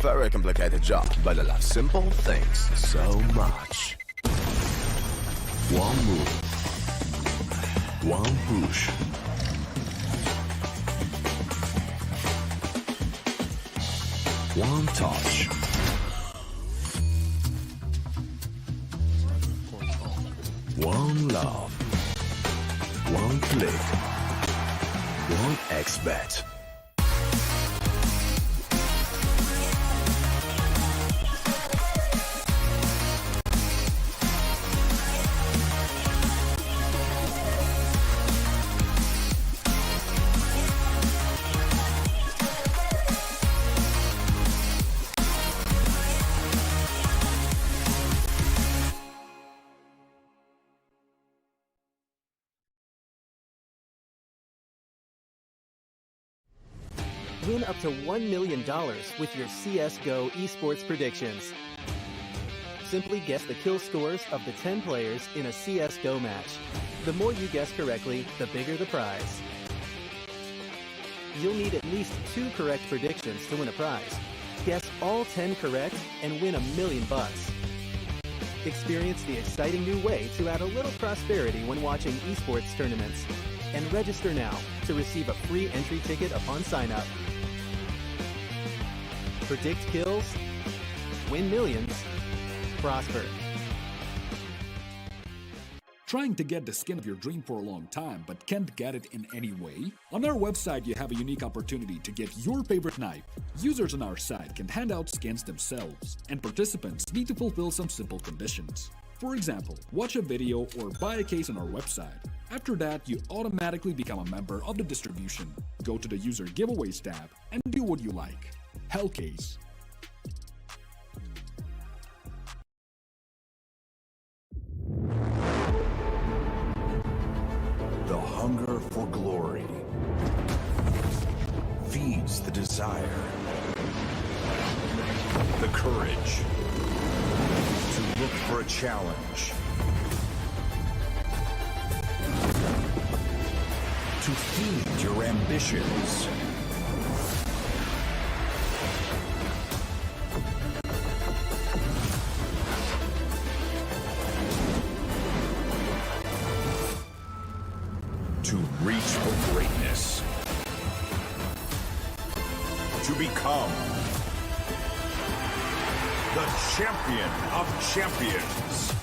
very complicated job, but I love simple things so much. One move, one push. One touch. One love. One click. One XBet. Win up to $1 million with your CSGO esports predictions. Simply guess the kill scores of the 10 players in a CSGO match. The more you guess correctly, the bigger the prize. You'll need at least 2 correct predictions to win a prize. Guess all 10 correct and win $1 million. Experience the exciting new way to add a little prosperity when watching esports tournaments. And register now to receive a free entry ticket upon sign-up. Predict kills, win millions, prosper. Trying to get the skin of your dream for a long time but can't get it in any way? On our website you have a unique opportunity to get your favorite knife. Users on our site can hand out skins themselves, and participants need to fulfill some simple conditions. For example, watch a video or buy a case on our website. After that, you automatically become a member of the distribution. Go to the user giveaways tab and do what you like. Hellcase. The hunger for glory feeds the desire, the courage to look for a challenge, to feed your ambitions. To reach for greatness. To become the champion of champions.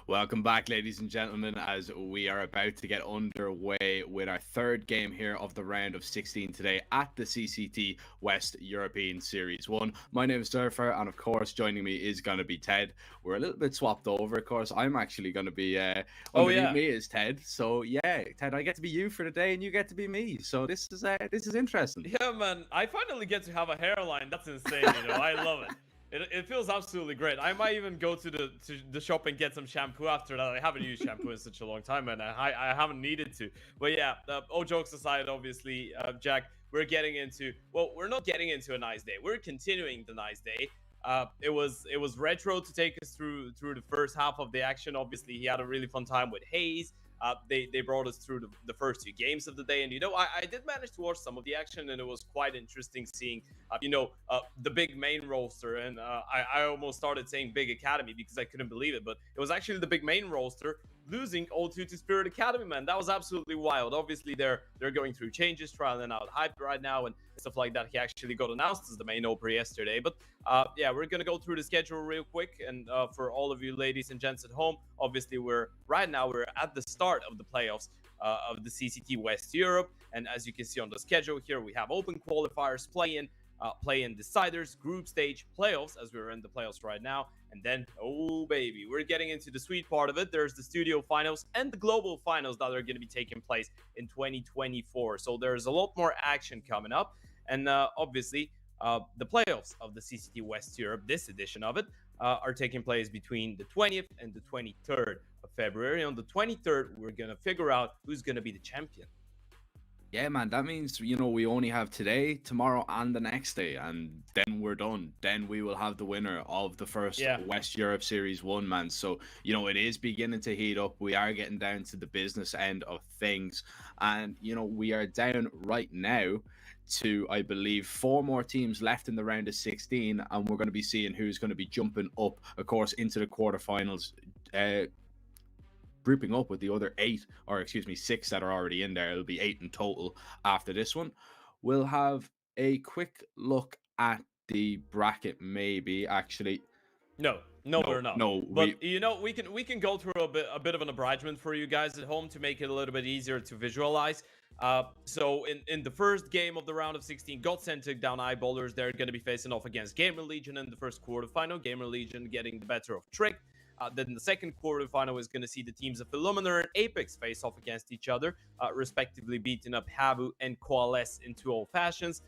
Welcome back, ladies and gentlemen, as we are about to get underway with our third game here of the round of 16 today at the CCT West European Series 1. My name is Surfer, and of course, joining me is going to be Ted. We're a little bit swapped over, of course. I'm actually going to be, me is Ted. So, yeah, Ted, I get to be you for the day, and you get to be me. So this is interesting. Yeah, man, I finally get to have a hairline. That's insane, I love it. It feels absolutely great. I might even go to the shop and get some shampoo after that. I haven't used shampoo in such a long time, and I haven't needed to. But yeah, all jokes aside, obviously, Jack, we're not getting into a nice day. We're continuing the nice day. It was Retro to take us through the first half of the action. Obviously, he had a really fun time with Hayes. They brought us through the first 2 games of the day, and I did manage to watch some of the action, and it was quite interesting seeing the big main roster, and I almost started saying Big Academy because I couldn't believe it, but it was actually the big main roster losing 0-2 to Spirit Academy, man. That was absolutely wild. Obviously, they're going through changes, trialing out hype right now, and stuff like that. He actually got announced as the main opener yesterday. But yeah, we're gonna go through the schedule real quick. And for all of you ladies and gents at home, obviously we're at the start of the playoffs of the CCT West Europe. And as you can see on the schedule here, we have open qualifiers, play-in deciders, group stage, playoffs, as we're in the playoffs right now. And then, oh baby, we're getting into the sweet part of it. There's the studio finals and the global finals that are going to be taking place in 2024. So there's a lot more action coming up. And obviously, the playoffs of the CCT West Europe, this edition of it, are taking place between the 20th and the 23rd of February. On the 23rd, we're going to figure out who's going to be the champion. Yeah, man, that means, we only have today, tomorrow, and the next day, and then we're done. Then we will have the winner of the first Yeah. West Europe Series 1, man. So, it is beginning to heat up. We are getting down to the business end of things. And, we are down right now to, I believe, 4 more teams left in the round of 16, and we're going to be seeing who's going to be jumping up, of course, into the quarterfinals. Grouping up with the other 8, or excuse me, 6 that are already in there. It'll be 8 in total after this one. We'll have a quick look at the bracket, maybe actually. No, we're not. No, but we can go through a bit of an abridgment for you guys at home to make it a little bit easier to visualize. So in the first game of the round of 16, GODSENT took down EYEBALLERS. They're going to be facing off against GamerLegion in the first quarterfinal. GamerLegion getting the better of Tricked. Then the second quarterfinal is going to see the teams of Illuminar and Apeks face off against each other, respectively beating up HAVU and Coalesce in 2-0 fashions.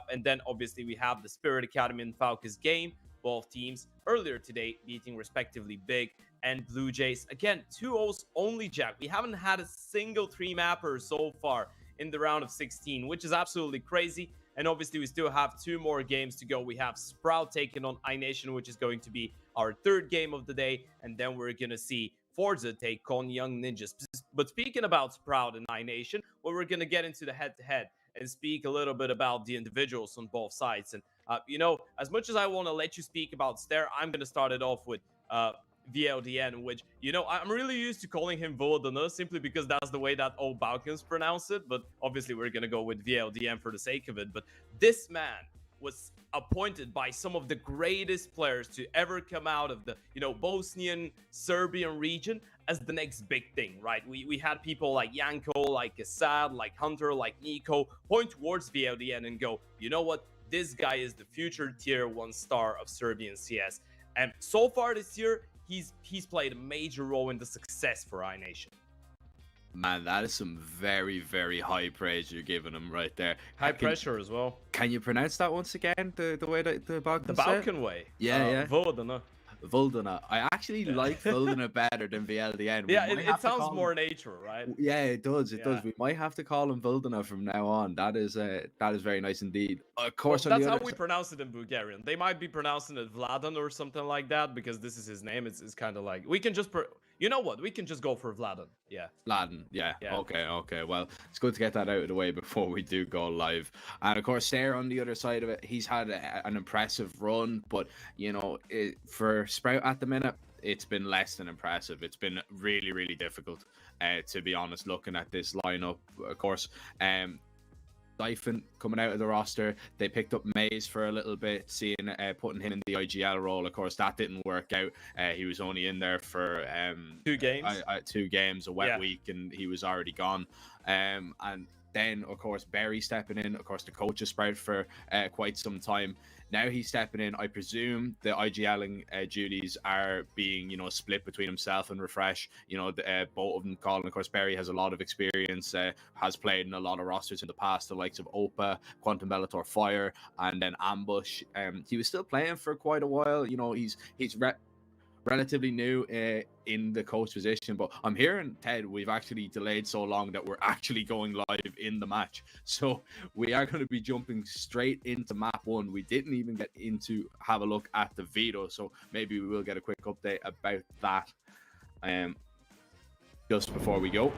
And then obviously we have the Spirit Academy and Falcons game. Both teams earlier today beating respectively Big and BLUEJAYS. Again, 2-0s only, Jack. We haven't had a single 3-mapper so far in the round of 16, which is absolutely crazy. And obviously, we still have 2 more games to go. We have Sprout taking on iNation, which is going to be our 3rd game of the day. And then we're going to see Forza take on Young Ninjas. But speaking about Sprout and iNation, well, we're going to get into the head-to-head and speak a little bit about the individuals on both sides. And, as much as I want to let you speak about Stair, I'm going to start it off with VLDN, which, I'm really used to calling him Vodana simply because that's the way that old Balkans pronounce it. But obviously, we're going to go with VLDN for the sake of it. But this man was appointed by some of the greatest players to ever come out of the, Bosnian, Serbian region as the next big thing, right? We had people like Janko, like Assad, like Hunter, like Nico point towards VLDN and go, you know what? This guy is the future tier 1 star of Serbian CS. And so far this year, he's played a major role in the success for iNation. Man, that is some very, very high praise you're giving him right there. High pressure as well. Can you pronounce that once again? The way that the Balkan The Balkan way. Yeah. Vodana. Vuldana. I actually like Vuldana better than VLDN. Yeah, it sounds more natural, right? Yeah, it does. It does. We might have to call him Vuldana from now on. That is very nice indeed. Of course, well, that's how we pronounce it in Bulgarian. They might be pronouncing it Vladan or something like that because this is his name. It's kind of like we can just you know what? We can just go for Vladan. Yeah. Vladan. Yeah. Okay. Well, it's good to get that out of the way before we do go live. And of course, Sarah on the other side of it, he's had an impressive run, but for Sprout at the minute, it's been less than impressive. It's been really, really difficult, to be honest, looking at this lineup. Of course, Dyphon coming out of the roster. They picked up Maze for a little bit, putting him in the IGL role. Of course, that didn't work out. He was only in there for 2 games. 2 games, a wet week, and he was already gone. And then, of course, Barry stepping in. Of course, the coach has Sprout for quite some time. Now he's stepping in. I presume the IGLing duties are being, split between himself and Refresh. Both of them calling. Of course, Barry has a lot of experience, has played in a lot of rosters in the past, the likes of Opa, Quantum Bellator Fire, and then Ambush. He was still playing for quite a while. He's relatively new in the coach position, but I'm hearing, Ted, we've actually delayed so long that we're actually going live in the match. So we are going to be jumping straight into map 1. We didn't even get into have a look at the veto, so maybe we will get a quick update about that just before we go.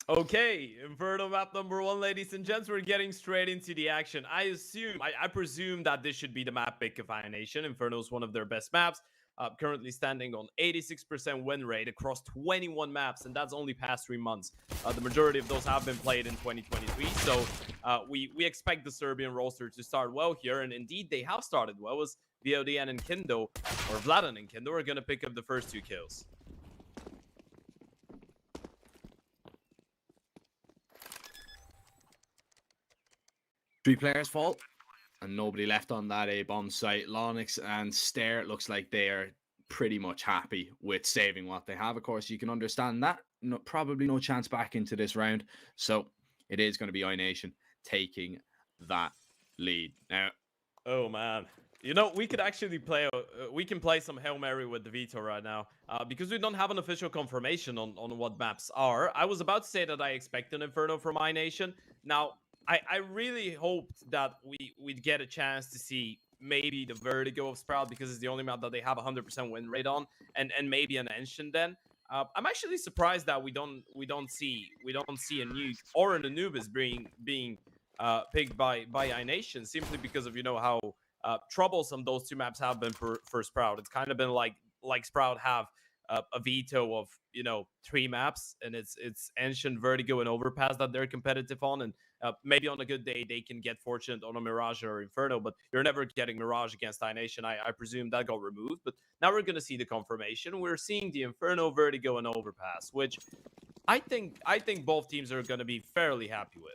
Okay, Inferno map number 1, ladies and gents. We're getting straight into the action. I presume that this should be the map pick of iNation. Inferno is one of their best maps, currently standing on 86% win rate across 21 maps, and that's only past 3 months. The majority of those have been played in 2023, so we expect the Serbian roster to start well here, and indeed they have started well, as VLDN and Kindo, or Vladan and Kindo, are going to pick up the first 2 kills. Three players fault, and nobody left on that A-bomb site. Lonix and Stair, it looks like they are pretty much happy with saving what they have. Of course, you can understand that. Probably no chance back into this round. So it is going to be iNation taking that lead. Now, oh man, You know, we could actually play. We can play some Hail Mary with the veto right now, because we don't have an official confirmation on what maps are. I was about to say that I expect an Inferno from iNation. Now, I really hoped that we'd get a chance to see maybe the Vertigo of Sprout, because it's the only map that they have 100% win rate on, and maybe an Ancient then. I'm actually surprised that we don't see a nuke or an Anubis being picked by iNation, simply because of, you know, how troublesome those two maps have been for Sprout. It's kind of been like Sprout have a veto of, you know, 3 maps, and it's Ancient, Vertigo, and Overpass that they're competitive on, and maybe on a good day they can get fortunate on a Mirage or Inferno, but you're never getting Mirage against iNation. I presume that got removed, but now we're going to see the confirmation. We're seeing the Inferno, Vertigo, and Overpass, which I think both teams are going to be fairly happy with.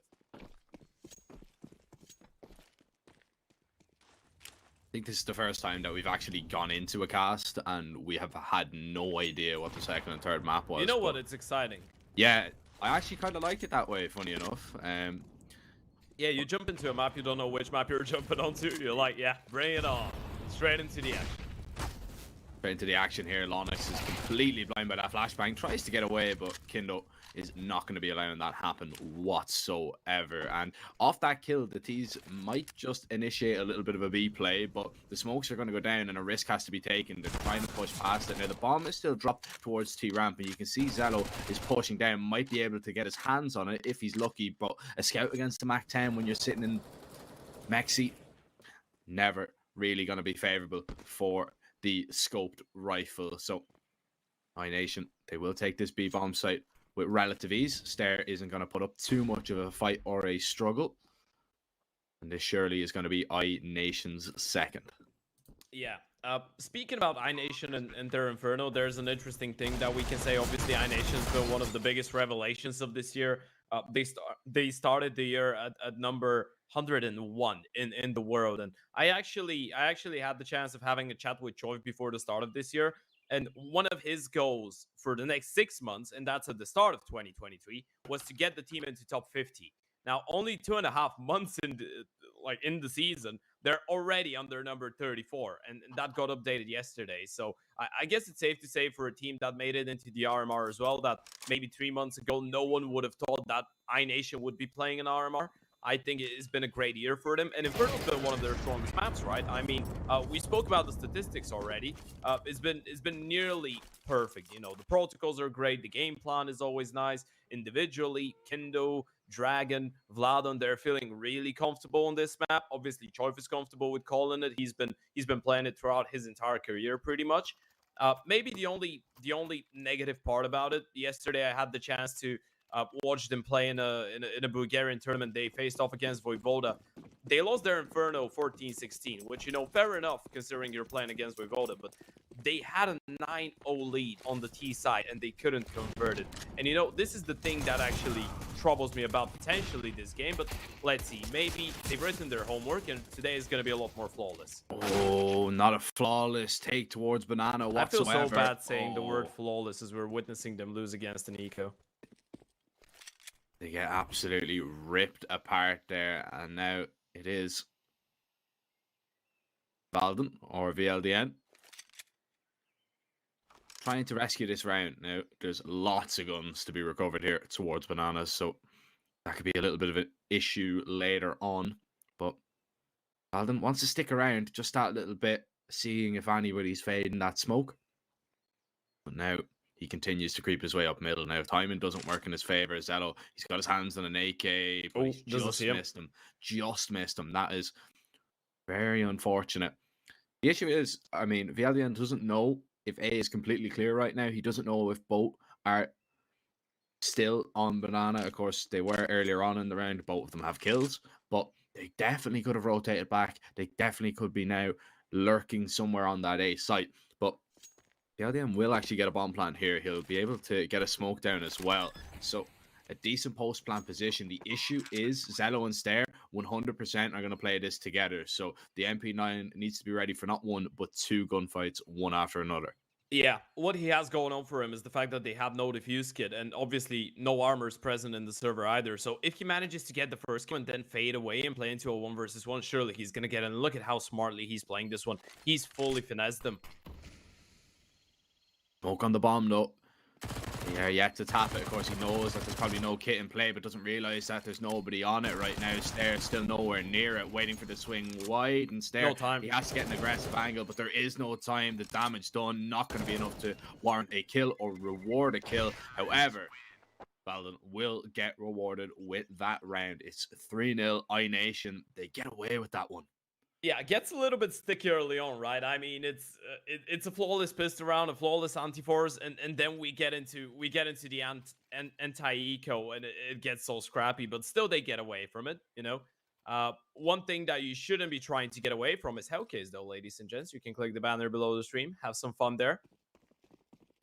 I think this is the first time that we've actually gone into a cast and we have had no idea what the second and third map was. You know what? It's exciting. Yeah, I actually kind of like it that way, funny enough. Yeah, you jump into a map, you don't know which map you're jumping onto. You're like, yeah, bring it on. Straight into the action. Straight into the action here. Lonix is completely blind by that flashbang. Tries to get away, but Kindo is not going to be allowing that happen whatsoever. And off that kill, the T's might just initiate a little bit of a B play, but the smokes are going to go down and a risk has to be taken. They're trying to push past it. Now, the bomb is still dropped towards T ramp, and you can see Zello is pushing down, might be able to get his hands on it if he's lucky, but a scout against the Mac 10 when you're sitting in mech seat, never really going to be favorable for the scoped rifle. So iNation, they will take this B bomb site with relative ease. Stair isn't going to put up too much of a fight or a struggle, and this surely is going to be iNation's second. Yeah. Speaking about iNation and their Inferno, there's an interesting thing that we can say. Obviously, iNation's been one of the biggest revelations of this year. They started the year at number 101 in the world, and I actually had the chance of having a chat with Choi before the start of this year, and one of his goals for the next 6 months, and that's at the start of 2023, was to get the team into top 50. Now, only 2.5 months in the season, they're already under number 34, and that got updated yesterday. So I guess it's safe to say, for a team that made it into the RMR as well, that maybe 3 months ago no one would have thought that iNation would be playing an RMR. I think it's been a great year for them, and Inferno's been one of their strongest maps, right? I mean, we spoke about the statistics already. It's been nearly perfect. You know, the protocols are great, the game plan is always nice. Individually, Kindo, Dragon, Vladon, they're feeling really comfortable on this map. Obviously, Choif is comfortable with calling it. He's been playing it throughout his entire career, pretty much. Maybe the only negative part about it, yesterday I had the chance to watch them play in a Bulgarian tournament. They faced off against Voivoda. They lost their Inferno 14-16, which, you know, fair enough considering you're playing against Voivoda, but they had a 9-0 lead on the T side and they couldn't convert it. And, you know, this is the thing that actually troubles me about potentially this game, but let's see. Maybe they've written their homework and today is going to be a lot more flawless. Oh, not a flawless take towards Banana whatsoever. I feel so bad saying the word flawless as we're witnessing them lose against an eco. They get absolutely ripped apart there, and now it is Valden or VLDN trying to rescue this round. Now, there's lots of guns to be recovered here towards Bananas, so that could be a little bit of an issue later on. But Valden wants to stick around just that little bit, seeing if anybody's fading that smoke. But now he continues to creep his way up middle. Now, timing doesn't work in his favor. Zello, he's got his hands on an AK, but he's just missed him. Just missed him. That is very unfortunate. The issue is, I mean, VLDN doesn't know if A is completely clear right now. He doesn't know if both are still on Banana. Of course, they were earlier on in the round. Both of them have kills, but they definitely could have rotated back. They definitely could be now lurking somewhere on that A site. But the LDM will actually get a bomb plant here. He'll be able to get a smoke down as well. So a decent post plant position. The issue is Zello and Stair 100% are going to play this together. So the MP9 needs to be ready for not one, but two gunfights, one after another. Yeah, what he has going on for him is the fact that they have no defuse kit, and obviously no armor is present in the server either. So if he manages to get the first kill and then fade away and play into a 1 versus 1, surely he's gonna get it. And look at how smartly he's playing this one. He's fully finessed them. Smoke on the bomb though. Yeah, yet to tap it. Of course, he knows that there's probably no kit in play, but doesn't realize that there's nobody on it right now. Stare's still nowhere near it, waiting for the swing wide. And Stare, No time. he has to get an aggressive angle, but there is no time. The damage done, not going to be enough to warrant a kill or reward a kill. However, Valden will get rewarded with that round. It's 3-0 iNation. They get away with that one. Yeah, it gets a little bit sticky early on, right? I mean, it's a flawless pistol round, a flawless anti-force, and then we get into the anti-eco, and it gets so scrappy. But still, they get away from it. You know, one thing that you shouldn't be trying to get away from is Hellcase, though, ladies and gents. You can click the banner below the stream, have some fun there.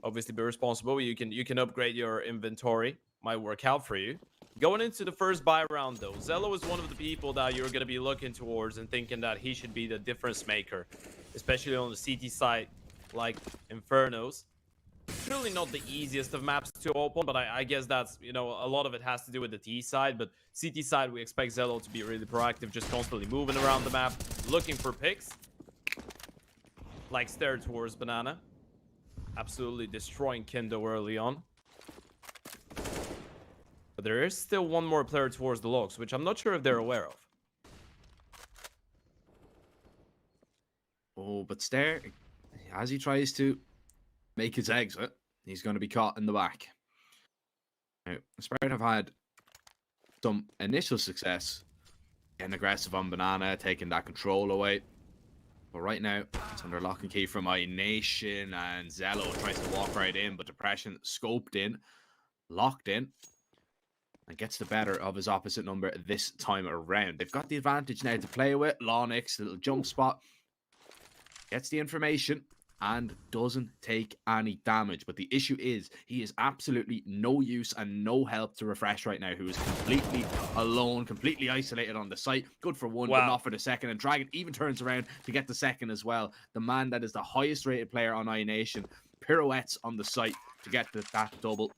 Obviously, be responsible. You can upgrade your inventory. Might work out for you. Going into the first buy round, though, Zello is one of the people that you're going to be looking towards and thinking that he should be the difference maker, especially on the CT side, like Infernos. Really not the easiest of maps to open, but I guess that's, you know, a lot of it has to do with the T side. But CT side, we expect Zello to be really proactive, just constantly moving around the map, looking for picks. Like Stare towards Banana. Absolutely destroying Kendo early on. But there is still one more player towards the logs, which I'm not sure if they're aware of. Oh, but Stare, as he tries to make his exit, he's going to be caught in the back. Now, Sprite have had some initial success getting aggressive on Banana, taking that control away. But right now, it's under lock and key from iNation, and Zello tries to walk right in, but Depression scoped in, locked in, and gets the better of his opposite number this time around. They've got the advantage now to play with. Lonix, little jump spot, gets the information and doesn't take any damage. But the issue is he is absolutely no use and no help to Refresh right now, who is completely alone, completely isolated on the site. Good for one, but not for the second. And Dragon even turns around to get the second as well. The man that is the highest rated player on iNation pirouettes on the site to get that double.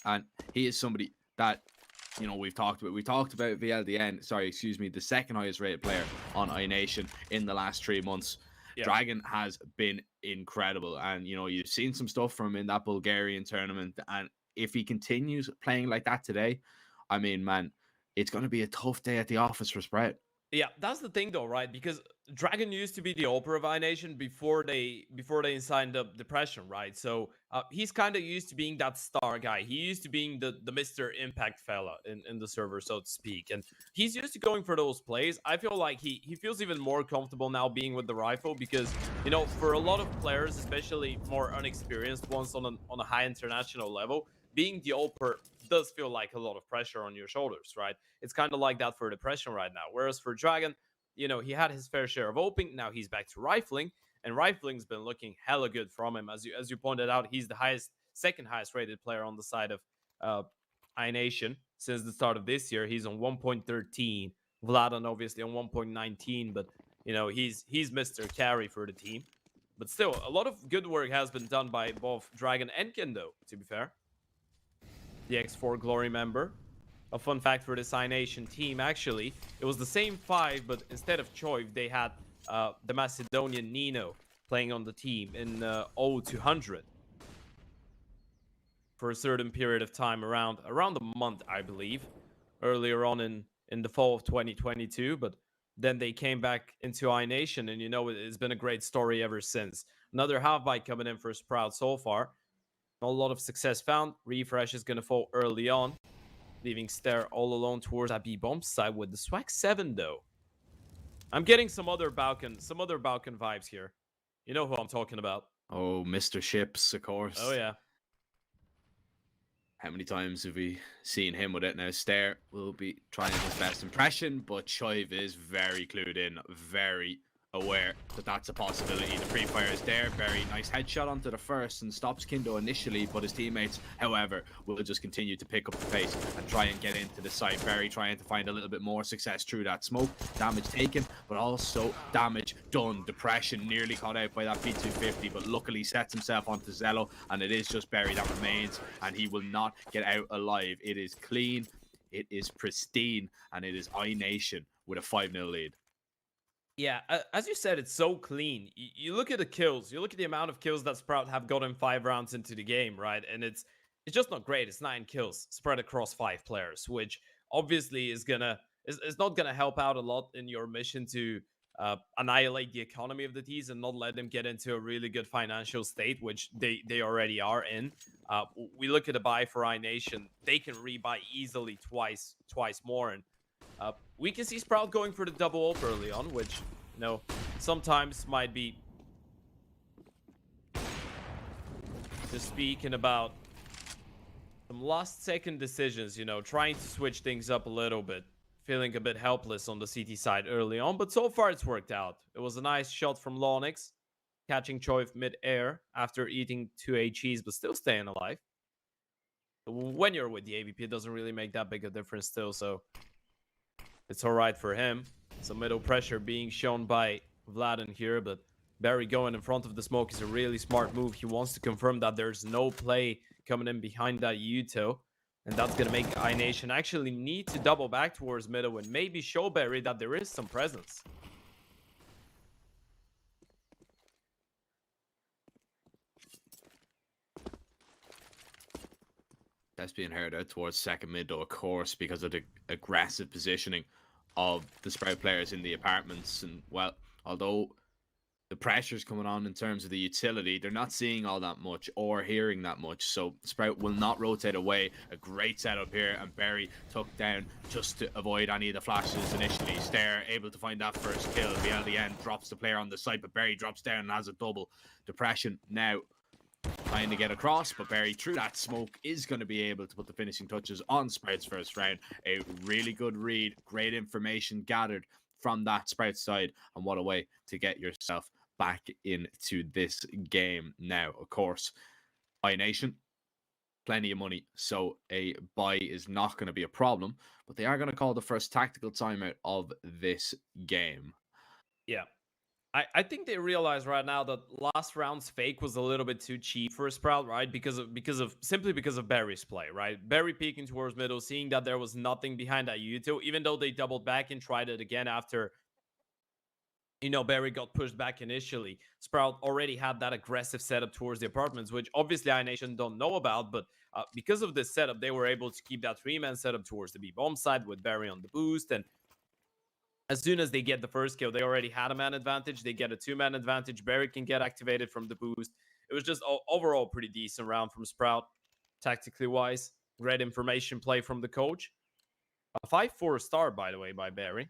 And he is somebody that, you know, we've talked about. We talked about VLDN, sorry, excuse me, the second highest rated player on iNation in the last 3 months. Yeah. Dragon has been incredible. And, you know, you've seen some stuff from him in that Bulgarian tournament. And if he continues playing like that today, I mean, man, it's going to be a tough day at the office for Spread. Yeah, that's the thing though, right? Because Dragon used to be the Oprah of iNation before they signed up Depression, right? So he's kind of used to being that star guy. He used to being the Mr. Impact fella in the server, so to speak. And he's used to going for those plays. I feel like he feels even more comfortable now being with the rifle because, you know, for a lot of players, especially more unexperienced ones on a high international level, being the Oprah does feel like a lot of pressure on your shoulders, right? It's kind of like that for Depression right now. Whereas for Dragon, you know, he had his fair share of opening. Now he's back to rifling, and rifling's been looking hella good from him. As you pointed out, he's the second highest rated player on the side of iNation since the start of this year. He's on 1.13. Vladan obviously on 1.19, but you know, he's Mr. Carry for the team. But still, a lot of good work has been done by both Dragon and Kendo, to be fair. The X4 Glory member. A fun fact for this iNation team, actually, it was the same 5, but instead of Choiv, they had the Macedonian Nino playing on the team in 0-100 for a certain period of time, around a month, I believe, earlier on in the fall of 2022. But then they came back into iNation, and you know, it's been a great story ever since. Another half bite coming in for Sprout so far. Not a lot of success found. Refresh is going to fall early on, leaving Stare all alone towards that B-bomb side with the Swag 7, though. I'm getting some other Balkan vibes here. You know who I'm talking about. Oh, Mr. Ships, of course. Oh, yeah. How many times have we seen him with it now? Stare will be trying his best impression, but Choiv is very clued in, very aware that that's a possibility. The free fire is there. Very nice headshot onto the first and stops Kindo initially, but his teammates, however, will just continue to pick up the pace and try and get into the site. Very trying to find a little bit more success through that smoke. Damage taken, but also damage done. Depression nearly caught out by that P250, but luckily sets himself onto Zello, and it is just Barry that remains, and he will not get out alive. It is clean, it is pristine, and it is iNation with a 5-0 lead. Yeah, as you said, it's so clean. You look at the kills, you look at the amount of kills that Sprout have gotten 5 rounds into the game, right? And it's just not great. It's 9 kills spread across 5 players, which obviously is not gonna help out a lot in your mission to annihilate the economy of the T's and not let them get into a really good financial state, which they already are in. We look at the buy for iNation; they can rebuy easily twice more, and we can see Sprout going for the double ult early on, which, you know, sometimes might be just speaking about some last-second decisions, you know, trying to switch things up a little bit, feeling a bit helpless on the CT side early on, but so far it's worked out. It was a nice shot from Lonix, catching Choiv mid-air after eating 2 HEs, but still staying alive. When you're with the AVP, it doesn't really make that big a difference still, so it's all right for him. Some middle pressure being shown by Vlad in here, but Barry going in front of the smoke is a really smart move. He wants to confirm that there's no play coming in behind that Yuto, and that's going to make iNation actually need to double back towards middle and maybe show Barry that there is some presence. That's being heard out towards second mid, though, of course, because of the aggressive positioning of the Sprout players in the apartments. And, well, although the pressure's coming on in terms of the utility, they're not seeing all that much or hearing that much. So Sprout will not rotate away. A great setup here, and Barry took down just to avoid any of the flashes initially. Stair able to find that first kill. BLDN drops the player on the site, but Barry drops down and has a double. Depression now trying to get across, but Barry, through that smoke, is going to be able to put the finishing touches on Sprout's first round. A really good read, great information gathered from that Sprout side, and what a way to get yourself back into this game now. Of course, iNation, plenty of money, so a buy is not going to be a problem, but they are going to call the first tactical timeout of this game. Yeah. I think they realize right now that last round's fake was a little bit too cheap for Sprout, right? Because of Barry's play, right? Barry peeking towards middle, seeing that there was nothing behind that Yuto, even though they doubled back and tried it again after, you know, Barry got pushed back initially. Sprout already had that aggressive setup towards the apartments, which obviously iNation don't know about, but because of this setup, they were able to keep that 3-man setup towards the B-bomb side with Barry on the boost, and as soon as they get the first kill, they already had a man advantage. They get a 2-man advantage. Barry can get activated from the boost. It was just overall pretty decent round from Sprout, tactically wise. Great information play from the coach. A 5-4 start, by the way, by Barry.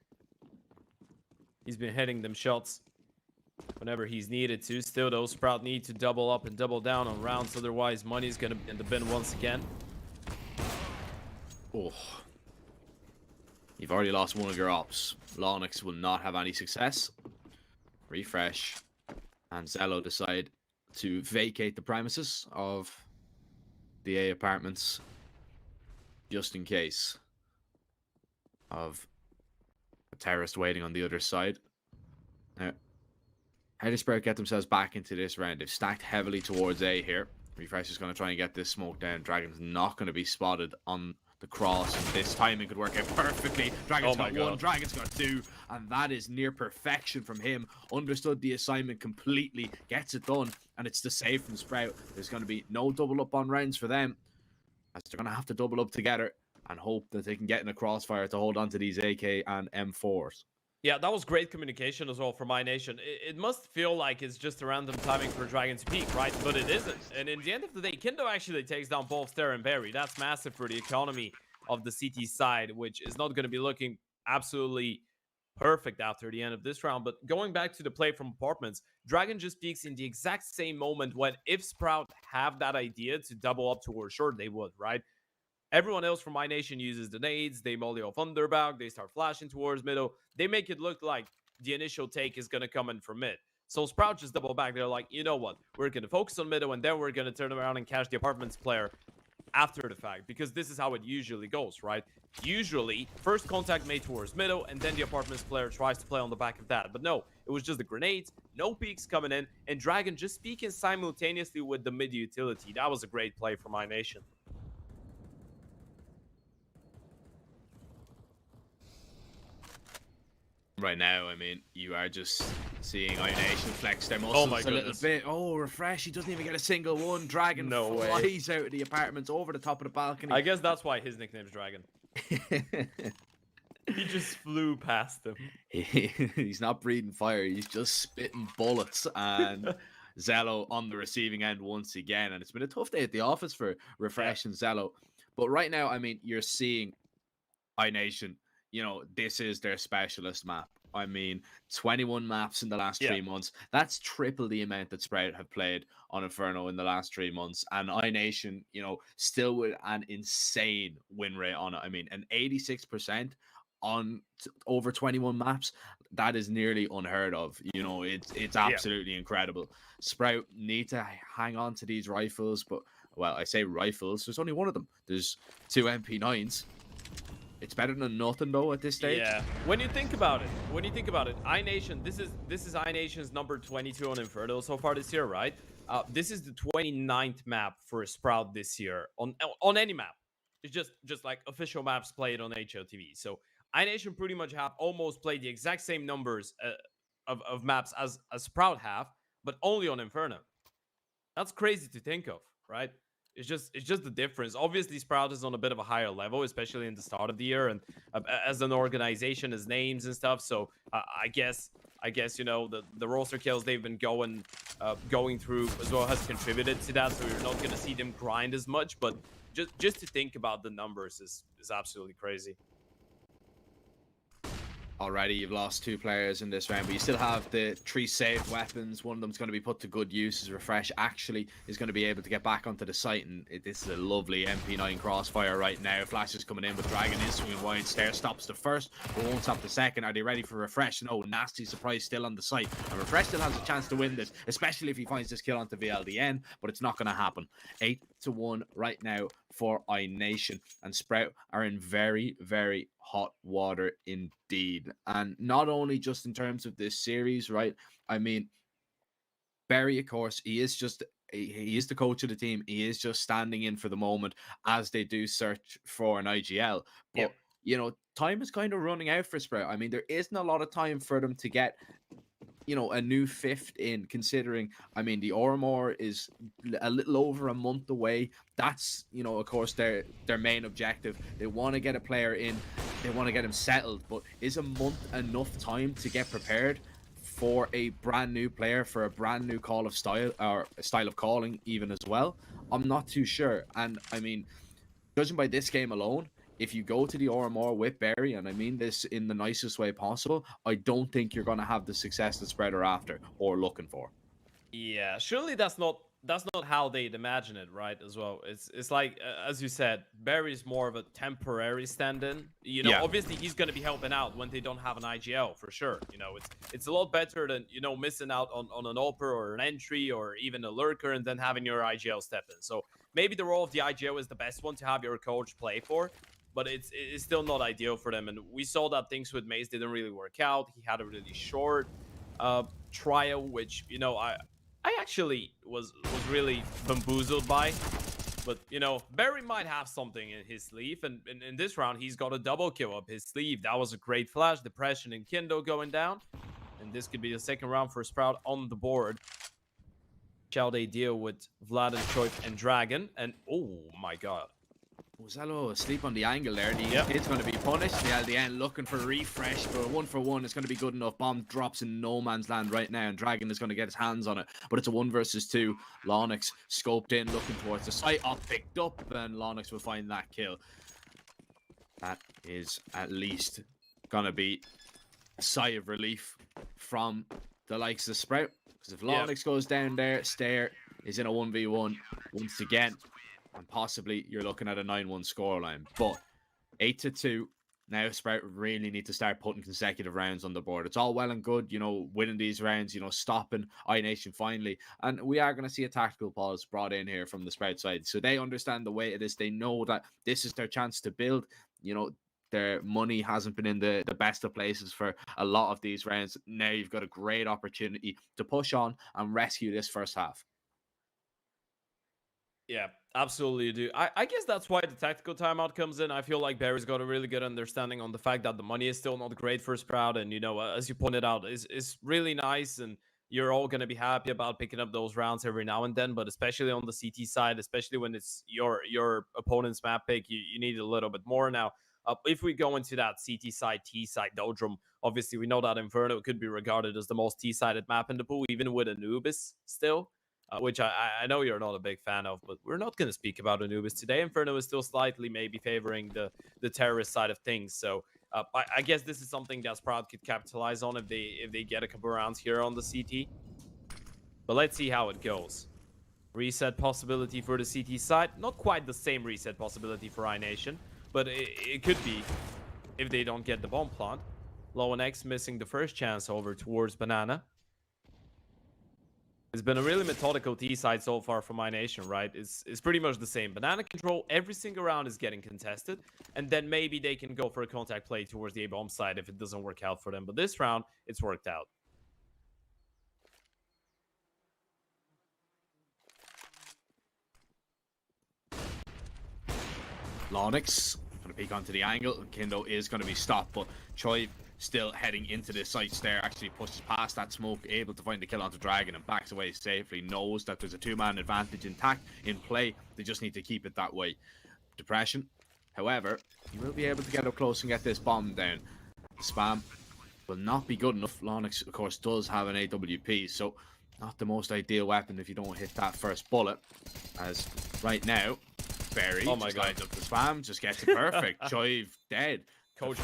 He's been hitting them shots whenever he's needed to. Still, though, Sprout need to double up and double down on rounds. Otherwise, money's going to be in the bin once again. Oh. You've already lost one of your ops. Lonix will not have any success. Refresh. And Zello decide to vacate the premises of the A apartments just in case of a terrorist waiting on the other side. Now, how does Sprout get themselves back into this round? They've stacked heavily towards A here. Refresh is going to try and get this smoke down. Dragon's not going to be spotted on the cross, and this timing could work out perfectly. Dragon's got one, Dragon's got 2, and that is near perfection from him. Understood the assignment completely, gets it done, and it's the save from Sprout. There's going to be no double up on rounds for them, as they're going to have to double up together and hope that they can get in a crossfire to hold on to these AK and M4s. Yeah, that was great communication as well from iNation. It must feel like it's just a random timing for Dragon to peak, right? But it isn't. And in the end of the day, Kindo actually takes down both Stair and Barry. That's massive for the economy of the CT side, which is not going to be looking absolutely perfect after the end of this round. But going back to the play from apartments, Dragon just peaks in the exact same moment when if Sprout have that idea to double up towards short, they would, right? Everyone else from iNation uses the nades, they molly off underback, they start flashing towards middle. They make it look like the initial take is going to come in from mid. So Sprout just double back. They're like, you know what? We're going to focus on middle, and then we're going to turn around and catch the apartments player after the fact, because this is how it usually goes, right? Usually, first contact made towards middle, and then the apartments player tries to play on the back of that. But no, it was just the grenades, no peeks coming in, and Dragon just speaking simultaneously with the mid utility. That was a great play from iNation. Right now, I mean, you are just seeing iNation flex their muscles a little bit. Oh, refresh. He doesn't even get a single one. Dragon flies out of the apartments over the top of the balcony. I guess that's why his nickname's Dragon. He just flew past him. He's not breathing fire. He's just spitting bullets. And Zello on the receiving end once again. And it's been a tough day at the office for Refresh and Zello. But right now, I mean, you're seeing iNation. You know, this is their specialist map. I mean, 21 maps in the last 3 months. That's triple the amount that Sprout have played on Inferno in the last 3 months. And iNation, you know, still with an insane win rate on it. I mean, an 86% on over 21 maps. That is nearly unheard of. You know, it's absolutely incredible. Sprout need to hang on to these rifles. But, well, I say rifles. There's only one of them. There's 2 MP9s. It's better than nothing though at this stage. Yeah. When you think about it, iNation, this is iNation's number 22 on Inferno so far this year, right? This is the 29th map for Sprout this year on any map. It's just like official maps played on HLTV. So iNation pretty much have almost played the exact same numbers of maps as Sprout have, but only on Inferno. That's crazy to think of, right? It's just the difference. Obviously, Sprout is on a bit of a higher level, especially in the start of the year, and as an organization, as names and stuff. So I guess you know the roster kills they've been going through as well has contributed to that. So you're not going to see them grind as much, but just to think about the numbers is absolutely crazy. Already, you've lost 2 players in this round, but you still have the 3 saved weapons. One of them's going to be put to good use as Refresh actually is going to be able to get back onto the site, and this is a lovely MP9 crossfire right now. Flash is coming in, but Dragon is swinging wide. Stair stops the first, but won't stop the second. Are they ready for Refresh? No, nasty surprise still on the site, and Refresh still has a chance to win this, especially if he finds this kill onto VLDN, but it's not going to happen. 8-1 right now for iNation, and Sprout are in very, very hot water indeed. And not only just in terms of this series, right? I mean, Barry, of course, he is the coach of the team. He is just standing in for the moment as they do search for an IGL. But, you know, time is kind of running out for Sprout. I mean, there isn't a lot of time for them to get, you know, a new 5th in, considering, I mean, the Ormore is a little over a month away. That's, you know, of course, their main objective. They want to get a player in. They want to get him settled. But is a month enough time to get prepared for a brand new player, for a brand new call of style, or style of calling even as well? I'm not too sure. And, I mean, judging by this game alone, if you go to the Ormore with Barry, and I mean this in the nicest way possible, I don't think you're going to have the success that Spread are after or looking for. Yeah, surely that's not how they'd imagine it, right? As well, it's like as you said, Barry's more of a temporary stand-in. You know, obviously he's going to be helping out when they don't have an IGL for sure. You know, it's a lot better than, you know, missing out on an AWPer or an entry or even a lurker and then having your IGL step in. So maybe the role of the IGL is the best one to have your coach play for. But it's still not ideal for them. And we saw that things with Mace didn't really work out. He had a really short trial, which, you know, I actually was really bamboozled by. But, you know, Barry might have something in his sleeve. And in this round, he's got a double kill up his sleeve. That was a great flash. Depression and Kindo going down. And this could be the second round for Sprout on the board. Shall they deal with Vlad and Choip and Dragon? And, oh, my God. Zello asleep on the angle there. The kid's going to be punished. The LDN looking for a refresh, but 1-for-1 is going to be good enough. Bomb drops in no man's land right now, and Dragon is going to get his hands on it. But it's a 1 versus 2. Lonix scoped in, looking towards the site. Picked up, and Lonix will find that kill. That is at least going to be a sigh of relief from the likes of Sprout. Because if Lonix goes down there, Stair is in a 1v1 once again. And possibly you're looking at a 9-1 scoreline. But 8-2. now Sprout really need to start putting consecutive rounds on the board. It's all well and good, you know, winning these rounds, you know, stopping iNation finally. And we are going to see a tactical pause brought in here from the Sprout side. So they understand the weight of this. They know that this is their chance to build. You know, their money hasn't been in the best of places for a lot of these rounds. Now you've got a great opportunity to push on and rescue this first half. Yeah, absolutely you do. I guess that's why the tactical timeout comes in. I feel like Barry's got a really good understanding on the fact that the money is still not great for Sprout. And, you know, as you pointed out, is really nice. And you're all going to be happy about picking up those rounds every now and then. But especially on the CT side, especially when it's your opponent's map pick, you need a little bit more. Now, if we go into that CT side, T side doldrum, obviously we know that Inferno could be regarded as the most T-sided map in the pool, even with Anubis still. Which I know you're not a big fan of, but we're not going to speak about Anubis today. Inferno is still slightly maybe favoring the terrorist side of things. So I guess this is something that Sprout could capitalize on if they get a couple rounds here on the CT. But let's see how it goes. Reset possibility for the CT side. Not quite the same reset possibility for iNation, but it could be if they don't get the bomb plant. Low and X missing the first chance over towards Banana. It's been a really methodical T side so far from iNation, right? It's pretty much the same. Banana control, every single round is getting contested. And then maybe they can go for a contact play towards the A-bomb side if it doesn't work out for them. But this round, it's worked out. Lonix going to peek onto the angle. Kindo is going to be stopped, but Choi still heading into the sights there, actually pushes past that smoke, able to find the kill onto Dragon and backs away safely, knows that there's a two-man advantage intact in play. They just need to keep it that way. Depression, however, he will be able to get up close and get this bomb down. The spam will not be good enough. Lonix, of course, does have an AWP, so not the most ideal weapon if you don't hit that first bullet, as right now, Barry just lines up the spam, just gets it perfect. Chive dead. Coach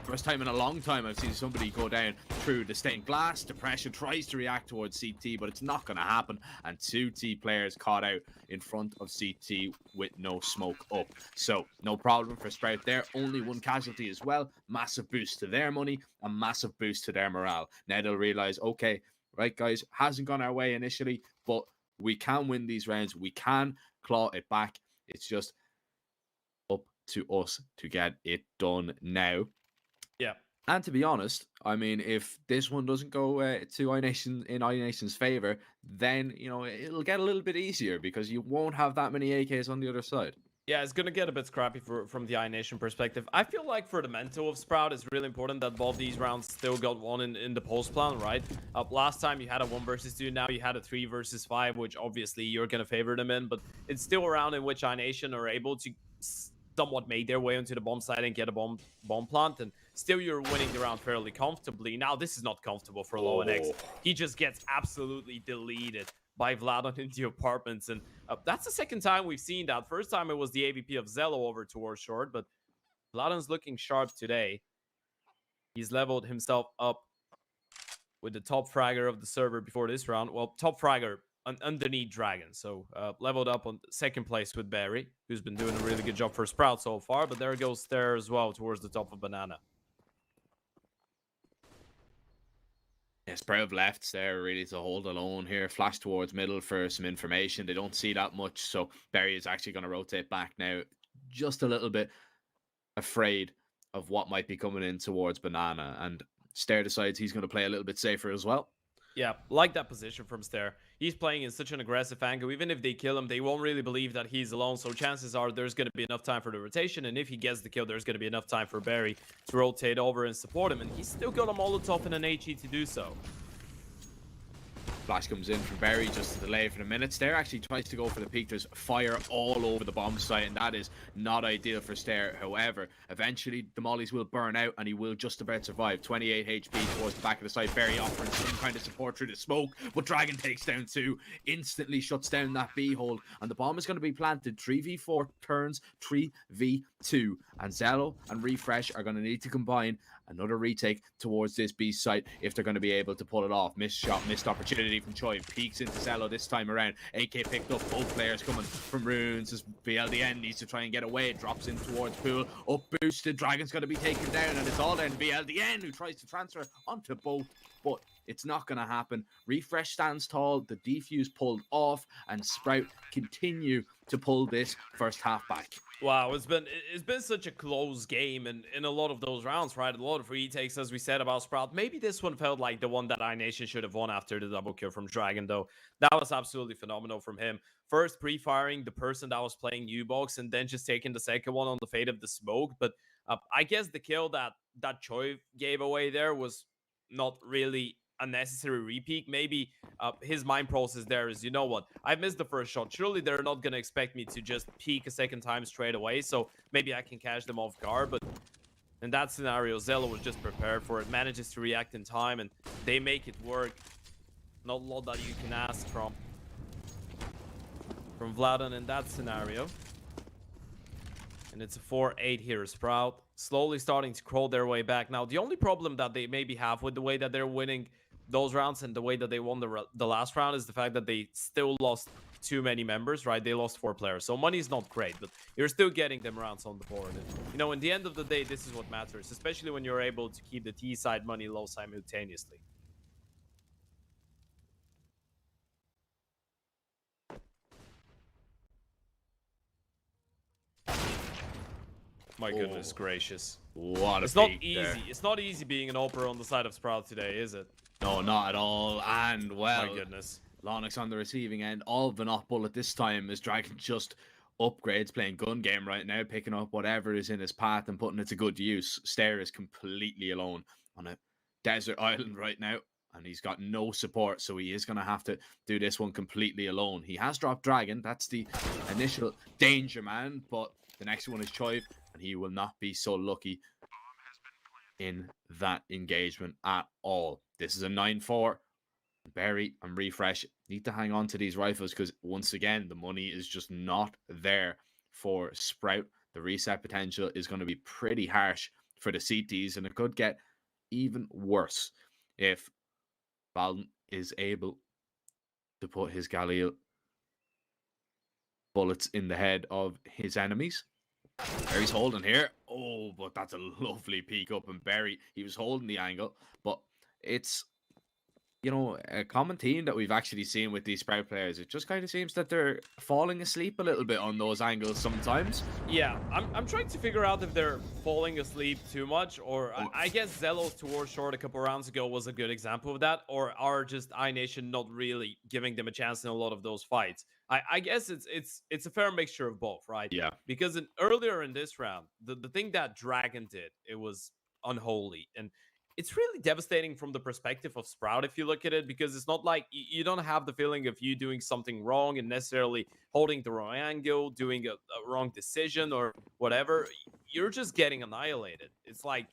First time in a long time I've seen somebody go down through the stained glass. Depression tries to react towards CT, but it's not going to happen. And 2 T players caught out in front of CT with no smoke up. So no problem for Sprout there. Only 1 casualty as well. Massive boost to their money, a massive boost to their morale. Now they'll realize, okay, right guys, hasn't gone our way initially, but we can win these rounds. We can claw it back. It's just up to us to get it done now. Yeah. And to be honest, I mean, if this one doesn't go to iNation in iNation's favor, then, you know, it'll get a little bit easier because you won't have that many AKs on the other side. Yeah, it's going to get a bit scrappy from the iNation perspective. I feel like for the mental of Sprout, it's really important that both these rounds still got one in the post plan, right? Last time you had a 1 versus 2, now you had a 3 versus 5, which obviously you're going to favor them in, but it's still a round in which iNation are able to somewhat make their way onto the bomb side and get a bomb plant, and still you're winning the round fairly comfortably. Now this is not comfortable for Low and X. He just gets absolutely deleted by Vladon in the apartments, and that's the second time we've seen that. First time it was the AVP of Zello over towards short, but Vladon's looking sharp today. He's leveled himself up with the top fragger of the server before this round. Well, top fragger underneath Dragon, so leveled up on second place with Barry, who's been doing a really good job for Sprout so far, but there goes there as well towards the top of Banana. Yeah, Sprout left there really to hold alone here. Flash towards middle for some information. They don't see that much, so Barry is actually going to rotate back now, just a little bit afraid of what might be coming in towards Banana, and Stair decides he's going to play a little bit safer as well. Yeah, like that position from Stair. He's playing in such an aggressive angle. Even if they kill him, they won't really believe that he's alone. So chances are there's going to be enough time for the rotation. And if he gets the kill, there's going to be enough time for Barry to rotate over and support him. And he's still got a Molotov and an HE to do so. Flash comes in from Barry, just to delay for the minutes. Stair actually tries to go for the peak. There's fire all over the bomb site, and that is not ideal for Stair. However, eventually the mollies will burn out, and he will just about survive. 28 HP towards the back of the site. Barry offering some kind of support through the smoke, but Dragon takes down 2, instantly shuts down that B hold, and the bomb is going to be planted. 3v4 turns 3v2, and Zello and Refresh are going to need to combine Another retake towards this B site if they're going to be able to pull it off. Missed shot, missed opportunity from Choi. Peeks into Zello this time around. AK picked up both players coming from Runes as BLDN needs to try and get away. Drops in towards Pool. Up boosted. Dragon's going to be taken down, and it's all down to BLDN who tries to transfer onto both, but it's not going to happen. Refresh stands tall. The defuse pulled off, and Sprout continue to pull this first half back. Wow, it's been such a close game in a lot of those rounds, right? A lot of retakes, as we said about Sprout. Maybe this one felt like the one that iNation should have won after the double kill from Dragon, though. That was absolutely phenomenal from him. First pre-firing the person that was playing U-Box, and then just taking the second one on the fate of the smoke. But I guess the kill that Choi gave away there was not really a necessary repeat. Maybe his mind process there is, you know what, I missed the first shot. Surely they're not going to expect me to just peek a second time straight away, so maybe I can catch them off guard. But in that scenario, Zello was just prepared for it, manages to react in time, and they make it work. Not a lot that you can ask from Vladan in that scenario. And it's a 4-8 here. Sprout slowly starting to crawl their way back. Now, the only problem that they maybe have with the way that they're winning those rounds and the way that they won the last round is the fact that they still lost too many members, right? They lost 4 players. So money is not great, but you're still getting them rounds on the board. And, you know, in the end of the day, this is what matters, especially when you're able to keep the T side money low simultaneously. My goodness gracious. What a It's not peak easy. there. It's not easy being an Opera on the side of Sprout today, is it? No, not at all. And, well, My goodness. Lonix on the receiving end. All the not bullet this time as Dragon just upgrades, playing gun game right now, picking up whatever is in his path and putting it to good use. Stair is completely alone on a desert island right now, and he's got no support, so he is going to have to do this one completely alone. He has dropped Dragon. That's the initial danger man, but the next one is Choi, and he will not be so lucky in that engagement at all. This is a 9-4. Berry and Refresh need to hang on to these rifles because, once again, the money is just not there for Sprout. The reset potential is going to be pretty harsh for the CTs, and it could get even worse if Balden is able to put his Galil bullets in the head of his enemies. Berry's holding here. Oh, but that's a lovely peek up, and Berry, he was holding the angle, but it's, you know, a common theme that we've actually seen with these Sprout players. It just kind of seems that they're falling asleep a little bit on those angles sometimes. Yeah, I'm trying to figure out if they're falling asleep too much, or I guess Zello's towards short a couple rounds ago was a good example of that, or are just iNation not really giving them a chance in a lot of those fights. I guess it's a fair mixture of both, right? Yeah. Because earlier in this round, the thing that Dragon did, it was unholy, and it's really devastating from the perspective of Sprout if you look at it, because it's not like you don't have the feeling of you doing something wrong and necessarily holding the wrong angle, doing a wrong decision or whatever. You're just getting annihilated. It's like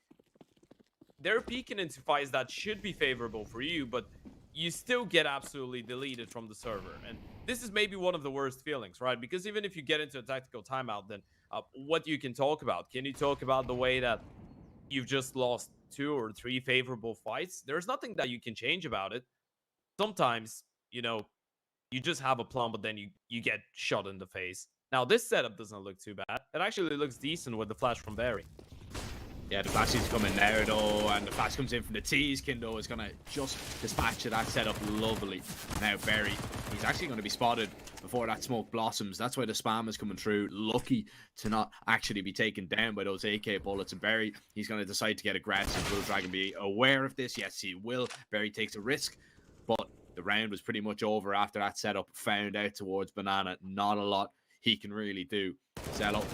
they're peeking into fights that should be favorable for you, but you still get absolutely deleted from the server. And this is maybe one of the worst feelings, right? Because even if you get into a tactical timeout, then what you can talk about? Can you talk about the way that you've just lost 2 or 3 favorable fights? There's nothing that you can change about it. Sometimes, you know, you just have a plan, but then you get shot in the face. Now, this setup doesn't look too bad. It actually looks decent with the flash from Barry. Yeah, the flash is coming now, though, and the flash comes in from the T's. Kindo is going to just dispatch that setup lovely. Now, Berry, he's actually going to be spotted before that smoke blossoms. That's why the spam is coming through. Lucky to not actually be taken down by those AK bullets. And Berry, he's going to decide to get aggressive. Will Dragon be aware of this? Yes, he will. Berry takes a risk, but the round was pretty much over after that setup. Found out towards Banana. Not a lot he can really do. Zello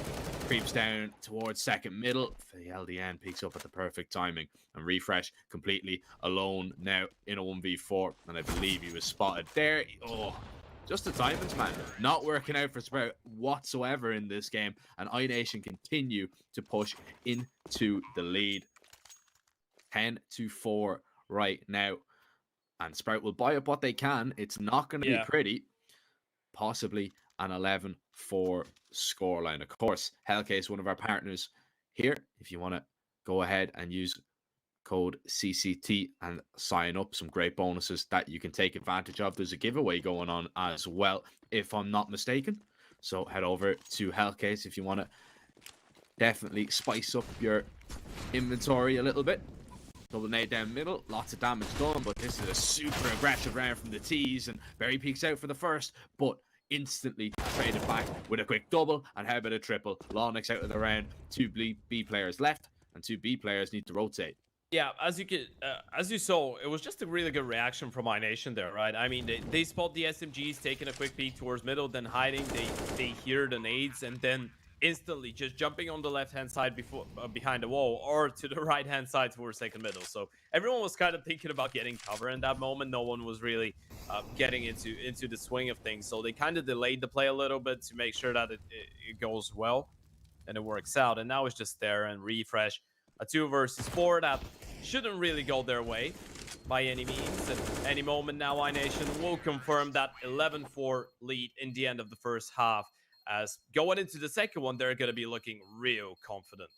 creeps down towards second middle. The LDN peeks up at the perfect timing, and Refresh completely alone now in a 1v4, and I believe he was spotted there. Oh, just the timings, man. Not working out for Sprout whatsoever in this game, and iNation continue to push into the lead. 10-4 right now, and Sprout will buy up what they can. It's not going to be pretty. Possibly an 11-4 scoreline. Of course, Hellcase, one of our partners here. If you want to go ahead and use code CCT and sign up. Some great bonuses that you can take advantage of. There's a giveaway going on as well, if I'm not mistaken. So head over to Hellcase if you want to definitely spice up your inventory a little bit. Double nade down middle, lots of damage done, but this is a super aggressive round from the T's, and Berry peeks out for the first, but instantly traded back with a quick double, and how about a triple? Lonix out of the round, 2 B players left, and 2 B players need to rotate. Yeah, as you saw, it was just a really good reaction from iNation there, right? I mean, they spot the SMGs taking a quick peek towards middle, then hiding, they hear the nades, and then instantly just jumping on the left-hand side before behind the wall, or to the right-hand side towards second middle. So everyone was kind of thinking about getting cover in that moment. No one was really getting into the swing of things. So they kind of delayed the play a little bit to make sure that it goes well and it works out. And now it's just there and refresh. A 2 versus 4 that shouldn't really go their way by any means. And any moment now, iNation will confirm that 11-4 lead in the end of the first half. As going into the second one, they're going to be looking real confident.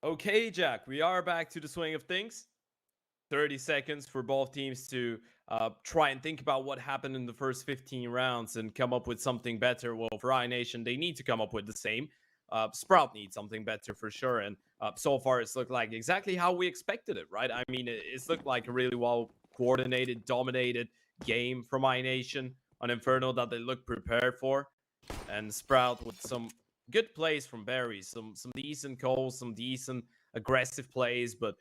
Okay, Jack, we are back to the swing of things. 30 seconds for both teams to try and think about what happened in the first 15 rounds and come up with something better. Well, for iNation, they need to come up with the same. Sprout needs something better for sure. And so far, it's looked like exactly how we expected it, right? I mean, it's looked like a really well-coordinated, dominated game from iNation on Inferno that they look prepared for. And Sprout with some good plays from Barry, some decent calls, some decent aggressive plays, but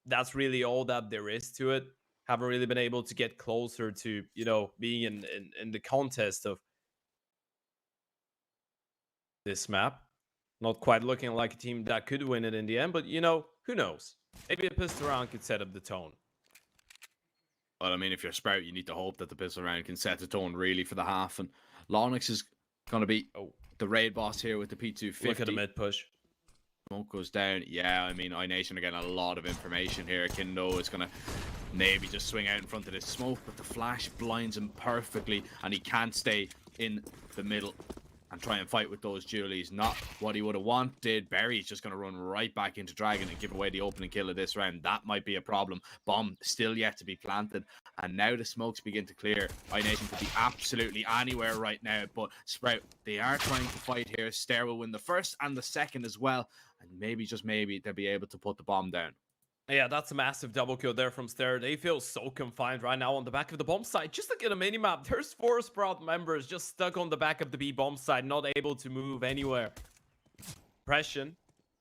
that's really all that there is to it. Haven't really been able to get closer to, you know, being in the contest of this map. Not quite looking like a team that could win it in the end, but, you know, who knows? Maybe a pistol round could set up the tone. Well, I mean, if you're Sprout, you need to hope that the pistol round can set the tone really for the half, and Lonix is going to be the raid boss here with the P250. Look at the mid push. Smoke goes down. Yeah, I mean, iNation are getting a lot of information here. Kindo is going to maybe just swing out in front of this smoke, but the flash blinds him perfectly, and he can't stay in the middle and try and fight with those Julies. Not what he would have wanted. Berry's just going to run right back into Dragon and give away the opening kill of this round. That might be a problem. Bomb still yet to be planted. And now the smokes begin to clear. iNation could be absolutely anywhere right now. But Sprout, they are trying to fight here. Stair will win the first and the second as well. And maybe, just maybe, they'll be able to put the bomb down. Yeah, that's a massive double kill there from Stair. They feel so confined right now on the back of the bomb side. Just look at the minimap. There's 4 Sprout members just stuck on the back of the B bomb side, not able to move anywhere. Pression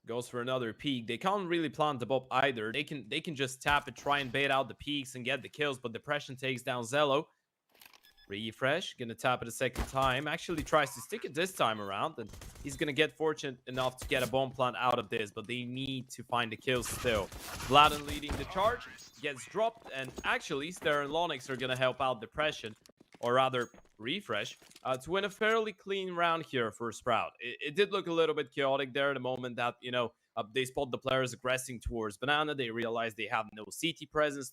goes for another peek. They can't really plant the bomb either. They can just tap it, try and bait out the peaks and get the kills, but Depression takes down Zello. Refresh, gonna tap it a second time. Actually tries to stick it this time around, and he's gonna get fortunate enough to get a bomb plant out of this, but they need to find the kills still. Vladen leading the charge, gets dropped, and actually Stair and Lonix are gonna help out Depression, or rather Refresh, to win a fairly clean round here for Sprout. It did look a little bit chaotic there the moment that, you know, they spot the players aggressing towards Banana. They realize they have no CT presence,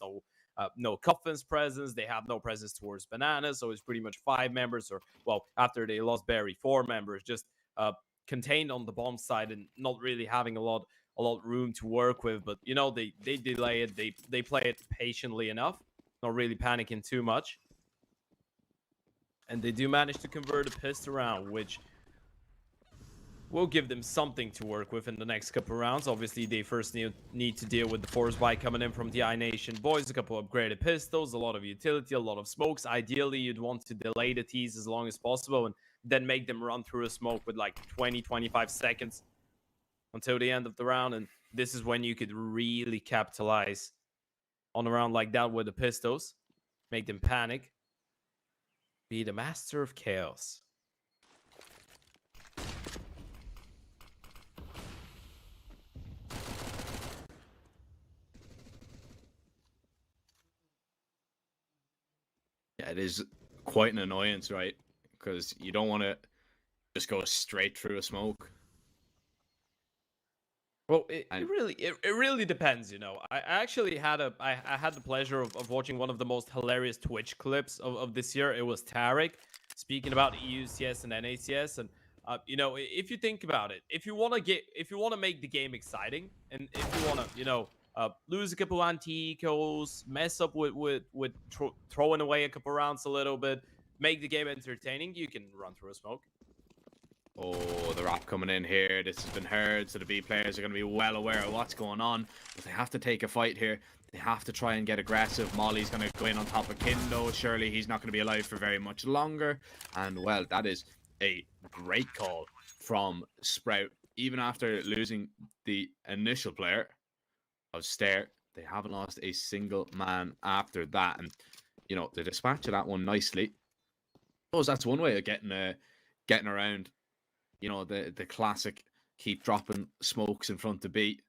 no Coffin's presence. They have no presence towards Banana, so it's pretty much 5 members, or, well, after they lost Barry, 4 members, just contained on the bomb side and not really having a lot room to work with. But, you know, they delay it. They play it patiently enough, not really panicking too much. And they do manage to convert a pistol round, which will give them something to work with in the next couple rounds. Obviously, they first need to deal with the force buy coming in from the iNation boys. A couple upgraded pistols, a lot of utility, a lot of smokes. Ideally, you'd want to delay the T's as long as possible and then make them run through a smoke with like 20-25 seconds until the end of the round. And this is when you could really capitalize on a round like that with the pistols. Make them panic. Be the master of chaos. it is quite an annoyance, right? Because you don't want to just go straight through a smoke. Well, it really depends, you know. I actually had I had the pleasure of watching one of the most hilarious Twitch clips of this year. It was Tarek speaking about EUCS and NACS, and you know, if you think about it, if you want to make the game exciting, and if you want to, you know, lose a couple anti-ecos, mess up with throwing away a couple rounds a little bit, make the game entertaining, you can run through a smoke. Oh, the rap coming in here. This has been heard, so the B players are going to be well aware of what's going on. But they have to take a fight here. They have to try and get aggressive. Molly's going to go in on top of Kindo. Surely he's not going to be alive for very much longer. And, well, that is a great call from Sprout. Even after losing the initial player of Stair, they haven't lost a single man after that. And, you know, they dispatched that one nicely. I suppose that's one way of getting around, you know, the classic keep dropping smokes in front of B.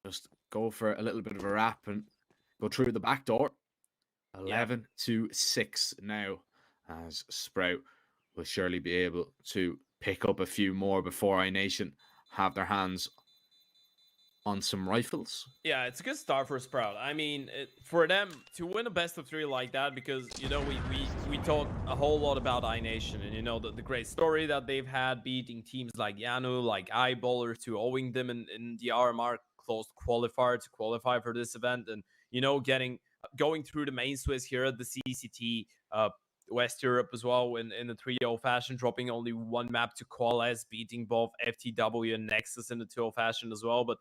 Just go for a little bit of a wrap and go through the back door. 11-6 now, as Sprout will surely be able to pick up a few more before iNation have their hands on some rifles. Yeah, it's a good start for Sprout. I mean, for them to win a best of 3 like that, because, you know, we talk a whole lot about iNation, and, you know, the great story that they've had beating teams like Yanu, like EYEBALLERS, to owing them in the RMR closed qualifier to qualify for this event, and, you know, going through the main Swiss here at the CCT West Europe as well in the 3-0 fashion, dropping only one map to Coalesce, beating both FTW and Nexus in the 2-0 fashion as well. But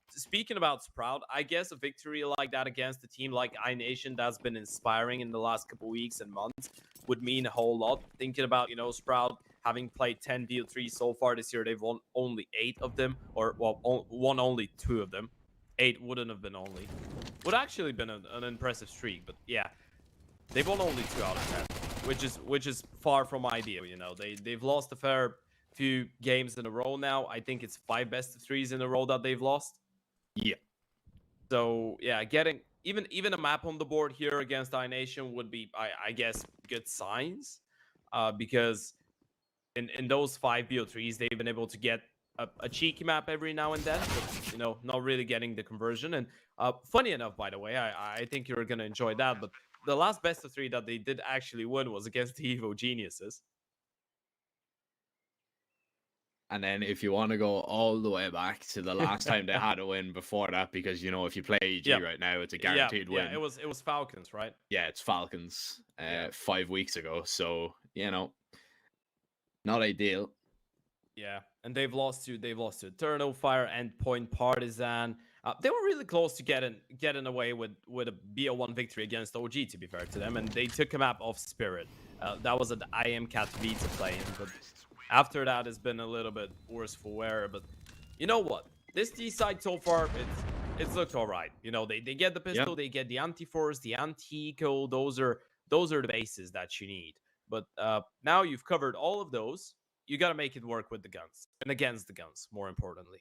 speaking about Sprout, I guess a victory like that against a team like iNation that's been inspiring in the last couple weeks and months would mean a whole lot. Thinking about, you know, Sprout having played 10 BO3 so far this year, they've won only 8 of them, or, well, won only 2 of them. 8 wouldn't have been only. Would actually been an impressive streak, but yeah. They've won only 2 out of 10, which is far from ideal. You know, they've lost a fair few games in a row now. I think it's 5 best of 3s in a row that they've lost. Yeah. So yeah, getting even a map on the board here against iNation would be, I guess, good signs, because in those 5 BO3s they've been able to get a cheeky map every now and then, but, you know, not really getting the conversion. And funny enough, by the way, I think you're gonna enjoy that, but the last best of 3 that they did actually win was against the Evo Geniuses. And then if you want to go all the way back to the last time they had a win before that, because, you know, if you play EG right now, it's a guaranteed win. Yeah, it was Falcons, right? Yeah, it's Falcons 5 weeks ago. So, you know, not ideal. Yeah, and they've lost to Eternal, Fire, Endpoint, Partisan. They were really close to getting away with a BO1 victory against OG, to be fair to them, and they took a map off Spirit. That was an IM Katowice playing, but after that it's been a little bit worse for wear. But you know what? This D side so far, it's looked alright. You know, they get the pistol, they get the anti-force, the anti-eco. Those are the bases that you need. But now you've covered all of those. You got to make it work with the guns and against the guns, more importantly.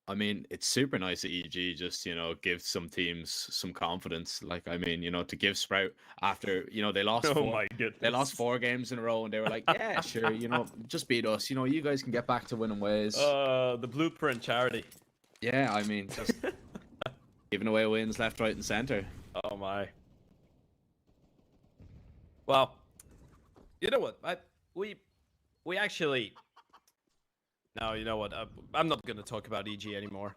I mean, it's super nice that EG just, you know, gives some teams some confidence. Like, I mean, you know, to give Sprout after, you know, they lost they lost 4 games in a row, and they were like, yeah, sure, you know, just beat us. You know, you guys can get back to winning ways. The Blueprint charity. Yeah, I mean, just giving away wins left, right, and center. Oh my. Well, you know what? We actually... No, you know what? I'm not gonna talk about EG anymore.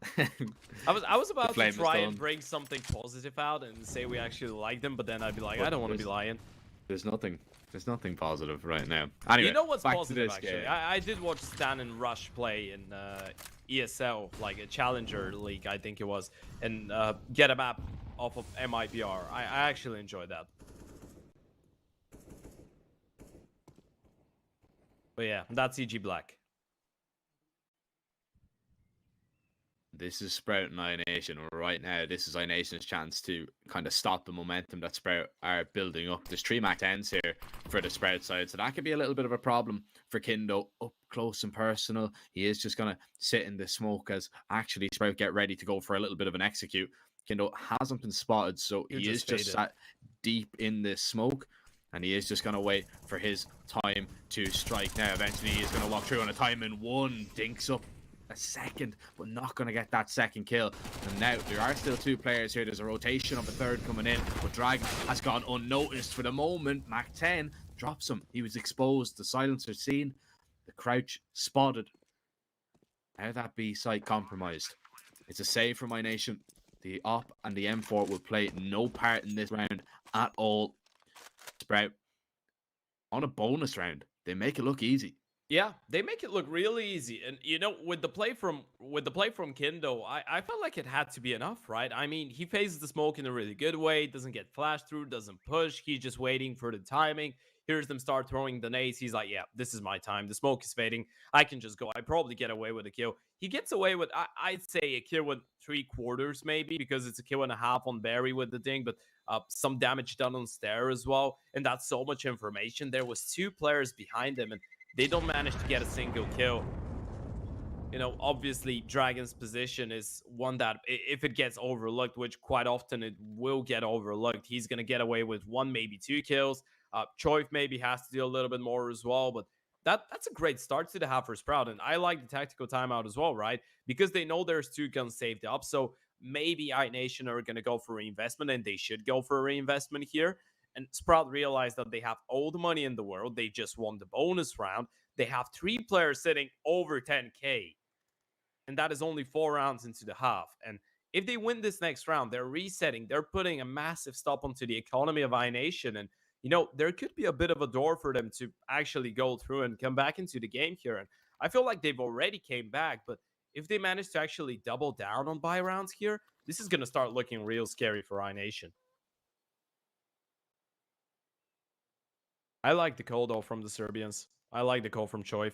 I was about to try and bring something positive out and say we actually like them, but then I'd be like, I don't want to be lying. There's nothing positive right now. Anyway, you know what's positive actually? I did watch Stan and Rush play in ESL, like a Challenger League, I think it was, and get a map off of MIBR. I actually enjoyed that. But yeah, that's EG Black. This is Sprout and iNation right now. This is iNation's chance to kind of stop the momentum that Sprout are building up. There's 3 Mac 10s here for the Sprout side, so that could be a little bit of a problem for Kindo up close and personal. He is just going to sit in the smoke as actually Sprout get ready to go for a little bit of an execute. Kindo hasn't been spotted, so he is just sat deep in this smoke, and he is just going to wait for his time to strike. Now, eventually, he's going to walk through on a time in one, dinks up a second, but not going to get that second kill. And now there are still 2 players here. There's a rotation of a third coming in, but Dragon has gone unnoticed for the moment. Mac 10 drops him. He was exposed. The silencer seen. The crouch spotted. Now that B site compromised. It's a save from iNation. The op and the M4 will play no part in this round at all. Sprout on a bonus round. They make it look easy. Yeah, they make it look really easy. And you know, with the play from Kindo, I felt like it had to be enough, right? I mean, he phases the smoke in a really good way, doesn't get flashed through, doesn't push. He's just waiting for the timing. Hears them start throwing the nades. He's like, yeah, this is my time. The smoke is fading. I can just go. I probably get away with a kill. He gets away with, I'd say, a kill with 3/4 maybe, because it's a kill and a half on Barry with the ding, but some damage done on Stair as well. And that's so much information. There was 2 players behind him, and they don't manage to get a single kill. You know, obviously, Dragon's position is one that, if it gets overlooked, which quite often it will get overlooked, he's going to get away with 1, maybe 2 kills. Choif maybe has to do a little bit more as well, but that's a great start to the half for Sprout. And I like the tactical timeout as well, right? Because they know there's 2 guns saved up, so maybe iNation are going to go for reinvestment, and they should go for a reinvestment here. And Sprout realized that they have all the money in the world. They just won the bonus round. They have 3 players sitting over 10K. And that is only 4 rounds into the half. And if they win this next round, they're resetting. They're putting a massive stop onto the economy of iNation. And, you know, there could be a bit of a door for them to actually go through and come back into the game here. And I feel like they've already came back. But if they manage to actually double down on buy rounds here, this is going to start looking real scary for iNation. I like the call though from the Serbians. I like the call from Choif.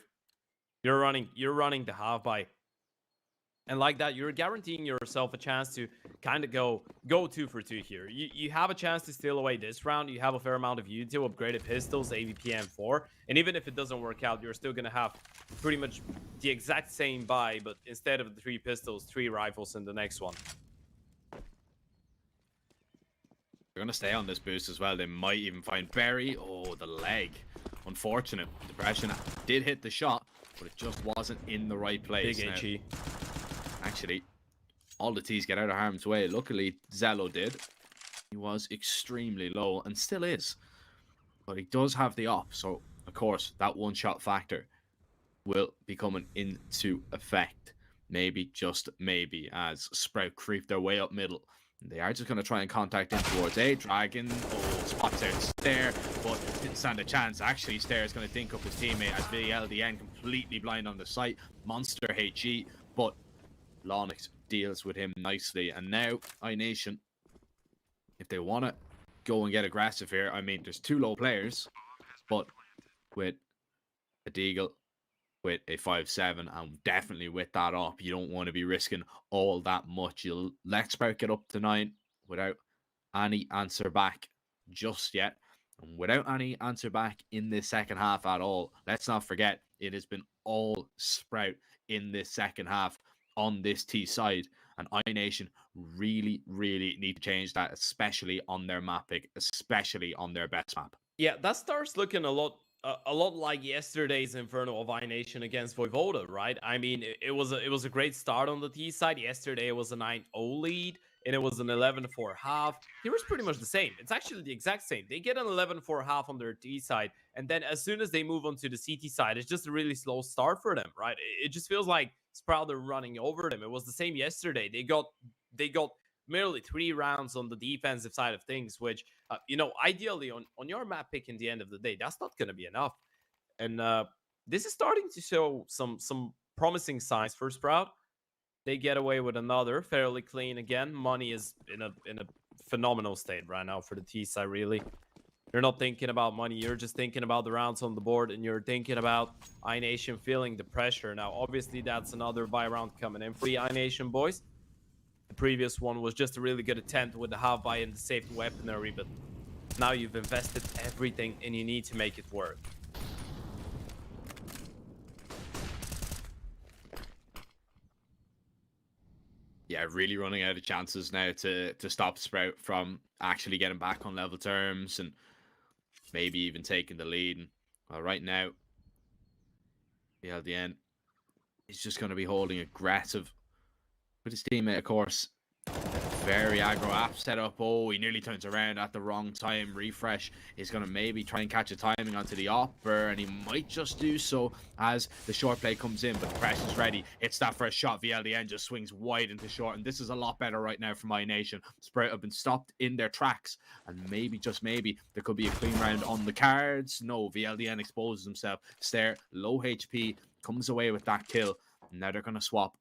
You're running the half buy. And like that, you're guaranteeing yourself a chance to kind of go 2 for 2 here. You have a chance to steal away this round. You have a fair amount of utility, upgraded pistols, AVP M4. And even if it doesn't work out, you're still going to have pretty much the exact same buy, but instead of the 3 pistols, 3 rifles in the next one. They're going to stay on this boost as well. They might even find Barry. Oh, the leg. Unfortunate. Depression did hit the shot, but it just wasn't in the right place. Big HE. Actually, all the T's get out of harm's way. Luckily, Zello did. He was extremely low and still is. But he does have the op. So, of course, that one-shot factor will be coming into effect. Maybe, just maybe, as Sprout creep their way up middle. They are just going to try and contact in towards A. Dragon, spots out Stair, but didn't stand a chance. Actually, Stair is going to think up his teammate as VLDN completely blind on the site. Monster HE, but Lonix deals with him nicely. And now, iNation, if they want to go and get aggressive here, I mean, there's 2 low players, but with a Deagle, with a 5-7, and definitely with that up, you don't want to be risking all that much. You'll let Sprout get up to 9 without any answer back just yet. And without any answer back in this second half at all, let's not forget, it has been all Sprout in this second half on this T side. And iNation really, really need to change that, especially on their map pick, especially on their best map. Yeah, that starts looking a lot like yesterday's Inferno of iNation against Voivoda, right? I mean, it was a great start on the T side. Yesterday it was a 9-0 lead, and it was an 11-4 half. Here was pretty much the same. It's actually the exact same. They get an 11-4 half on their T side, and then as soon as they move on to the CT side, it's just a really slow start for them, right? It just feels like Sprout are running over them. It was the same yesterday. They got merely 3 rounds on the defensive side of things, which, you know, ideally on your map pick in the end of the day, that's not going to be enough. And this is starting to show some promising signs for Sprout. They get away with another fairly clean again. Money is in a phenomenal state right now for the T side, really. You're not thinking about money. You're just thinking about the rounds on the board, and you're thinking about iNation feeling the pressure. Now, obviously, that's another buy round coming in for the iNation boys. The previous one was just a really good attempt with the half buy and the safe weaponry, but now you've invested everything and you need to make it work. Yeah, yeah, really running out of chances now to stop Sprout from actually getting back on level terms and maybe even taking the lead. And, well, right now, BLDN is just going to be holding aggressive with his teammate, of course. Very aggro app setup. Oh, he nearly turns around at the wrong time. Refresh is going to maybe try and catch a timing onto the upper, and he might just do so as the short play comes in, but the press is ready. It's that first shot. VLDN just swings wide into short, and this is a lot better right now for iNation. Sprout have been stopped in their tracks, and maybe, just maybe, there could be a clean round on the cards. No, VLDN exposes himself. Stair, low HP, comes away with that kill. Now they're going to swap.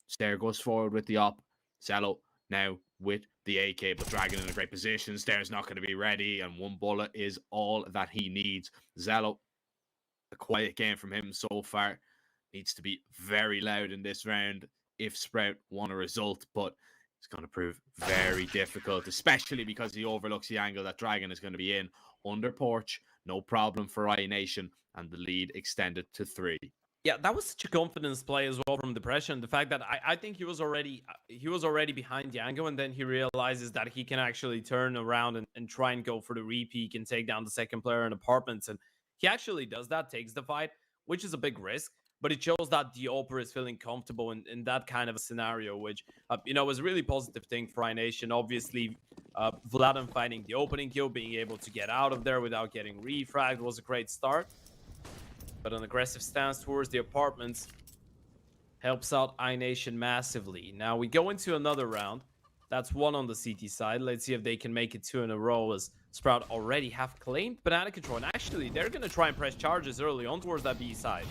Stair goes forward with the op. Zello now with the AK, but Dragon in a great position. Stair's not going to be ready, and one bullet is all that he needs. Zello, a quiet game from him so far. Needs to be very loud in this round if Sprout want a result, but it's going to prove very difficult, especially because he overlooks the angle that Dragon is going to be in. Under porch, no problem for iNation, and the lead extended to 3. Yeah, that was such a confidence play as well from Depression. The fact that I think he was already behind Yango, and then he realizes that he can actually turn around and try and go for the repeat and take down the second player in Apartments. And he actually does that, takes the fight, which is a big risk. But it shows that the Oper is feeling comfortable in that kind of a scenario, which, was a really positive thing for iNation. Obviously, Vladan finding the opening kill, being able to get out of there without getting refragged was a great start. But an aggressive stance towards the Apartments helps out iNation massively. Now we go into another round. That's 1 on the CT side. Let's see if they can make it 2 in a row, as Sprout already have claimed banana control. And actually, they're going to try and press charges early on towards that B side.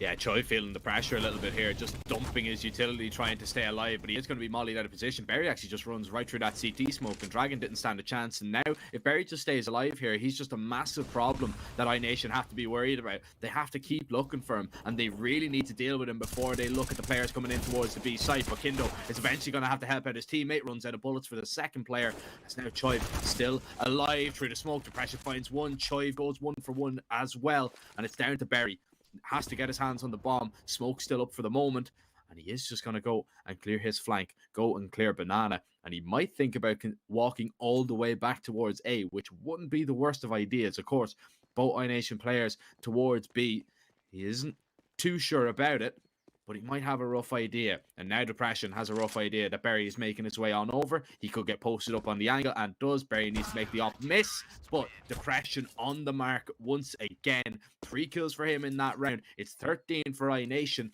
Yeah, Choi feeling the pressure a little bit here, just dumping his utility, trying to stay alive, but he is going to be mollied out of position. Berry actually just runs right through that CT smoke, and Dragon didn't stand a chance. And now, if Berry just stays alive here, he's just a massive problem that iNation have to be worried about. They have to keep looking for him, and they really need to deal with him before they look at the players coming in towards the B site. But Kindo is eventually going to have to help out his teammate, runs out of bullets for the second player. As now Choi still alive through the smoke. The pressure finds one. Choi goes 1 for 1 as well, and it's down to Berry. Has to get his hands on the bomb. Smoke still up for the moment, and he is just going to go and clear his flank, go and clear banana, and he might think about walking all the way back towards A, which wouldn't be the worst of ideas. Of course, both iNation players towards B. He isn't too sure about it, but he might have a rough idea. And now Depression has a rough idea that Berry is making his way on over. He could get posted up on the angle, and does. Berry needs to make the op miss, but Depression on the mark once again. 3 kills for him in that round. It's 13 for iNation,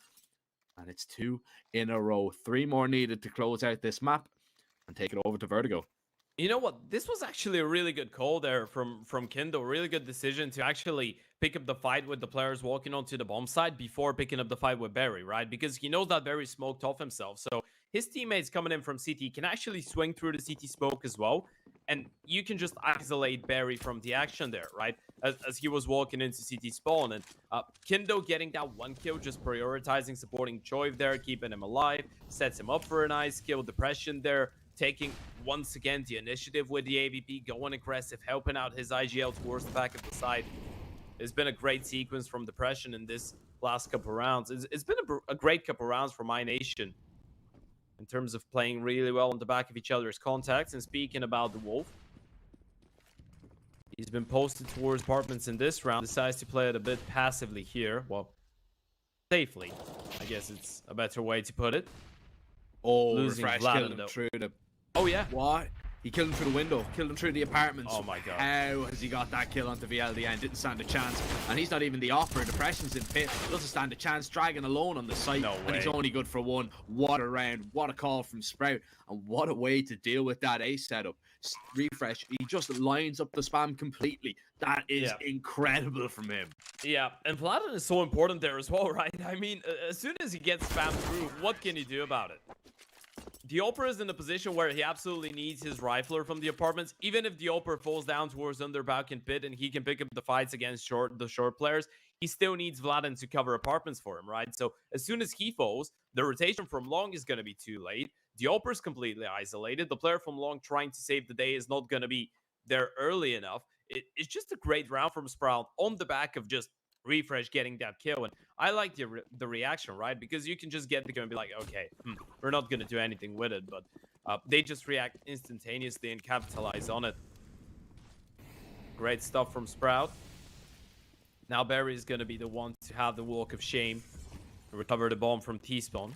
and it's 2 in a row. 3 more needed to close out this map and take it over to Vertigo. You know what? This was actually a really good call there from Kindo. Really good decision to actually pick up the fight with the players walking onto the bomb side before picking up the fight with Berry, right? Because he knows that Berry smoked off himself. So his teammates coming in from CT can actually swing through the CT smoke as well. And you can just isolate Berry from the action there, right? As he was walking into CT spawn. And Kindo getting that 1 kill, just prioritizing, supporting Choi there, keeping him alive, sets him up for a nice kill. Depression there, taking once again the initiative with the AVP, going aggressive, helping out his IGL towards the back of the side. It's been a great sequence from Depression in this last couple rounds. It's been a great couple rounds for iNation in terms of playing really well on the back of each other's contacts. And speaking about the Wolf, he's been posted towards Apartments in this round. Decides to play it a bit passively here. Well, safely, I guess it's a better way to put it. Oh, losing Refresh Vladan, killed him through the... Oh, yeah. What? He killed him through the window, killed him through the apartments. Oh my god. How has he got that kill onto VLDN? Didn't stand a chance. And he's not even the offer. Depression's in pit. Doesn't stand a chance. Dragon alone on the site. No and he's way. only good for 1. What a round. What a call from Sprout. And what a way to deal with that A setup. Refresh. He just lines up the spam completely. That is incredible from him. Yeah, and Vladan is so important there as well, right? I mean, as soon as he gets spammed through, what can you do about it? The Oper is in a position where he absolutely needs his rifler from the apartments. Even if the Oper falls down towards Underback and Pit and he can pick up the fights against the short players, he still needs Vladan to cover apartments for him, right? So as soon as he falls, the rotation from long is going to be too late. The Oper is completely isolated. The player from long trying to save the day is not going to be there early enough. It's just a great round from Sprout on the back of just Refresh getting that kill. And I like the reaction, right? Because you can just get the kill and be like, okay, we're not going to do anything with it. But they just react instantaneously and capitalize on it. Great stuff from Sprout. Now Barry is going to be the one to have the walk of shame to recover the bomb from T-spawn.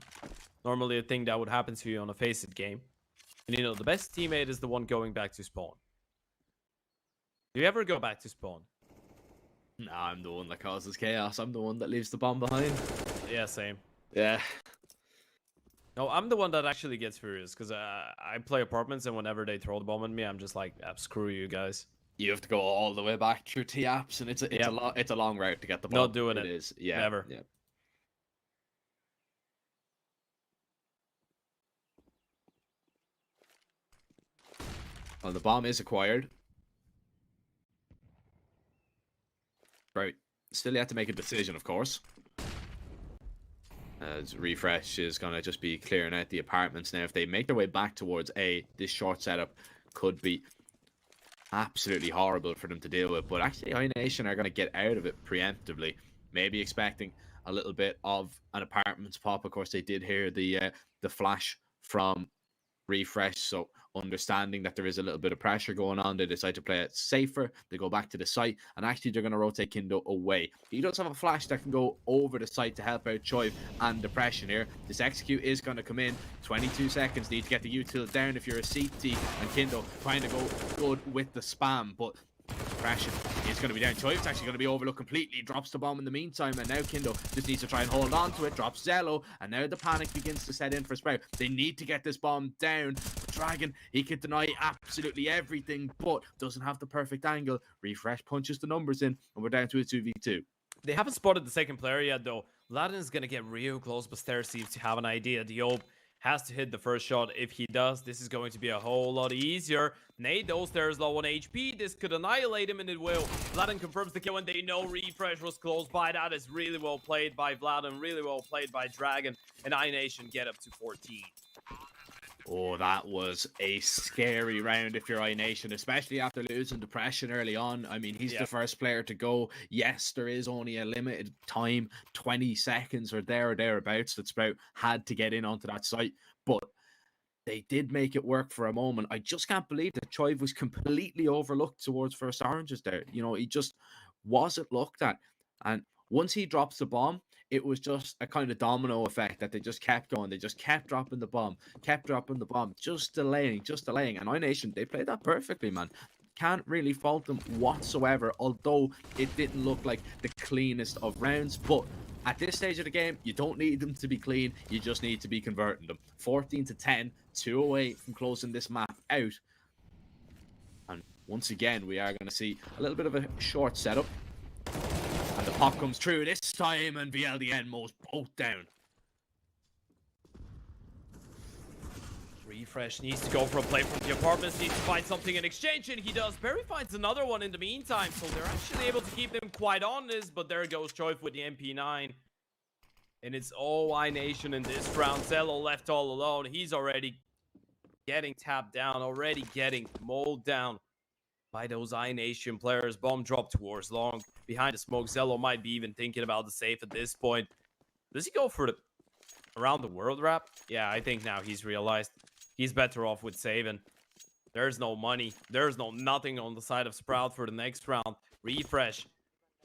Normally a thing that would happen to you on a Face-It game. And you know, the best teammate is the one going back to spawn. Do you ever go back to spawn? Nah, I'm the one that causes chaos. I'm the one that leaves the bomb behind. Yeah, same. Yeah. No, I'm the one that actually gets furious because I play apartments, and whenever they throw the bomb at me, I'm just like, screw you guys. You have to go all the way back through T-apps, and it's a long route to get the bomb. Not doing it. It is. Yeah. Never. Yeah. Well, the bomb is acquired. Right. Still you have to make a decision, of course. As Refresh is going to just be clearing out the apartments now. If they make their way back towards A, this short setup could be absolutely horrible for them to deal with. But actually, iNation are going to get out of it preemptively. Maybe expecting a little bit of an apartments pop. Of course, they did hear the flash from Refresh, so understanding that there is a little bit of pressure going on, they decide to play it safer. They go back to the site, and actually they're going to rotate Kindo away. He does have a flash that can go over the site to help out Choiv and Depression here. This execute is going to come in. 22 seconds, need to get the util down if you're a CT, and Kindo trying to go good with the spam, but Depression is going to be down. Choiv's actually going to be overlooked completely. Drops the bomb in the meantime, and now Kindo just needs to try and hold on to it. Drops Zello, and now the panic begins to set in for Sprout. They need to get this bomb down. Dragon, he could deny absolutely everything, but doesn't have the perfect angle. Refresh punches the numbers in, and we're down to a 2v2. They haven't spotted the second player yet, though. Laden is going to get real close, but Stair seems to have an idea. Diop has to hit the first shot. If he does, this is going to be a whole lot easier. Nade, though, Stair's low on HP. This could annihilate him, and it will. Vladen confirms the kill, and they know Refresh was close by. That is really well played by Vladen, really well played by Dragon, and iNation get up to 14. Oh, that was a scary round if you're iNation, especially after losing Depression early on. I mean, he's the first player to go. Yes, there is only a limited time, 20 seconds or thereabouts, that Sprout had to get in onto that site. But they did make it work for a moment. I just can't believe that Choiv was completely overlooked towards first oranges there. You know, he just wasn't looked at. And once he drops the bomb, it was just a kind of domino effect that they just kept going. They just kept dropping the bomb, just delaying. And iNation, they played that perfectly, man. Can't really fault them whatsoever, although it didn't look like the cleanest of rounds. But at this stage of the game, you don't need them to be clean. You just need to be converting them. 14-10, 2 away from closing this map out. And once again, we are going to see a little bit of a short setup. And the pop comes through this time, and VLDN mows both down. Refresh needs to go for a play from the apartments, needs to find something in exchange, and he does. Barry finds another one in the meantime, so they're actually able to keep them quite honest, but there goes Choiv with the MP9. And it's all iNation in this round. Zello left all alone. He's already getting tapped down, already getting mowed down by those iNation players. Bomb drop towards long. Behind the smoke, Zello might be even thinking about the safe at this point. Does he go for the around the world wrap? Yeah, I think now he's realized he's better off with saving. There's no money. There's no nothing on the side of Sprout for the next round. Refresh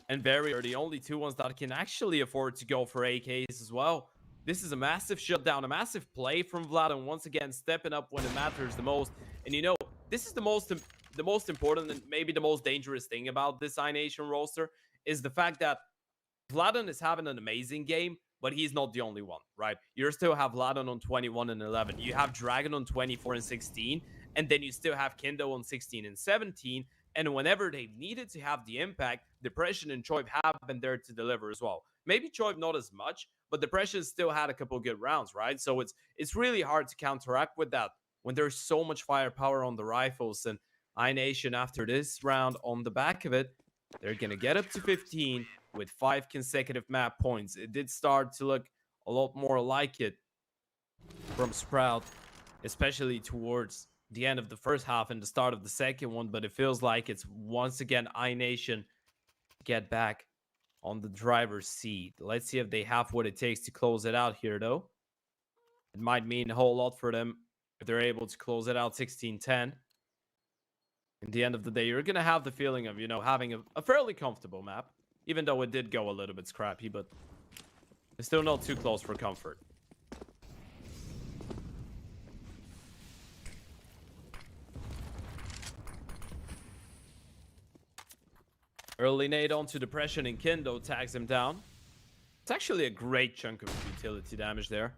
and Barry are the only two ones that can actually afford to go for AKs as well. This is a massive shutdown, a massive play from Vlad, and once again stepping up when it matters the most. And you know, this is the most important and maybe the most dangerous thing about this iNation roster is the fact that Vladen is having an amazing game, but he's not the only one, right? You still have Vladen on 21 and 11. You have Dragon on 24 and 16, and then you still have Kindo on 16 and 17. And whenever they've needed to have the impact, Depression and Choiv have been there to deliver as well. Maybe Choiv not as much, but Depression still had a couple good rounds, right? So it's really hard to counteract with that when there's so much firepower on the rifles. And iNation, after this round on the back of it, they're going to get up to 15 with 5 consecutive map points. It did start to look a lot more like it from Sprout, especially towards the end of the first half and the start of the second one, but it feels like it's once again iNation get back on the driver's seat. Let's see if they have what it takes to close it out here, though. It might mean a whole lot for them if they're able to close it out 16-10. In the end of the day, you're going to have the feeling of, having a fairly comfortable map, even though it did go a little bit scrappy, but it's still not too close for comfort. Early nade onto Depression, and Kindo tags him down. It's actually a great chunk of utility damage there.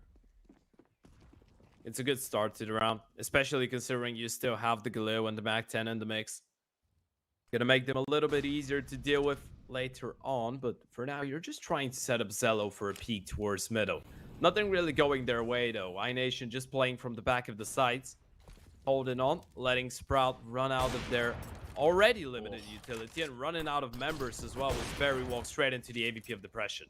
It's a good start to the round, especially considering you still have the Glue and the Mac-10 in the mix. Gonna make them a little bit easier to deal with later on, but for now, you're just trying to set up Zello for a peek towards middle. Nothing really going their way, though. iNation just playing from the back of the sites, holding on, letting Sprout run out of their already limited utility and running out of members as well, with Barry walk straight into the AVP of Depression.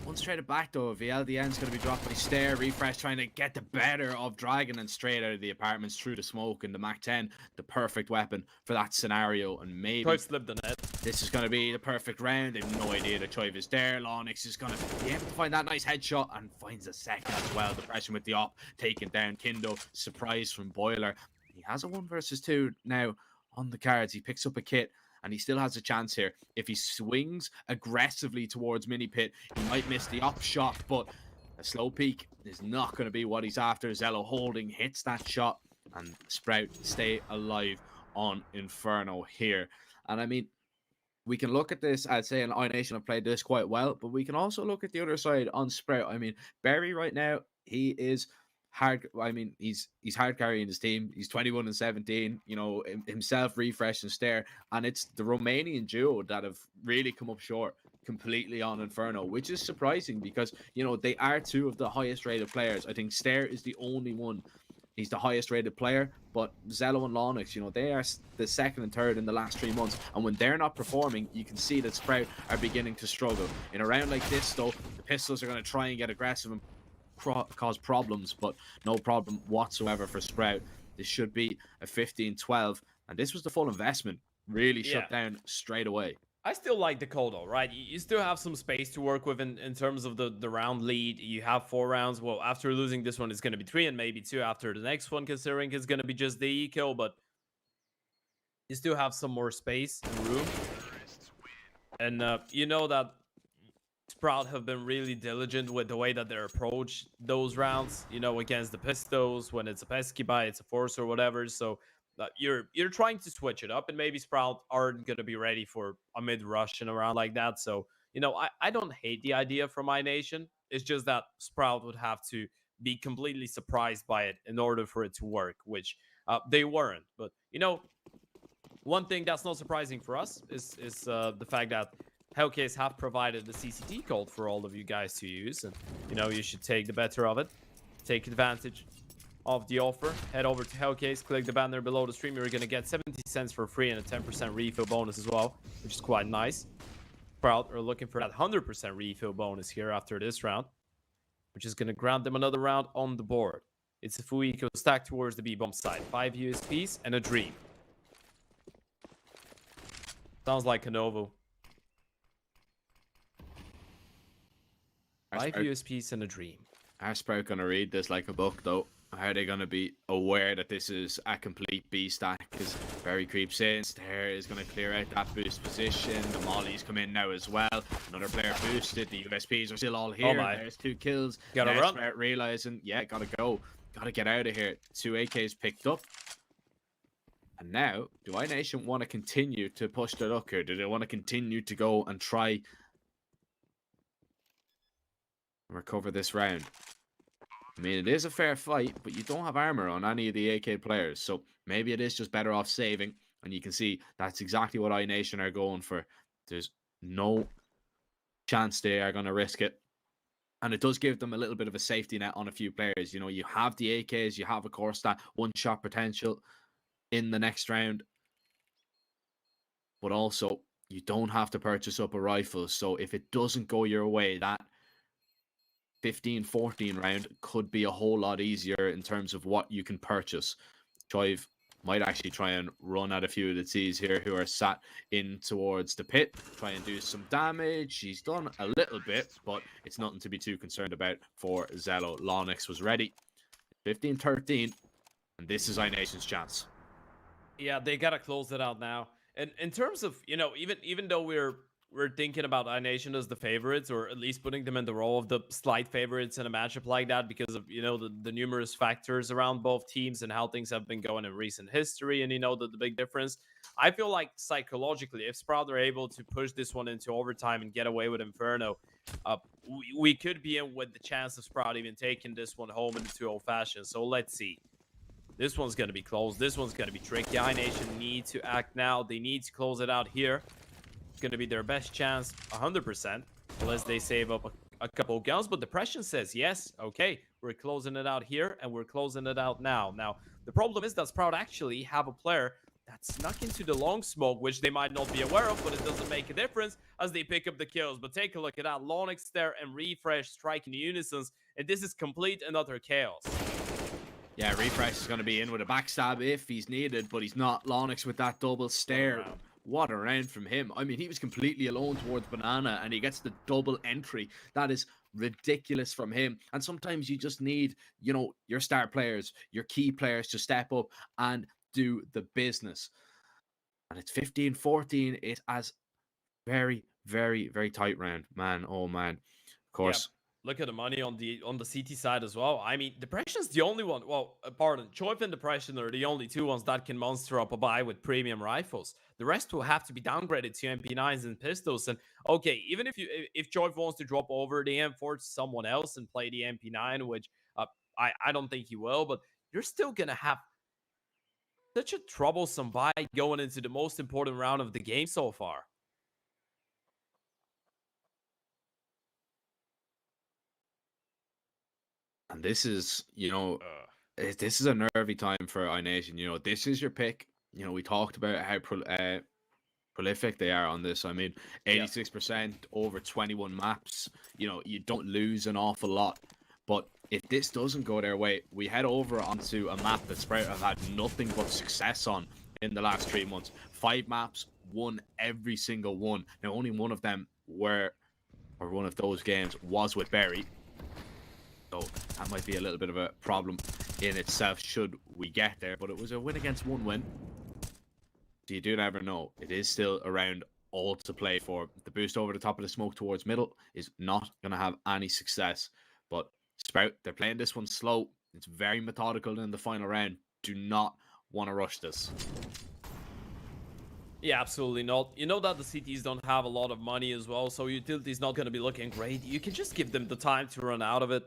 One straight at back though, VLDN's going to be dropped by Stair. Refresh trying to get the better of Dragon and straight out of the apartments through the smoke, and the Mac-10, the perfect weapon for that scenario. And maybe Slipped the net. This is going to be the perfect round. They have no idea the Choive is there. Lonix is going to be able to find that nice headshot and finds a second as well. Depression with the op, taking down Kindo. Surprise from Boiler. He has a 1 versus 2 now on the cards. He picks up a kit, and he still has a chance here. If he swings aggressively towards Mini Pit, he might miss the op shot, but a slow peek is not going to be what he's after. Zello holding, hits that shot, and Sprout stay alive on Inferno here. And I mean, we can look at this, I'd say, and iNation have played this quite well, but we can also look at the other side on Sprout. I mean, Barry right now, he is hard. I mean, he's hard carrying his team. He's 21 and 17, himself, Refresh and Stair, and it's the Romanian duo that have really come up short completely on Inferno, which is surprising because they are two of the highest rated players. I think Stair is the only one. He's the highest rated player, but Zello and Lonix, they are the second and third in the last 3 months. And when they're not performing, you can see that Sprout are beginning to struggle. In a round like this, though, the Pistols are going to try and get aggressive and cause problems, but no problem whatsoever for Sprout. This should be a 15-12, and this was the full investment. Really shut down straight away. I still like the call, though, right? You still have some space to work with in terms of the round lead. You have 4 rounds. Well, after losing this one, it's going to be 3 and maybe 2 after the next one, considering it's going to be just the eco, but you still have some more space and room. And you know that Sprout have been really diligent with the way that they approach those rounds, against the Pistols. When it's a pesky buy, it's a force or whatever. So you're trying to switch it up, and maybe Sprout aren't going to be ready for a mid-rush and around like that. So, I don't hate the idea from iNation. It's just that Sprout would have to be completely surprised by it in order for it to work, which they weren't. But, one thing that's not surprising for us is the fact that Hellcase have provided the CCT code for all of you guys to use, and you should take the better of it, take advantage of the offer. Head over to Hellcase, click the banner below the stream. You're gonna get 70 cents for free and a 10% refill bonus as well, which is quite nice. Sprout are looking for that 100% refill bonus here after this round, which is gonna grant them another round on the board. It's a full eco stack towards the B-bomb side, 5 USPs and a dream. Sounds like Canovo. 5 USPs and a dream. Are Sprout going to read this like a book, though? How are they going to be aware that this is a complete B stack? Because Barry creeps in, Stair is going to clear out that boost position. The Mollies come in now as well. Another player boosted. The USPs are still all here. Oh my. There's 2 kills. Gotta run. Sprout realizing, gotta go. Gotta get out of here. 2 AKs picked up. And now, do iNation want to continue to push their luck here? Do they want to continue to go and try recover this round? I mean, it is a fair fight, but you don't have armor on any of the AK players, so maybe it is just better off saving. And you can see that's exactly what iNation are going for. There's no chance they are going to risk it, and it does give them a little bit of a safety net on a few players. You have the AKs, you have, of course, that 1-shot potential in the next round, but also you don't have to purchase up a rifle. So if it doesn't go your way, that 15-14 round could be a whole lot easier in terms of what you can purchase. Choive might actually try and run at a few of the T's here who are sat in towards the pit, try and do some damage. He's done a little bit, but it's nothing to be too concerned about for Zello. Lonix was ready. 15-13, and this is iNation's chance. Yeah, they gotta close it out now. And in terms of, you know, even though we're thinking about iNation as the favorites, or at least putting them in the role of the slight favorites in a matchup like that because of, you know, the numerous factors around both teams and how things have been going in recent history, and, you know, the big difference. I feel like psychologically, if Sprout are able to push this one into overtime and get away with Inferno, we could be in with the chance of Sprout even taking this one home in the 2-0 fashion. So let's see. This one's going to be close. This one's going to be tricky. iNation need to act now. They need to close it out here. It's going to be their best chance, 100%, unless they save up a couple of guns. But Depression says, yes, okay, we're closing it out here, and we're closing it out now. Now, the problem is that Sprout actually have a player that snuck into the long smoke, which they might not be aware of, but it doesn't make a difference as they pick up the kills. But take a look at that. Lonix there and Refresh striking unisons, and this is complete and utter chaos. Yeah, Refresh is going to be in with a backstab if he's needed, but he's not. Lonix with that double stare. What a round from him. I mean, he was completely alone towards Banana, and he gets the double entry. That is ridiculous from him. And sometimes you just need, you know, your star players, your key players to step up and do the business. And it's 15-14. It has very, very, very tight round. Man, oh man. Of course. Yep. Look at the money on the CT side as well. I mean, Depression's the only one. Well, pardon, Choip and Depression are the only two ones that can monster up a buy with premium rifles. The rest will have to be downgraded to MP9s and pistols. And okay, even if Choip wants to drop over the M4 to someone else and play the MP9, which I don't think he will, but you're still gonna have such a troublesome buy going into the most important round of the game so far. And this is, you know, this is a nervy time for iNation. You know, this is your pick. You know, we talked about how prolific they are on this. I mean, 86% over 21 maps. You know, you don't lose an awful lot. But if this doesn't go their way, we head over onto a map that Sprout have had nothing but success on in the last 3 months. 5 maps, won every single one. Now, only one of them one of those games was with Berry. So that might be a little bit of a problem in itself should we get there. But it was a win against one win. So you do never know. It is still around all to play for. The boost over the top of the smoke towards middle is not going to have any success. But Sprout, they're playing this one slow. It's very methodical in the final round. Do not want to rush this. Yeah, absolutely not. You know that the CTs don't have a lot of money as well, so utility's not going to be looking great. You can just give them the time to run out of it.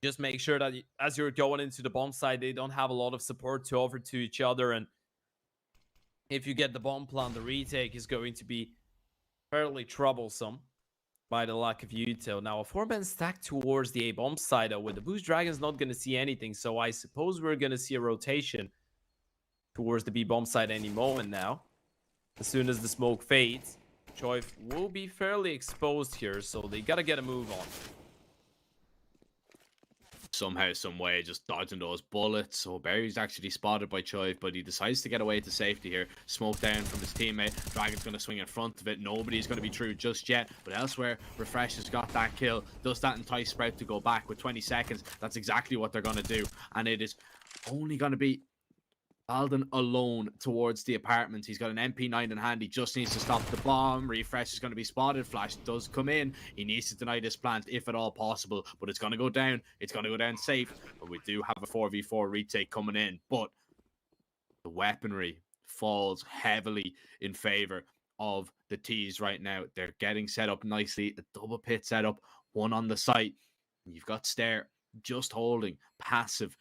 Just make sure that as you're going into the bomb side, they don't have a lot of support to offer to each other. And if you get the bomb plant, the retake is going to be fairly troublesome by the lack of util. Now, a 4-man stack towards the A-bomb side, with the Boost Dragon's not going to see anything. So I suppose we're going to see a rotation towards the B-bomb side any moment now. As soon as the smoke fades, Choif will be fairly exposed here. So they got to get a move on. Somehow, some way, just dodging those bullets. So Barry's actually spotted by Choiv, but he decides to get away to safety here. Smoke down from his teammate. Dragon's going to swing in front of it. Nobody's going to be through just yet. But elsewhere, Refresh has got that kill. Does that entice Sprout to go back with 20 seconds? That's exactly what they're going to do. And it is only going to be Alden alone towards the apartment. He's got an MP9 in hand. He just needs to stop the bomb. Refresh is going to be spotted. Flash does come in. He needs to deny this plant if at all possible, but it's going to go down. It's going to go down safe, but we do have a 4v4 retake coming in. But the weaponry falls heavily in favor of the T's right now. They're getting set up nicely. A double pit setup, one on the site. You've got Stair just holding passive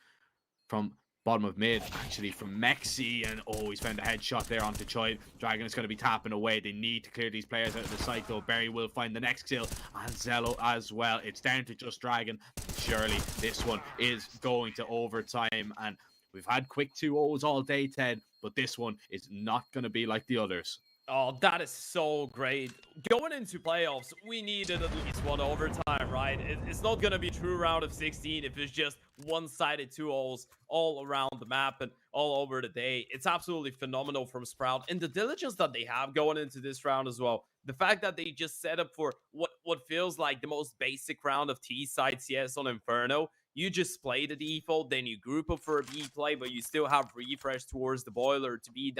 from bottom of mid, actually, from Mexi, and oh, he's found a headshot there onto Choi. Dragon is going to be tapping away. They need to clear these players out of the site, though. Barry will find the next kill, and Zello as well. It's down to just Dragon. Surely this one is going to overtime, and we've had quick 2-0s all day, Ted, but this one is not going to be like the others. Oh, that is so great. Going into playoffs, we needed at least one overtime, right? It's not going to be a true round of 16 if it's just one-sided 2-0s all around the map and all over the day. It's absolutely phenomenal from Sprout. And the diligence that they have going into this round as well. The fact that they just set up for what feels like the most basic round of T-side CS on Inferno. You just play the default, then you group up for a B play, but you still have refresh towards the boiler to be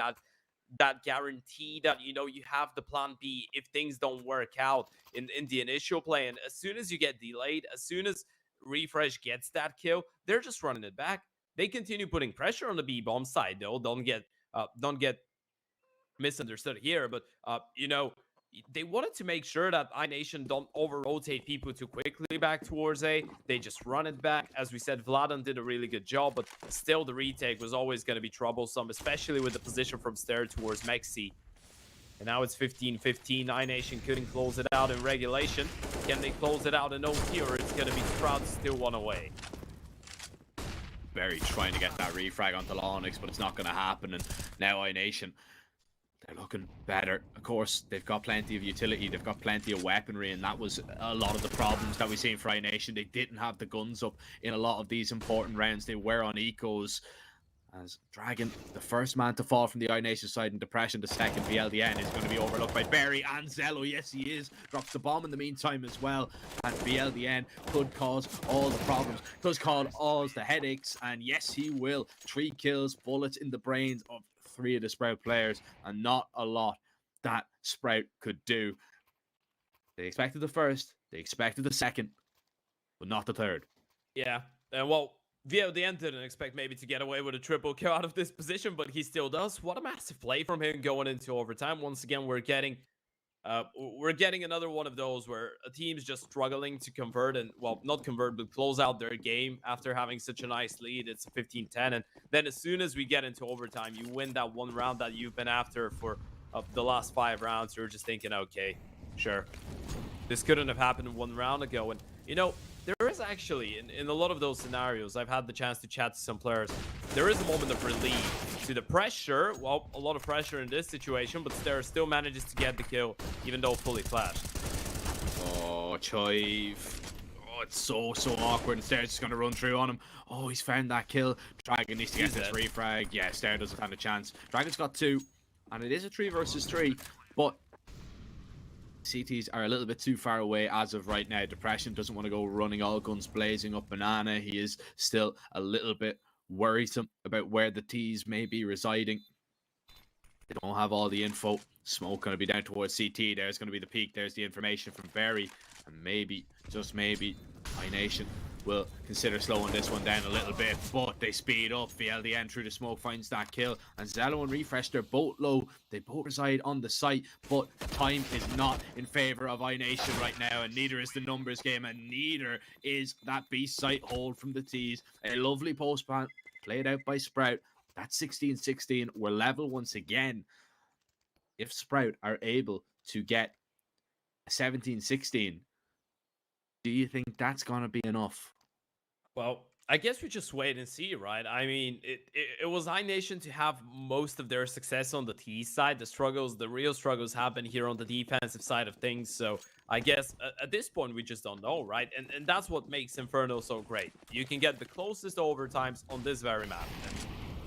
that guarantee that you have the plan B if things don't work out in the initial play. And as soon as you get delayed, as soon as refresh gets that kill, they're just running it back. They continue putting pressure on the B bomb side though. Don't get misunderstood here, but they wanted to make sure that iNation don't over-rotate people too quickly back towards A. They just run it back. As we said, Vladan did a really good job, but still the retake was always going to be troublesome, especially with the position from Stair towards Mexi. And now it's 15-15. iNation couldn't close it out in regulation. Can they close it out in OT, or it's going to be Sprout still one away? Very trying to get that refrag onto Lonix, but it's not going to happen. And now iNation, they're looking better. Of course, they've got plenty of utility, they've got plenty of weaponry, and that was a lot of the problems that we've seen for iNation. They didn't have the guns up in a lot of these important rounds. They were on ecos. As Dragon, the first man to fall from the iNation side in depression, the second BLDN is going to be overlooked by Berry and Zello. Yes, he is. Drops the bomb in the meantime as well. And BLDN could cause all the problems, does cause all the headaches, and yes, he will. 3 kills, bullets in the brains of 3 of the Sprout players, and not a lot that Sprout could do. They expected the first, they expected the second, but not the third. Yeah, and well, VLDN didn't expect maybe to get away with a triple kill out of this position, but he still does. What a massive play from him going into overtime. Once again, we're getting another one of those where a team's just struggling to convert and, well, not convert, but close out their game after having such a nice lead. It's 15-10, and then as soon as we get into overtime, you win that one round that you've been after for the last 5 rounds. You're just thinking, okay, sure, this couldn't have happened 1 round ago. And, there is actually, in a lot of those scenarios, I've had the chance to chat to some players, there is a moment of relief to the pressure. Well, a lot of pressure in this situation, but Stair still manages to get the kill, even though fully flashed. Oh, Chive. Oh, it's so awkward. And Stair's just going to run through on him. Oh, he's found that kill. Dragon needs to get this refrag. Yeah, Stair doesn't have a chance. Dragon's got 2, and it is a 3 versus 3, but CTs are a little bit too far away as of right now. Depression doesn't want to go running all guns blazing up Banana. He is still a little bit worrisome about where the T's may be residing. They don't have all the info. Smoke going to be down towards CT. There's going to be the peak. There's the information from Berry. And maybe, just maybe, iNation will consider slowing this one down a little bit, but they speed up. VLDN through the smoke finds that kill, and Zello and Refresh, they're both low. They both reside on the site, but time is not in favor of iNation right now, and neither is the numbers game, and neither is that beast site hold from the T's. A lovely post plant played out by Sprout. That's 16-16. We're level once again. If Sprout are able to get 17-16, do you think that's going to be enough? Well, I guess we just wait and see, right? I mean, it was iNation to have most of their success on the T side. The real struggles happen here on the defensive side of things. So I guess at this point, we just don't know, right? And that's what makes Inferno so great. You can get the closest overtimes on this very map. And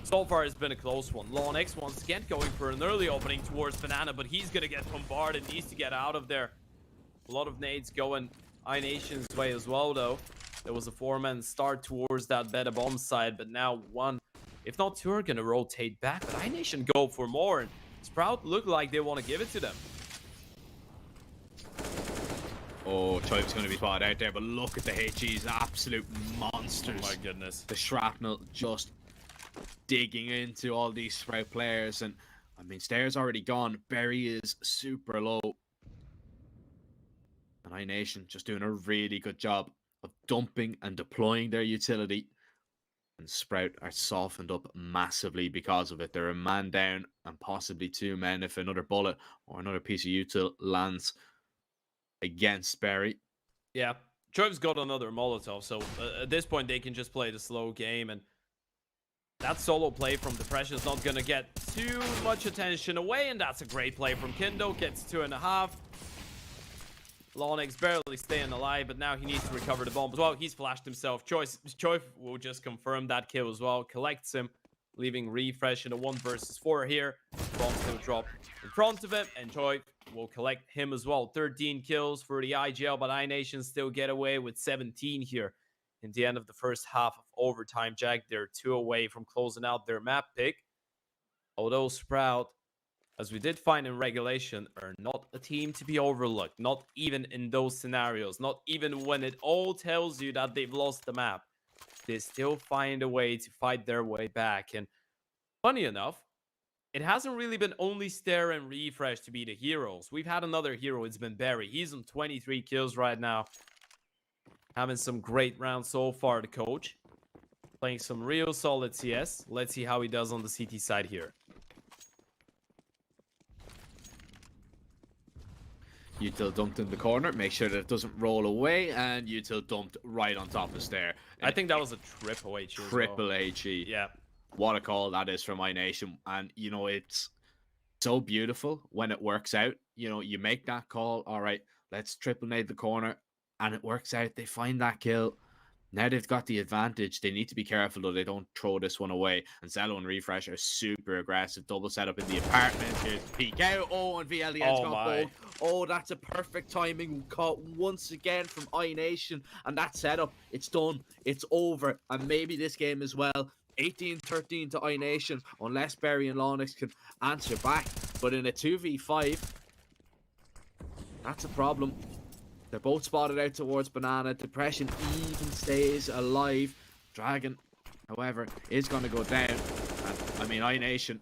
so far, it's been a close one. Lonix once again going for an early opening towards Banana, but he's going to get bombarded, needs to get out of there. A lot of nades going iNation's way as well, though. There was a 4-man start towards that beta bomb side, but now 1, if not 2, are going to rotate back. But iNation go for more, and Sprout look like they want to give it to them. Oh, Chive's going to be spotted out there, but look at the HEs, absolute monsters. Oh my goodness. The shrapnel just digging into all these Sprout players, and I mean, Stair's already gone. Berry is super low. And iNation just doing a really good job of dumping and deploying their utility. And Sprout are softened up massively because of it. They're a man down and possibly 2 men if another bullet or another piece of util lands against Berry. Yeah, Chive's got another Molotov, so at this point they can just play the slow game. And that solo play from Depression is not going to get too much attention away, and that's a great play from Kindo. Gets 2.5. Lonix barely staying alive, but now he needs to recover the bomb as well. He's flashed himself. Choice will just confirm that kill as well. Collects him, leaving Refresh in a 1 versus 4 here. Bomb still drop in front of him, and Choi will collect him as well. 13 kills for the IGL, but iNation still get away with 17 here. In the end of the first half of overtime, Jack, they're 2 away from closing out their map pick. Although Sprout, as we did find in regulation, are not a team to be overlooked. Not even in those scenarios. Not even when it all tells you that they've lost the map. They still find a way to fight their way back. And funny enough, it hasn't really been only Stare and Refresh to be the heroes. We've had another hero. It's been Barry. He's on 23 kills right now. Having some great rounds so far, the coach. Playing some real solid CS. Let's see how he does on the CT side here. Util dumped in the corner. Make sure that it doesn't roll away. And Util dumped right on top of Stare. I think that was a triple HE. Triple HE. Yeah. What a call that is from iNation. And, you know, it's so beautiful when it works out. You know, you make that call. All right, let's triple nade the corner. And it works out. They find that kill. Now they've got the advantage. They need to be careful, though, they don't throw this one away. And Zello and Refresh are super aggressive. Double setup in the apartment. Here's the peek out. Oh, and VLDN's got both. Oh, that's a perfect timing caught once again from iNation. And that setup, it's done. It's over. And maybe this game as well. 18-13 to iNation, unless Barry and Lonix can answer back. But in a 2v5, that's a problem. They're both spotted out towards Banana. Depression even stays alive. Dragon, however, is going to go down. And, I mean, iNation,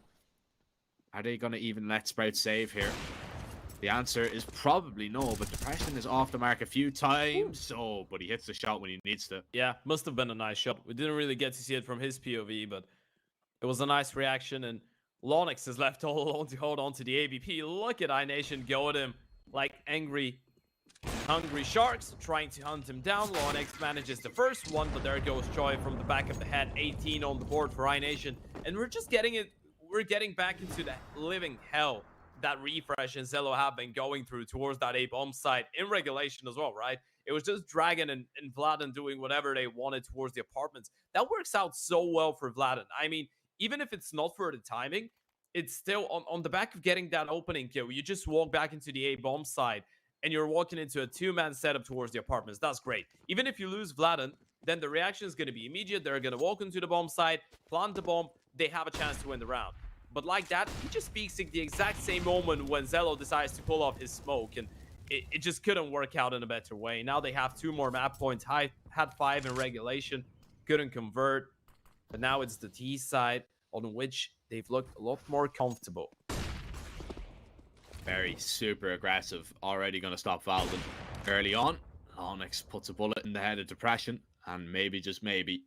are they going to even let Sprout save here? The answer is probably no, but Depression is off the mark a few times. So, but he hits the shot when he needs to. Yeah, must have been a nice shot. We didn't really get to see it from his POV, but it was a nice reaction. And Lonix is left all alone to hold on to the ABP. Look at iNation go at him like angry, hungry sharks, trying to hunt him down. Lonix manages the first one, but there goes Choi from the back of the head. 18 on the board for iNation. And we're just getting it. We're getting back into the living hell that Refresh and Zello have been going through towards that A-bomb site in regulation as well, right? It was just Dragon and Vladen doing whatever they wanted towards the apartments. That works out so well for Vladen. I mean, even if it's not for the timing, it's still on the back of getting that opening kill. You just walk back into the A-bomb side and you're walking into a 2-man setup towards the apartments. That's great. Even if you lose Vladen, then the reaction is going to be immediate. They're going to walk into the bomb site, plant the bomb. They have a chance to win the round. But like that, he just speaks at the exact same moment when Zello decides to pull off his smoke. And it just couldn't work out in a better way. Now they have 2 more map points. Had 5 in regulation. Couldn't convert. But now it's the T side on which they've looked a lot more comfortable. Very super aggressive. Already going to stop Valden early on. Onyx puts a bullet in the head of Depression. And maybe, just maybe,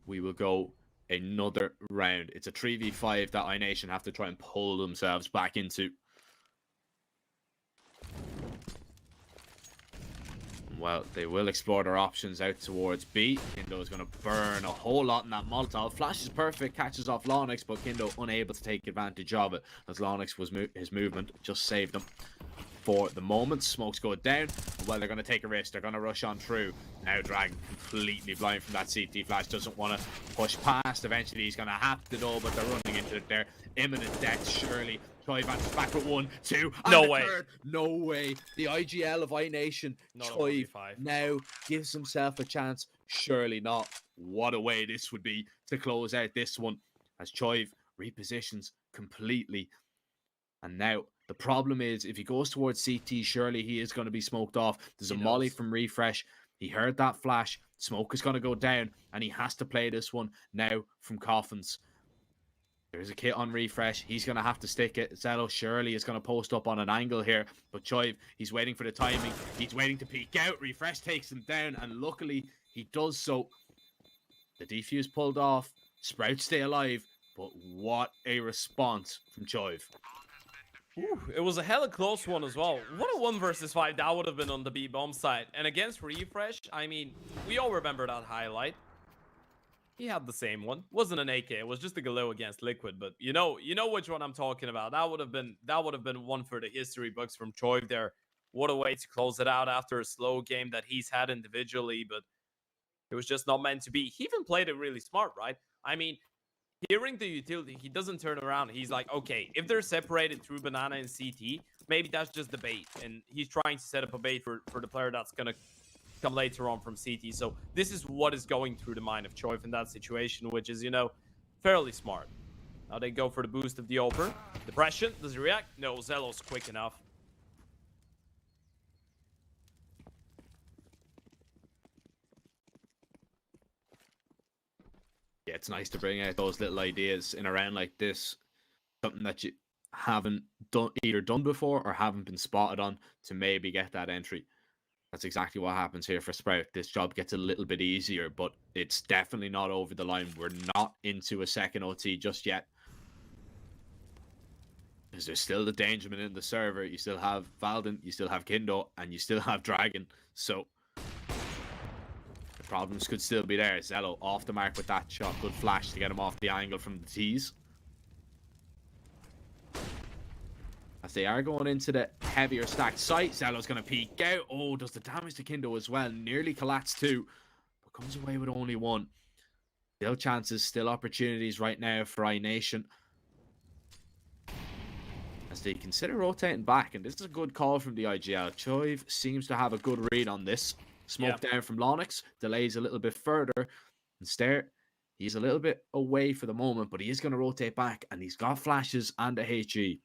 we will go another round. It's a 3v5 that iNation have to try and pull themselves back into. Well, they will explore their options out towards B. Kindo is going to burn a whole lot in that Molotov. Flash is perfect, catches off Lonix, but Kindo unable to take advantage of it as Lonix was his movement just saved him. For the moment, smokes go down. Well, they're going to take a risk. They're going to rush on through. Now Dragon completely blind from that CT flash. Doesn't want to push past. Eventually, he's going to have to though, but they're running into their imminent death, surely. Choi advances back with 1, 2, and no way. Third. No way. The IGL of iNation, Choi now gives himself a chance. Surely not. What a way this would be to close out this one as Choi repositions completely. And now the problem is, if he goes towards CT, surely he is going to be smoked off. There's a molly from Refresh. He heard that flash. Smoke is going to go down, and he has to play this one now from Coffins. There's a kit on Refresh. He's going to have to stick it. Zello surely is going to post up on an angle here. But Choiv, he's waiting for the timing. He's waiting to peek out. Refresh takes him down, and luckily he does so. The defuse pulled off. Sprouts stay alive. But what a response from Choiv. Ooh, it was a hella close one as well. What a 1 versus 5 that would have been on the B-bomb side. And against Refresh, I mean, we all remember that highlight. He had the same one. Wasn't an AK. It was just a Galil against Liquid. But you know which one I'm talking about. That would have been one for the history books from Choiv there. What a way to close it out after a slow game that he's had individually, but it was just not meant to be. He even played it really smart, right? I mean, hearing the utility, he doesn't turn around. He's like, okay, if they're separated through Banana and CT, maybe that's just the bait. And he's trying to set up a bait for the player that's going to come later on from CT. So this is what is going through the mind of Choiv in that situation, which is, fairly smart. Now they go for the boost of the over. Depression, does he react? No, Zelo's quick enough. Yeah, it's nice to bring out those little ideas in a round like this. Something that you haven't either done before or haven't been spotted on to maybe get that entry. That's exactly what happens here for Sprout. This job gets a little bit easier, but it's definitely not over the line. We're not into a second OT just yet. Because there's still the Dangerman in the server. You still have Valdon, you still have Kindo, and you still have Dragon. So the problems could still be there. Zello off the mark with that shot. Good flash to get him off the angle from the tees. As they are going into the heavier stacked site, Zello's going to peek out. Oh, does the damage to Kindo as well. Nearly collapsed too, but comes away with only one. Still chances, still opportunities right now for iNation. As they consider rotating back, and this is a good call from the IGL. Choiv seems to have a good read on this. Smoke down from Lonix, delays a little bit further. And Stare, he's a little bit away for the moment, but he is going to rotate back, and he's got flashes and a HE.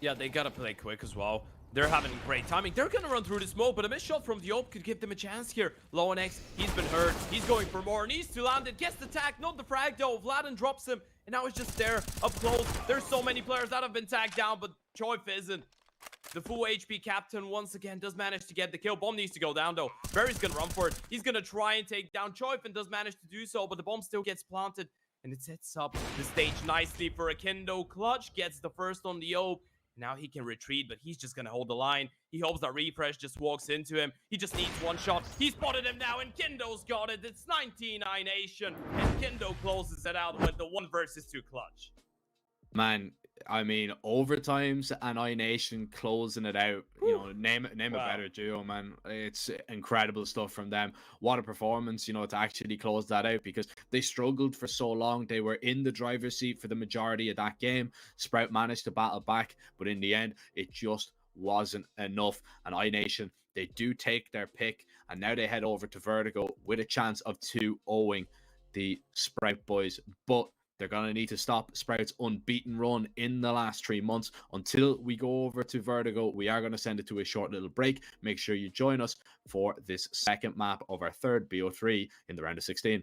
Yeah, they gotta play quick as well. They're having great timing. They're gonna run through the smoke, but a missed shot from the Op could give them a chance here. Low on X, he's been hurt. He's going for more. Needs to land it. Gets the tag, not the frag though. Vladin drops him, and now it's just there up close. There's so many players that have been tagged down, but Choiv isn't. The full HP captain once again does manage to get the kill. Bomb needs to go down though. Barry's gonna run for it. He's gonna try and take down Choiv and does manage to do so, but the bomb still gets planted, and it sets up the stage nicely for a Kindo. Clutch gets the first on the Op. Now he can retreat, but he's just going to hold the line. He hopes that Refresh just walks into him. He just needs one shot. He spotted him now, and Kindo's got it. It's 19 iNation, and Kindo closes it out with the 1 versus 2 clutch. Man, I mean, overtimes and iNation closing it out. Name a better duo, man. It's incredible stuff from them. What a performance, to actually close that out, because they struggled for so long. They were in the driver's seat for the majority of that game. Sprout managed to battle back, but in the end, it just wasn't enough. And iNation, they do take their pick, and now they head over to Vertigo with a chance of 2-0ing the Sprout boys. But they're going to need to stop Sprout's unbeaten run in the last 3 months. Until we go over to Vertigo, we are going to send it to a short little break. Make sure you join us for this second map of our third BO3 in the round of 16.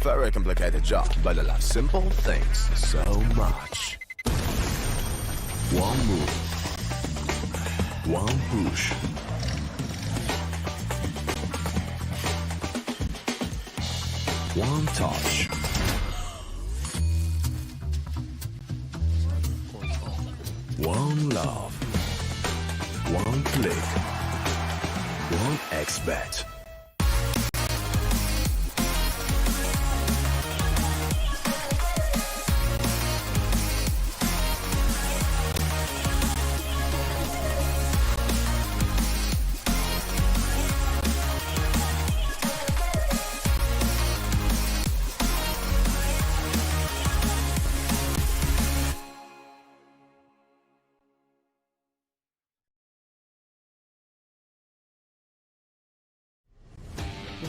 very complicated job, but I love simple things so much. One move. One push. One touch. One love. One click. One X-bet.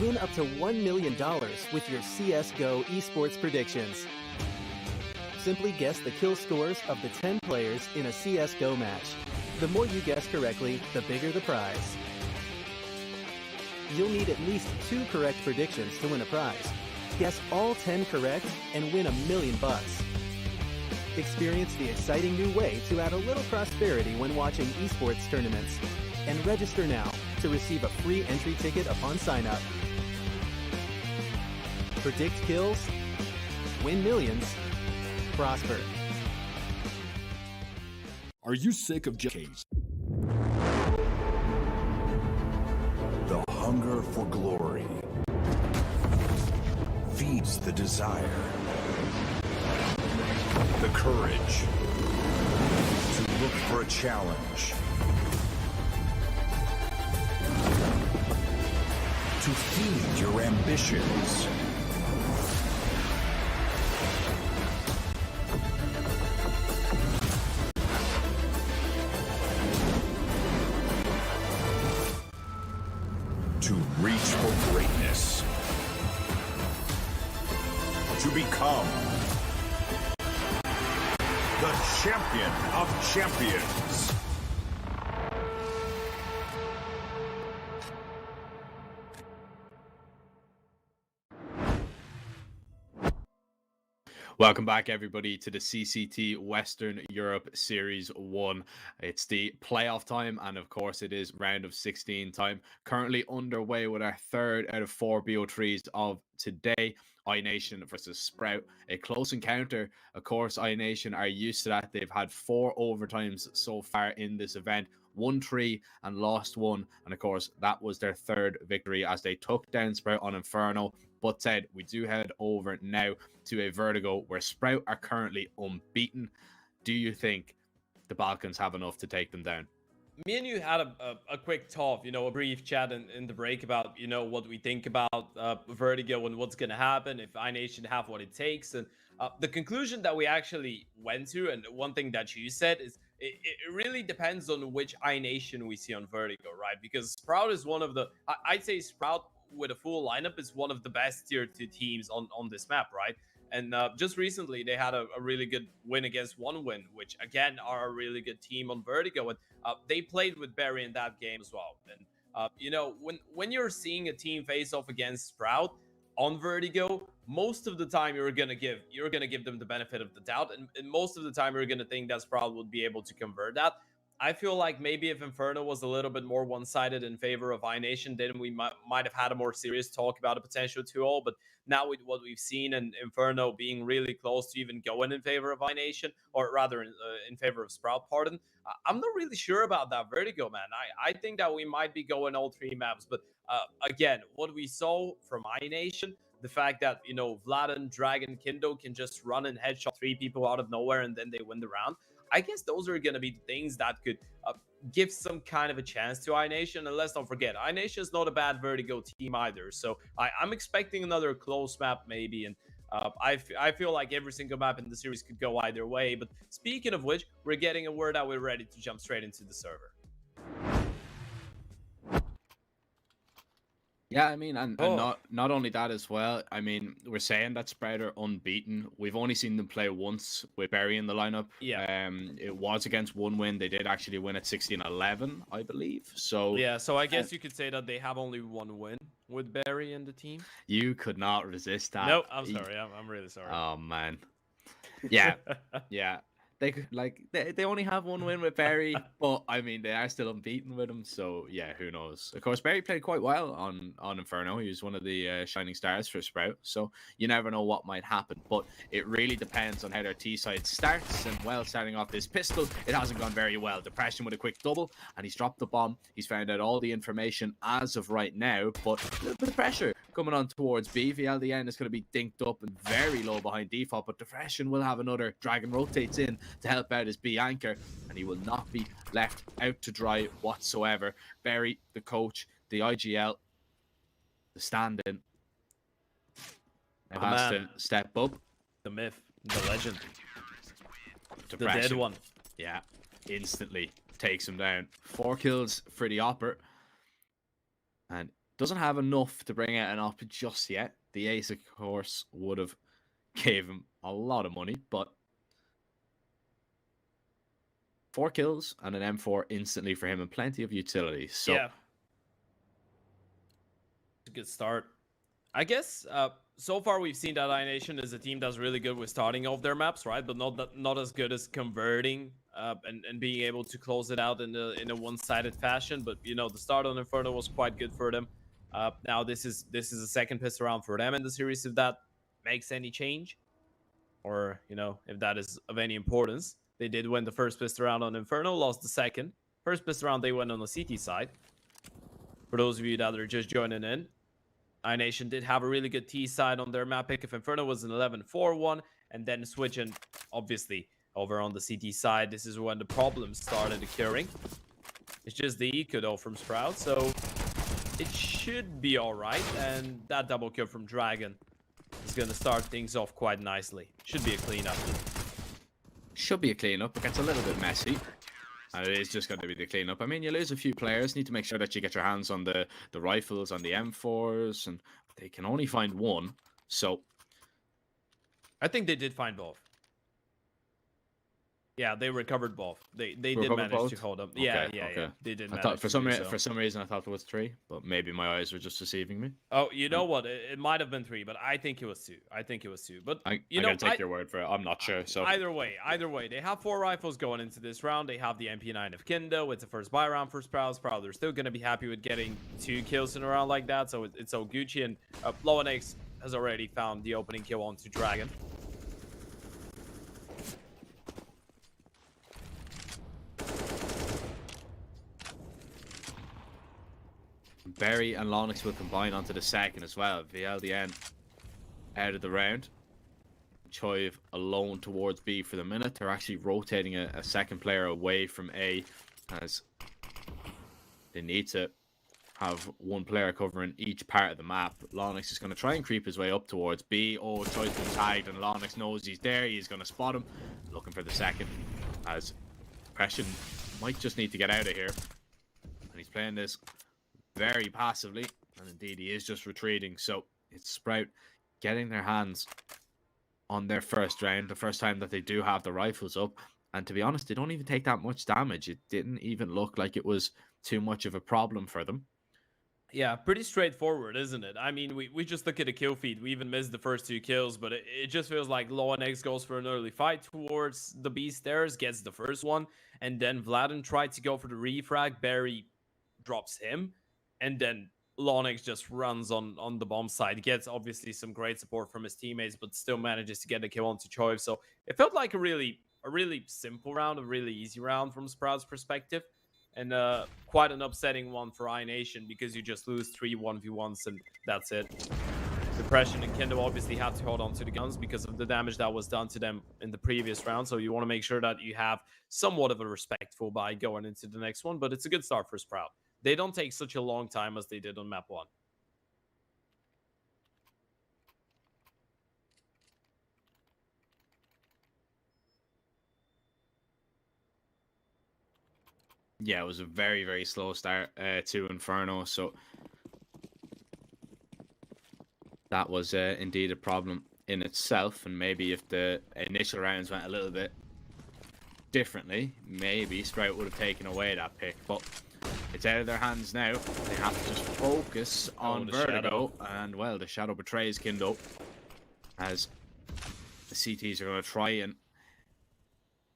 Win up to $1 million with your CSGO esports predictions. Simply guess the kill scores of the 10 players in a CSGO match. The more you guess correctly, the bigger the prize. You'll need at least 2 correct predictions to win a prize. Guess all 10 correct and win $1 million. Experience the exciting new way to add a little prosperity when watching esports tournaments. And register now to receive a free entry ticket upon sign-up. Predict kills, win millions, prosper. Are you sick of JKs? The hunger for glory feeds the desire, the courage to look for a challenge, to feed your ambitions. To reach for greatness. To become the champion of champions. Welcome back, everybody, to the CCT Western Europe Series 1. It's the playoff time, and of course, it is round of 16 time. Currently underway with our 3rd out of 4 BO3s of today. iNation versus Sprout. A close encounter. Of course, iNation are used to that. They've had 4 overtimes so far in this event. Won 3 and lost 1. And of course, that was their 3rd victory as they took down Sprout on Inferno. But Ted, we do head over now to a Vertigo where Sprout are currently unbeaten. Do you think the Falcons have enough to take them down? Me and you had a quick talk, a brief chat in the break about, what we think about Vertigo and what's going to happen if iNation have what it takes. And the conclusion that we actually went to, and one thing that you said, is it really depends on which iNation we see on Vertigo, right? Because Sprout is one of the, I'd say Sprout with a full lineup is one of the best tier 2 teams on this map, right? And just recently, they had a really good win against OneWin, which, again, are a really good team on Vertigo. And they played with Barry in that game as well. And, when you're seeing a team face off against Sprout on Vertigo, most of the time you're gonna give them the benefit of the doubt. And most of the time you're going to think that Sprout would be able to convert that. I feel like maybe if Inferno was a little bit more one-sided in favor of iNation, then we might have had a more serious talk about a potential 2-0. But now with what we've seen and Inferno being really close to even going in favor of iNation, or rather in favor of Sprout, pardon, I'm not really sure about that Vertigo, man. I think that we might be going all 3 maps. But again, what we saw from iNation, the fact that, Vladen, Dragon, Kindo can just run and headshot 3 people out of nowhere and then they win the round. I guess those are going to be the things that could give some kind of a chance to iNation. And let's not forget, iNation is not a bad Vertigo team either. So I'm expecting another close map maybe. And I feel like every single map in the series could go either way. But speaking of which, we're getting a word that we're ready to jump straight into the server. Yeah, I mean, and not only that as well. I mean, we're saying that Sprout are unbeaten. We've only seen them play once with Barry in the lineup. Yeah. It was against OneWin. They did actually win at 16-11, I believe. So yeah, so I guess you could say that they have only 1 win. with Barry and the team? You could not resist that. No, I'm sorry. I'm really sorry. Oh man. Yeah, yeah. They could they only have one win with Barry, but I mean they are still unbeaten with him. So yeah, who knows? Of course, Barry played quite well on Inferno. He was one of the shining stars for Sprout. So you never know what might happen. But it really depends on how their T side starts. And well, starting off this pistol, it hasn't gone very well. Depression with a quick double, and he's dropped the bomb. He's found out all the information as of right now, but a little bit of pressure coming on towards B. VLDN is going to be dinked up and very low behind default, but Depression will have another. Dragon rotates in to help out his B anchor, and he will not be left out to dry whatsoever. Barry, the coach, the IGL, the stand-in, now has to step up. The myth, the legend, Depression. the dead one. Yeah, instantly takes him down. 4 kills for the Opper, and doesn't have enough to bring out an Op just yet. The Ace, of course, would have gave him a lot of money, but 4 kills and an M4 instantly for him and plenty of utility. So yeah, a good start. I guess so far we've seen that iNation is a team that's really good with starting off their maps, right? But not as good as converting and being able to close it out in a one-sided fashion. But you know, the start on Inferno was quite good for them. Now this is a second pistol round for them in the series, if that makes any change, or you know, if that is of any importance. They did win the first pistol round on Inferno, lost the second. First pistol round they went on the CT side. For those of you that are just joining in, iNation did have a really good T side on their map pick. If Inferno was an 11-4-1, and then switching obviously over on the CT side, this is when the problems started occurring. It's just the eco though from Sprout, so it should be all right. And that double kill from Dragon is going to start things off quite nicely. Should be a cleanup. should be a cleanup. It gets a little bit messy, and it is just going to be the cleanup. I mean, you lose a few players. Need to make sure that you get your hands on the rifles, on the M4s, and they can only find one. So I think they did find both. Yeah, they recovered both. They did manage to hold them. Yeah, okay, yeah, okay. yeah. They did. I thought for some so. reason I thought it was 3, but maybe my eyes were just deceiving me. Oh, you know what? It might have been 3, but I think it was 2. I think it was 2. But I'm you know, gonna take your word for it. I'm not sure. So either way, they have 4 rifles going into this round. They have the MP9 of Kindo. It's the first buy round for Sprout. They're still gonna be happy with getting 2 kills in a round like that. So it's all Gucci, and Lowenex has already found the opening kill onto Dragon. Barry and Lonix will combine onto the second as well. VLDN out of the round. Choiv alone towards B for the minute. They're actually rotating a second player away from A, as they need to have one player covering each part of the map. Lonix is going to try and creep his way up towards B. Oh, Choiv's been tagged, and Lonix knows he's there. He's going to spot him. Looking for the second, as Depression might just need to get out of here. And he's playing this very passively, and indeed he is just retreating. So it's Sprout getting their hands on their first round, the first time that they do have the rifles up, and to be honest, they don't even take that much damage. It didn't even look like it was too much of a problem for them. Yeah, pretty straightforward, isn't it? I mean, we just look at the kill feed. We even missed the first 2 kills, but it just feels like Lowenex goes for an early fight towards the B stairs, gets the first one, and then Vladen tried to go for the refrag. Barry drops him, and then Lowenex just runs on the bomb side. He gets obviously some great support from his teammates, but still manages to get a kill onto Choiv. So it felt like a really simple round, a really easy round from Sprout's perspective, and quite an upsetting one for iNation, because you just lose 3 1v1s and that's it. Depression and Kendo obviously have to hold on to the guns because of the damage that was done to them in the previous round. So you want to make sure that you have somewhat of a respectful buy going into the next one, but it's a good start for Sprout. They don't take such a long time as they did on map 1. Yeah, it was a very, very slow start to Inferno, so that was indeed a problem in itself. And maybe if the initial rounds went a little bit differently, maybe Sprout would have taken away that pick. But It's out of their hands now. They have to just focus on Vertigo. And, well, the Shadow betrays Kindo as the CTs are going to try and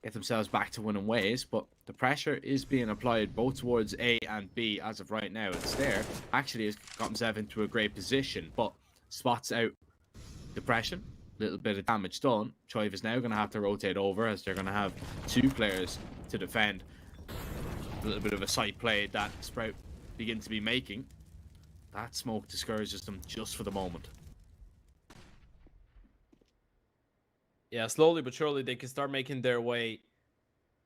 get themselves back to winning ways, but the pressure is being applied both towards A and B as of right now. It's there. Actually has got himself into a great position, but spots out depression. Little bit of damage done. Choiv is now going to have to rotate over as they're going to have 2 players to defend. A little bit of a sight play that Sprout begin to be making. That smoke discourages them just for the moment. Yeah, slowly but surely they can start making their way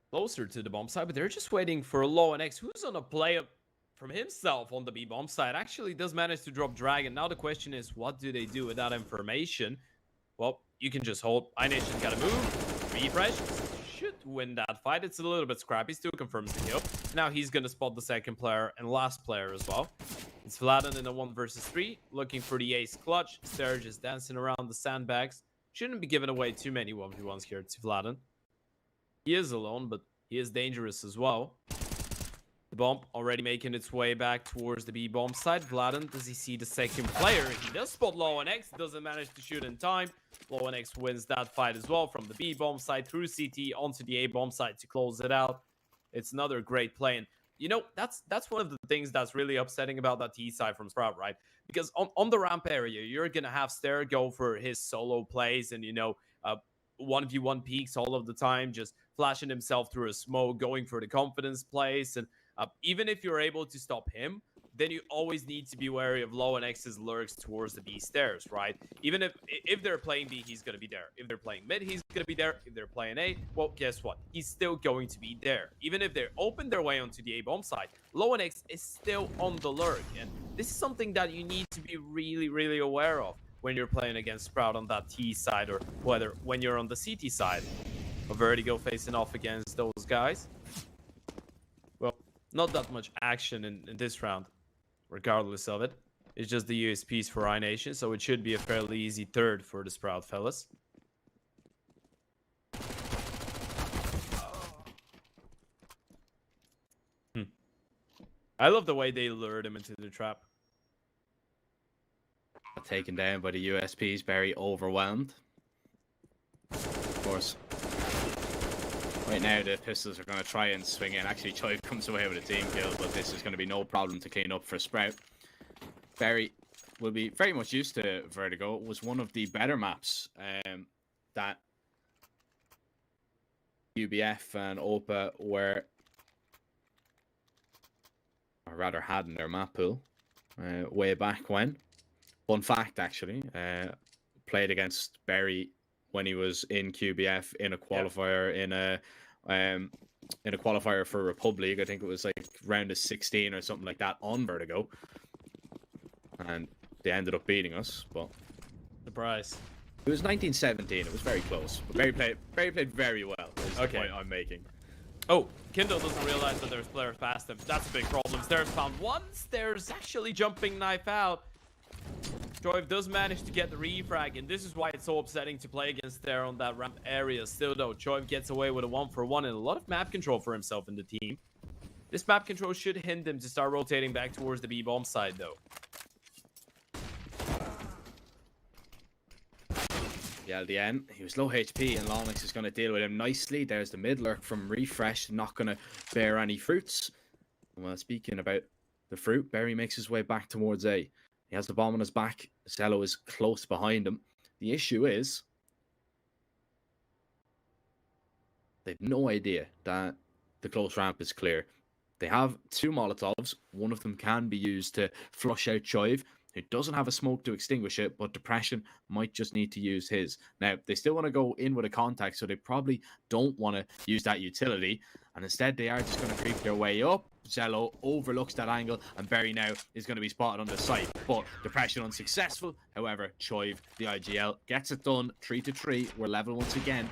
closer to the bomb side, but they're just waiting for LoweNX, who's on a play up from himself on the B bomb side. Actually does manage to drop Dragon. Now the question is, what do they do with that information? Well, you can just hold. iNation's got to move. Refresh. Should win that fight. It's a little bit scrappy. Still confirms the kill. Now he's going to spot the second player and last player as well. It's Vladen in a 1 versus 3. Looking for the ace clutch. Ster just dancing around the sandbags. Shouldn't be giving away too many 1v1s here to Vladen. He is alone, but he is dangerous as well. The bomb already making its way back towards the B bomb side. Vladen, does he see the second player? He does spot LoweNX, doesn't manage to shoot in time. LoweNX wins that fight as well from the B bomb side through CT onto the A bomb side to close it out. It's another great play. And you know, that's one of the things that's really upsetting about that T side from Sprout, right? Because on the ramp area, you're gonna have Ster go for his solo plays and, you know, 1v1 peaks all of the time, just flashing himself through a smoke, going for the confidence plays. And even if you're able to stop him, then you always need to be wary of LoweNX's lurks towards the B stairs, right? Even if they're playing B, he's going to be there. If they're playing mid, he's going to be there. If they're playing A, well, guess what? He's still going to be there. Even if they open their way onto the A bomb side, LoweNX is still on the lurk. And this is something that you need to be really, really aware of when you're playing against Sprout on that T side, or whether when you're on the CT side. A Vertigo facing off against those guys. Well, not that much action in this round, regardless of it. It's just the USPs for iNation, so it should be a fairly easy third for the Sprout fellas. I love the way they lured him into the trap. Taken down by the USPs, very overwhelmed. Of course. Right now, the Pistols are going to try and swing in. Actually, Choiv comes away with a team kill, but this is going to be no problem to clean up for Sprout. Barry will be very much used to Vertigo. It was one of the better maps that UBF and OPA were, or rather had in their map pool way back when. Fun fact, actually, played against Barry when he was in QBF in a qualifier in a qualifier for Republic. I think it was like round of 16 or something like that on Vertigo, and they ended up beating us. But surprise! It was 1917. It was very close. But Barry played very well. Is the point I'm making. Oh, Kindle doesn't realize that there's players past him. That's a big problem. Stairs found one. Stairs actually jumping knife out. Choiv does manage to get the refrag, and this is why it's so upsetting to play against there on that ramp area. Still though, Choiv gets away with a 1-for-1 and a lot of map control for himself in the team. This map control should hint him to start rotating back towards the B bomb side though. The LDN, he was low HP, and LoweNX is going to deal with him nicely. There's the mid lurk from Refresh, not going to bear any fruits. Well, speaking about the fruit, Barry makes his way back towards A. He has the bomb on his back. Cello is close behind him. The issue is they have no idea that the close ramp is clear. They have 2 Molotovs. One of them can be used to flush out Choiv, who doesn't have a smoke to extinguish it, but Depression might just need to use his. Now, they still want to go in with a contact, so they probably don't want to use that utility, and instead they are just going to creep their way up. Cello overlooks that angle, and Barry now is going to be spotted on the site, but Depression unsuccessful. However, Choiv, the IGL, gets it done. 3-3. We're level once again.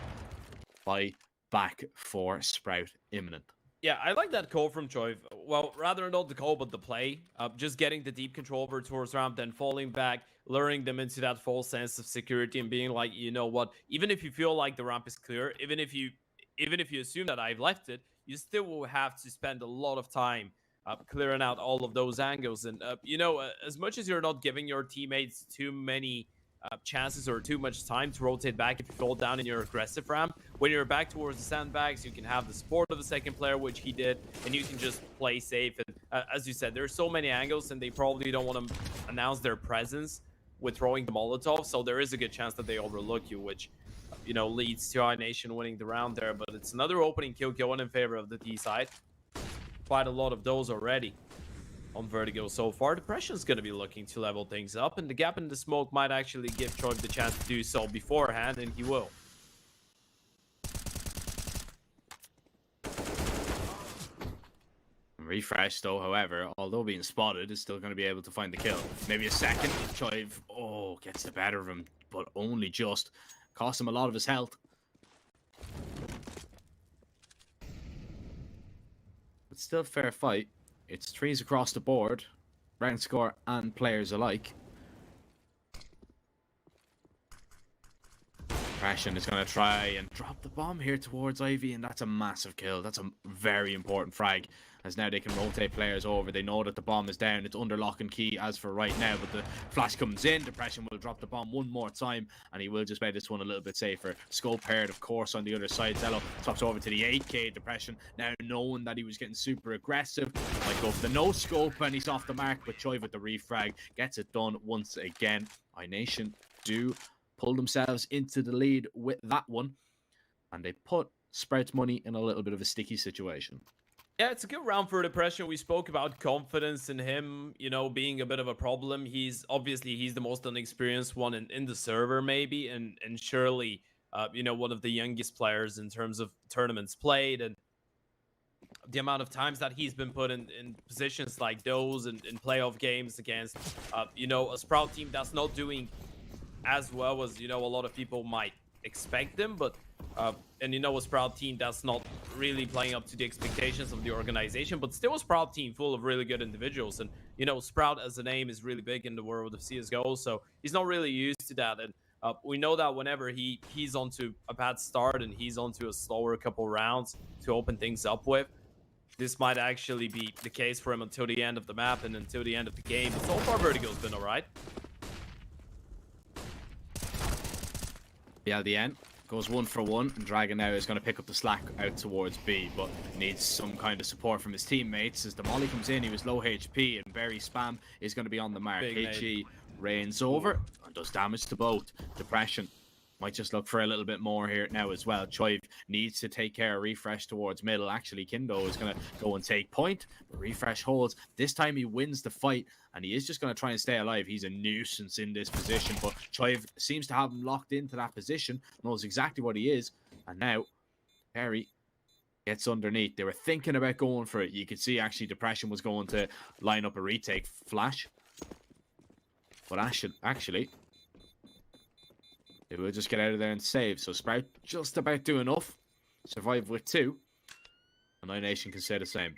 By back for Sprout imminent. Yeah, I like that call from Choiv. Well, rather not the call, but the play. Just getting the deep control over towards ramp, then falling back, luring them into that false sense of security and being like, you know what, even if you feel like the ramp is clear, even if you assume that I've left it, you still will have to spend a lot of time clearing out all of those angles. And, you know, as much as you're not giving your teammates too many chances or too much time to rotate back if you fall down in your aggressive ramp, when you're back towards the sandbags, you can have the support of the second player, which he did, and you can just play safe. And as you said, there's so many angles, and they probably don't want to announce their presence with throwing the Molotov, so there is a good chance that they overlook you, which, you know, leads to iNation winning the round there. But it's another opening kill going in favor of the T side. Quite a lot of those already on Vertigo so far. Depression's going to be looking to level things up, and the gap in the smoke might actually give Troy the chance to do so beforehand, and he will. Refresh, though, however, although being spotted, is still going to be able to find the kill. Maybe a second. Chive, oh, gets the better of him, but only just. Cost him a lot of his health. But still fair fight. It's 3s across the board. Round score and players alike. Depression is going to try and drop the bomb here towards Ivy, and that's a massive kill. That's a very important frag, as now they can rotate players over. They know that the bomb is down. It's under lock and key as for right now, but the flash comes in. Depression will drop the bomb one more time, and he will just play this one a little bit safer. Scope paired, of course, on the other side. Zello swaps over to the 8k. Depression, now knowing that he was getting super aggressive, might go for the no scope, and he's off the mark, but Choive with the refrag gets it done once again. iNation do pull themselves into the lead with that one, and they put Sprouts Money in a little bit of a sticky situation. Yeah, it's a good round for Depression. We spoke about confidence in him, you know, being a bit of a problem. He's the most inexperienced one in the server, maybe, and surely, you know, one of the youngest players in terms of tournaments played, and the amount of times that he's been put in positions like those in playoff games against, you know, a Sprout team that's not doing as well as, you know, a lot of people might expect them, but and, you know, a Sprout team that's not really playing up to the expectations of the organization, but still a Sprout team full of really good individuals. And, you know, Sprout as a name is really big in the world of CSGO, so he's not really used to that. And we know that whenever he's onto a bad start and he's onto a slower couple rounds to open things up with, this might actually be the case for him until the end of the map and until the end of the game. But so far, Vertigo's been all right. BLDN goes 1 for 1, and Dragon now is going to pick up the slack out towards B, but needs some kind of support from his teammates. As the molly comes in, he was low HP, and Berry Spam is going to be on the mark. HE reigns over and does damage to both. Depression might just look for a little bit more here now as well. Choive needs to take care of Refresh towards middle. Actually, Kindo is going to go and take point, but Refresh holds. This time he wins the fight, and he is just going to try and stay alive. He's a nuisance in this position, but Choive seems to have him locked into that position, knows exactly what he is, and now Perry gets underneath. They were thinking about going for it. You could see actually Depression was going to line up a retake flash, but actually they will just get out of there and save. So Sprout just about do enough. Survive with 2. And iNation can say the same.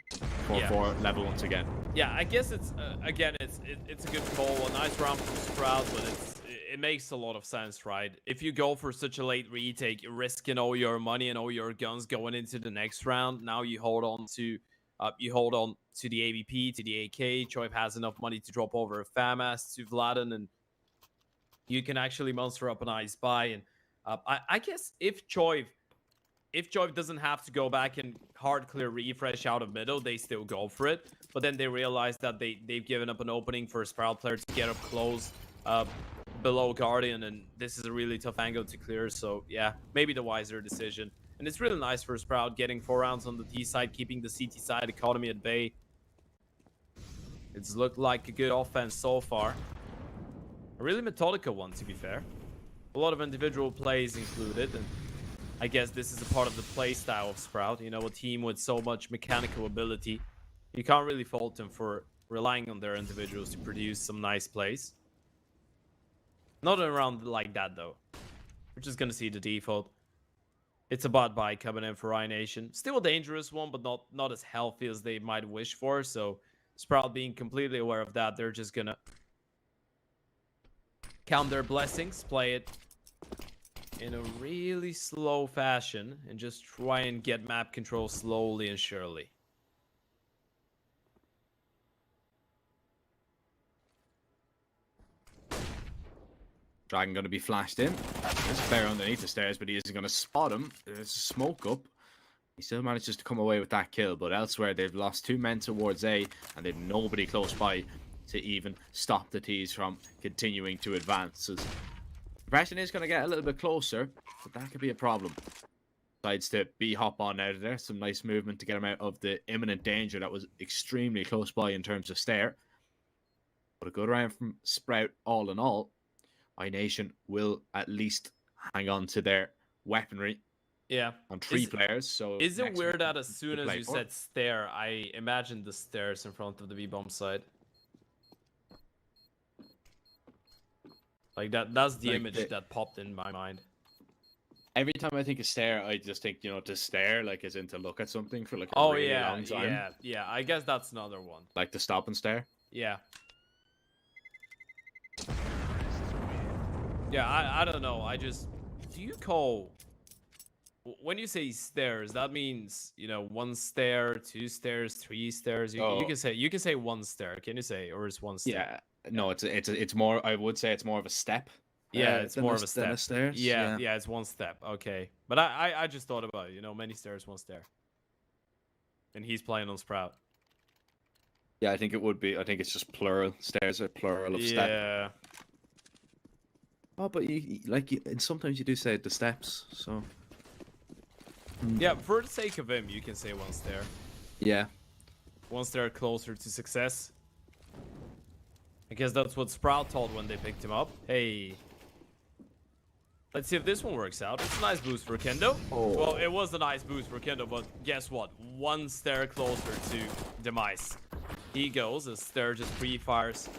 4-4 level once again. Yeah, I guess it's again it's a good call, a nice round from Sprout, but it makes a lot of sense, right? If you go for such a late retake, you're risking all your money and all your guns going into the next round. Now you hold on to the AVP, to the AK. Choive has enough money to drop over a FAMAS to Vladen, and you can actually monster up an ice buy. And I guess if Choive doesn't have to go back and hard clear Refresh out of middle, they still go for it. But then they realize that they've given up an opening for a Sprout player to get up close below Guardian, and this is a really tough angle to clear. So yeah, maybe the wiser decision. And it's really nice for Sprout getting 4 rounds on the T side, keeping the CT side economy at bay. It's looked like a good offense so far. A really methodical one, to be fair. A lot of individual plays included, and I guess this is a part of the play style of Sprout. You know, a team with so much mechanical ability, you can't really fault them for relying on their individuals to produce some nice plays. Not around like that, though. We're just going to see the default. It's a bot buy coming in for iNation. Still a dangerous one, but not as healthy as they might wish for. So Sprout being completely aware of that, they're just going to count their blessings, play it in a really slow fashion, and just try and get map control slowly and surely. Dragon going to be flashed in. There's a player underneath the stairs, but he isn't going to spot him. There's smoke up. He still manages to come away with that kill, but elsewhere they've lost 2 men towards A, and they've nobody close by to even stop the T's from continuing to advance. So the pressure is going to get a little bit closer, but that could be a problem. Decides to B-hop on out of there. Some nice movement to get him out of the imminent danger that was extremely close by in terms of stair. But a good round from Sprout all in all. iNation will at least hang on to their weaponry. Yeah. On 3 players. So is it weird that as soon as you said stair, I imagined the stairs in front of the B-bomb side? Like that's the image that popped in my mind. Every time I think of stare, I just think, you know, to stare, like as in to look at something for like a oh really yeah, long time. yeah. I guess that's another one. Like to stop and stare. Yeah. Yeah, I don't know. I just do you call when you say stairs, that means, you know, 1 stair, 2 stairs, 3 stairs. You can say 1 stair. Can you say, or is 1 stair? Yeah. No, it's more. I would say it's more of a step. Yeah, it's more of a step. Stairs. Yeah, it's 1 step. Okay, but I just thought about it. You know, many stairs, 1 stair. And he's playing on Sprout. Yeah, I think it would be. I think it's just plural. Stairs are plural of step. Yeah. Oh, but and sometimes you do say the steps. So. Yeah, for the sake of him, you can say 1 stair. Yeah. 1 stair closer to success. I guess that's what Sprout told when they picked him up. Hey. Let's see if this one works out. It's a nice boost for Kendo. Oh. Well, it was a nice boost for Kendo, but guess what? 1 stair closer to demise. He goes, as Stair just pre-fires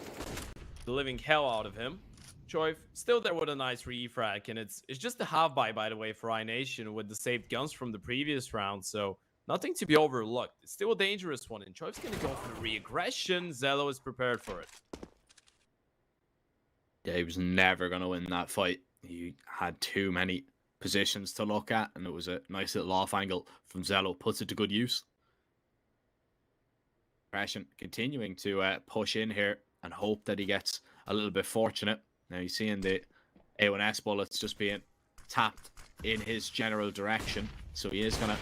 the living hell out of him. Choif still there with a nice refrag, and it's just a half buy, by the way, for iNation with the saved guns from the previous round, so nothing to be overlooked. It's still a dangerous one, and Choif's gonna go for the re-aggression. Zello is prepared for it. Yeah, he was never gonna win that fight. He had too many positions to look at, and it was a nice little off angle from Zello. Puts it to good use. Depression continuing to push in here and hope that he gets a little bit fortunate. Now you're seeing the A1S bullets just being tapped in his general direction, so he is going to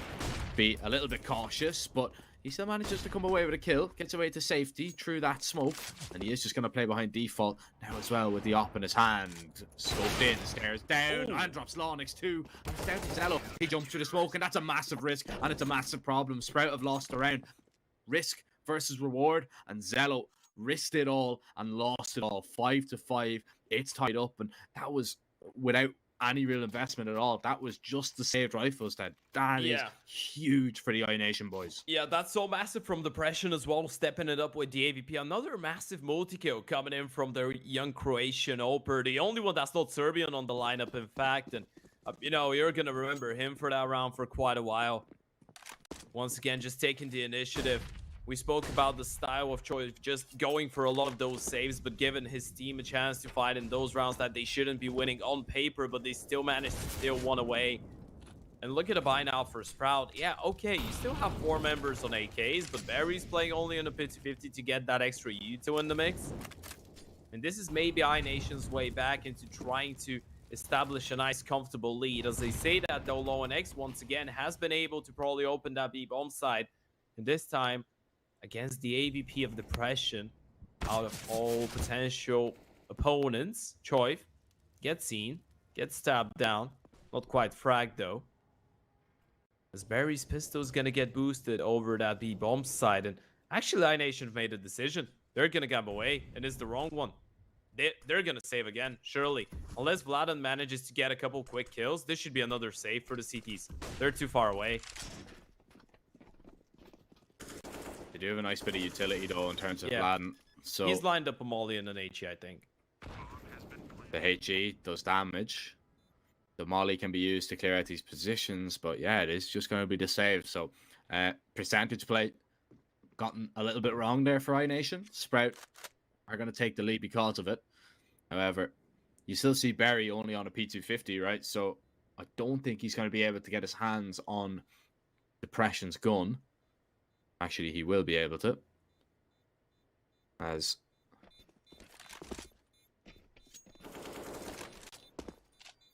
be a little bit cautious, but he still manages to come away with a kill, gets away to safety through that smoke, and he is just going to play behind default now as well with the op in his hand. Scoped in, stares down, and drops Lonix too. And it's down to Zello. He jumps through the smoke, and that's a massive risk, and it's a massive problem. Sprout have lost the round. Risk versus reward, and Zello risked it all and lost it all. 5-5. It's tied up, and that was without any real investment at all. That was just the saved rifles. That is huge for the iNation boys. Yeah, that's so massive from Depression as well, stepping it up with the AVP. Another massive multi-kill coming in from their young Croatian Oper, the only one that's not Serbian on the lineup, in fact. And, you know, you're going to remember him for that round for quite a while. Once again, just taking the initiative. We spoke about the style of choice, just going for a lot of those saves, but giving his team a chance to fight in those rounds that they shouldn't be winning on paper, but they still managed to steal one away. And look at a buy now for Sprout. Yeah, okay, you still have 4 members on AKs, but Barry's playing only on a 50-50 to get that extra U2 in the mix. And this is maybe iNation's way back into trying to establish a nice, comfortable lead. As they say that, though, Low and X once again has been able to probably open that B-bomb side. And this time, against the AVP of Depression, out of all potential opponents, Choif gets seen, gets stabbed down. Not quite fragged though. As Barry's pistol is gonna get boosted over that B-bomb side, and actually iNation made a decision. They're gonna get him away, and it's the wrong one. They're gonna save again, surely. Unless Vladan manages to get a couple quick kills, this should be another save for the CTs. They're too far away. They do have a nice bit of utility though in terms of Vladan. So he's lined up a molly and an HE, I think. The HE does damage. The molly can be used to clear out these positions, but yeah, it is just going to be the save. So percentage play gotten a little bit wrong there for iNation. Sprout are going to take the lead because of it. However, you still see Barry only on a P250, right? So I don't think he's going to be able to get his hands on Depression's gun. Actually, he will be able to. As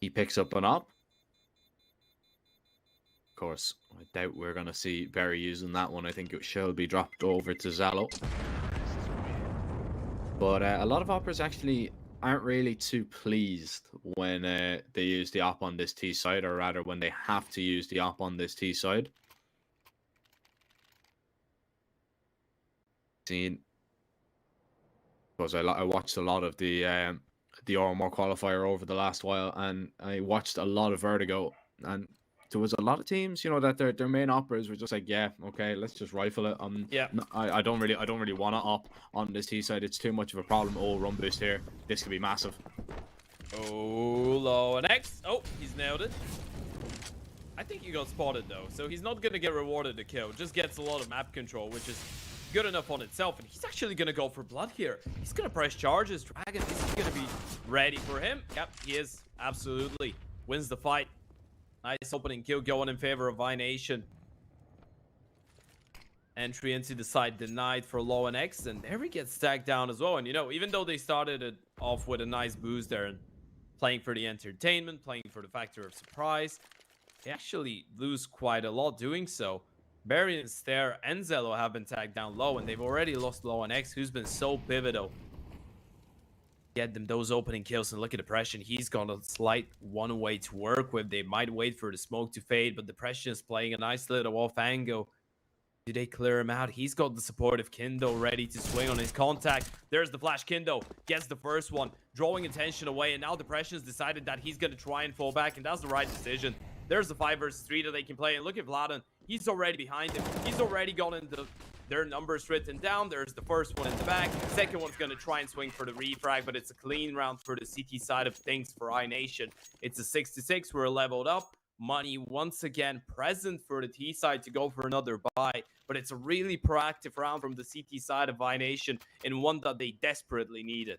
He picks up an op. Of course, I doubt we're going to see Barry using that one. I think it shall be dropped over to Zalo. But a lot of operators actually aren't really too pleased when they use the op on this T side, or rather when they have to use the op on this T side. Seen, because I watched a lot of the RMR qualifier over the last while, and I watched a lot of Vertigo, and there was a lot of teams, you know, that their main operators were just like, yeah, okay, let's just rifle it. Yeah. I don't really want to op on this T side. It's too much of a problem. Oh, run boost here. This could be massive. Oh, low and X. Oh, he's nailed it. I think he got spotted though, so he's not gonna get rewarded a kill. Just gets a lot of map control, which is good enough on itself, and he's actually gonna go for blood here. He's gonna press charges. Dragon is gonna be ready for him. Yep, he is. Absolutely. Wins the fight. Nice opening kill going in favor of iNation. Entry into the side denied for Low and X, and there he gets tagged down as well. And you know, even though they started it off with a nice boost there and playing for the entertainment, playing for the factor of surprise, they actually lose quite a lot doing so. Barry and Stair and Zello have been tagged down low, and they've already lost Low and X, who's been so pivotal. Get them those opening kills, and look at Depression. He's got a slight one way to work with. They might wait for the smoke to fade, but Depression is playing a nice little off angle. Do they clear him out? He's got the support of Kindo ready to swing on his contact. There's the flash. Kindo gets the first one, drawing attention away, and now Depression's decided that he's going to try and fall back, and that's the right decision. There's the 5 versus 3 that they can play, and look at Vladen. He's already behind him. He's already gotten their numbers written down. There's the first one in the back. Second one's going to try and swing for the refrag, but it's a clean round for the CT side of things for iNation. It's a 6-6. We're leveled up. Money once again present for the T side to go for another buy, but it's a really proactive round from the CT side of iNation, and one that they desperately needed.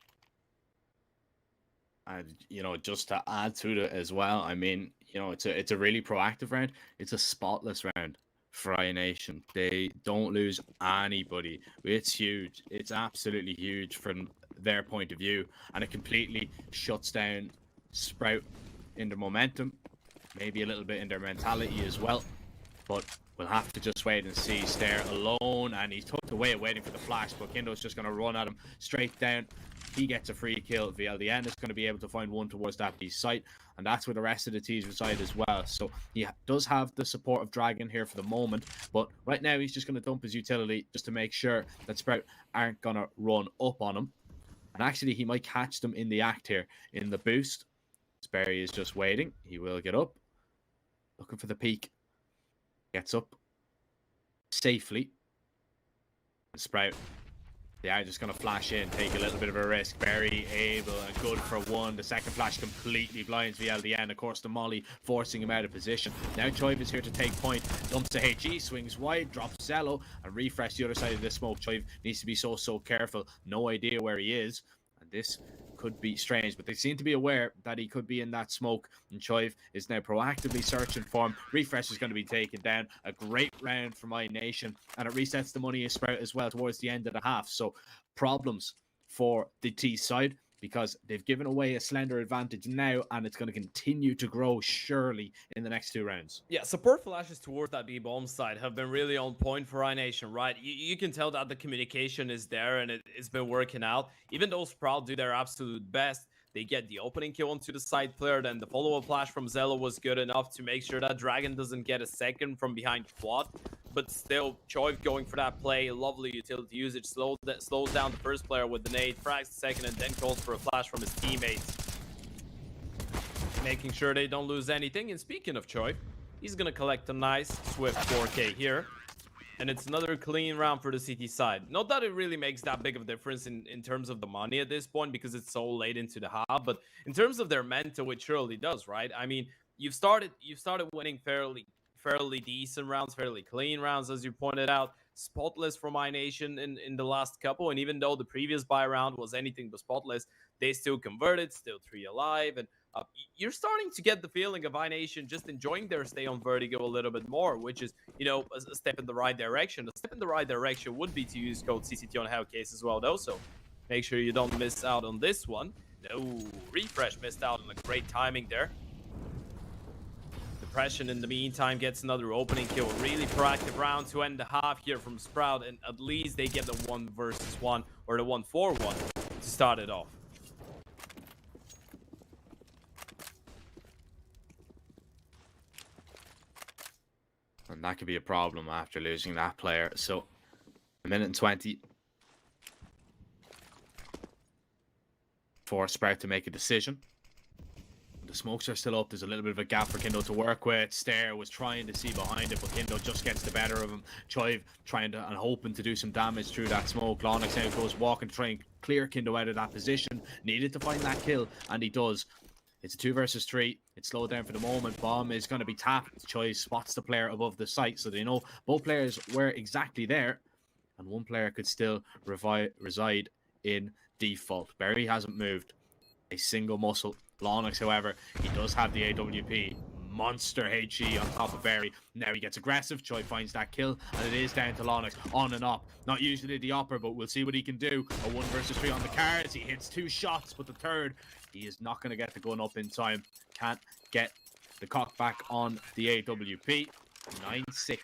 And you know, just to add to it as well, I mean, you know, it's a really proactive round. It's a spotless round for iNation. They don't lose anybody. It's huge. It's absolutely huge from their point of view, and it completely shuts down Sprout in their momentum, maybe a little bit in their mentality as well. But we'll have to just wait and see. Stair alone, and he's tucked away waiting for the flash, but Kindo's just going to run at him straight down. He gets a free kill. VLDN is going to be able to find one towards that B site, and that's where the rest of the T's reside as well. So he does have the support of Dragon here for the moment, but right now he's just going to dump his utility just to make sure that Sprout aren't going to run up on him. And actually, he might catch them in the act here in the boost. Sperry is just waiting. He will get up, looking for the peak. Gets up safely. And Sprout, they are just going to flash in, take a little bit of a risk. Very able and good for one. The second flash completely blinds VLDN. Of course, the molly forcing him out of position. Now Choiv is here to take point. Dumps a HG, swings wide, drops Zello, and refresh the other side of the smoke. Choiv needs to be so careful. No idea where he is. And this could be strange, but they seem to be aware that he could be in that smoke, and Choiv is now proactively searching for him. Refresh is going to be taken down. A great round from iNation, and it resets the money of Sprout as well towards the end of the half. So problems for the T side, because they've given away a slender advantage now, and it's going to continue to grow surely in the next 2 rounds. Yeah, support flashes towards that B-bomb side have been really on point for iNation, right? You can tell that the communication is there, and it's been working out. Even though Sprout do their absolute best, they get the opening kill onto the side player, then the follow-up flash from Zello was good enough to make sure that Dragon doesn't get a second from behind quad. But still, Choiv going for that play, lovely utility usage, slows down the first player with the nade, frags the second, and then calls for a flash from his teammates, making sure they don't lose anything. And speaking of Choiv, he's going to collect a nice swift 4K here. And it's another clean round for the CT side. Not that it really makes that big of a difference in terms of the money at this point, because it's so late into the half, but in terms of their mental, it surely does, right? I mean, you've started winning fairly decent rounds, fairly clean rounds, as you pointed out. Spotless from iNation in the last couple, and even though the previous buy round was anything but spotless, they still converted, still 3 alive, and you're starting to get the feeling of iNation just enjoying their stay on Vertigo a little bit more, which is, you know, a step in the right direction. A step in the right direction would be to use code CCT on HAVU case as well, though, so make sure you don't miss out on this one. No, refresh missed out on a great timing there. impression in the meantime, gets another opening kill. Really proactive round to end the half here from Sprout, and at least they get the 1 versus 1 or the 1-4-1 to start it off. And that could be a problem after losing that player. So, a minute and 20 for Sprout to make a decision. The smokes are still up. There's a little bit of a gap for Kindle to work with. Stair was trying to see behind it, but Kindle just gets the better of him. Chive trying to and hoping to do some damage through that smoke. Lonix now goes walking to try and clear Kindle out of that position. Needed to find that kill, and he does. It's a 2 versus 3. It's slowed down for the moment. Bomb is going to be tapped. Chive spots the player above the site, so they know both players were exactly there, and one player could still reside in default. Berry hasn't moved a single muscle. Lonix, however, he does have the AWP. Monster HE on top of Berry. Now he gets aggressive. Choi finds that kill, and it is down to Lonix on and up. Not usually the upper, but we'll see what he can do. A 1 versus 3 on the cards. He hits 2 shots, but the third, he is not going to get the gun up in time. Can't get the cock back on the AWP. 9-6.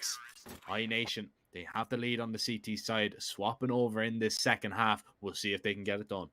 iNation. They have the lead on the CT side, swapping over in this second half. We'll see if they can get it done.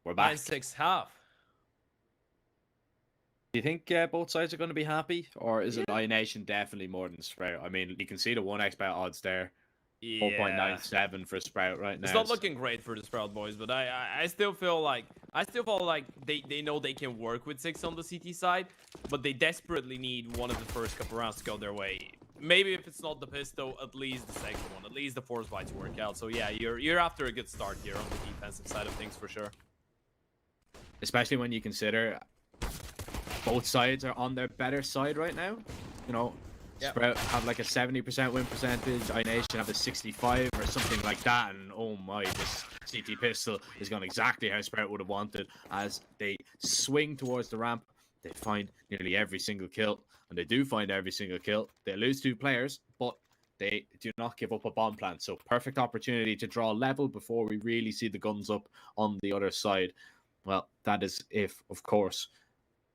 We're back. 9-6 half. Do you think both sides are going to be happy, or is it iNation definitely more than Sprout? I mean, you can see the 1x bet odds there. 4.97 for Sprout right now. It's not looking great for the Sprout boys, but I still feel like they know they can work with 6 on the CT side, but they desperately need one of the first couple rounds to go their way. Maybe if it's not the pistol, at least the second one, at least the force fight to work out. So yeah, you're after a good start here on the defensive side of things for sure. Especially when you consider both sides are on their better side right now. You know, Sprout have like a 70% win percentage. iNation have a 65 or something like that. And oh my, this CT pistol is going exactly how Sprout would have wanted. As they swing towards the ramp, they find nearly every single kill. And they do find every single kill. They lose 2 players, but they do not give up a bomb plant. So perfect opportunity to draw level before we really see the guns up on the other side. Well, that is if, of course,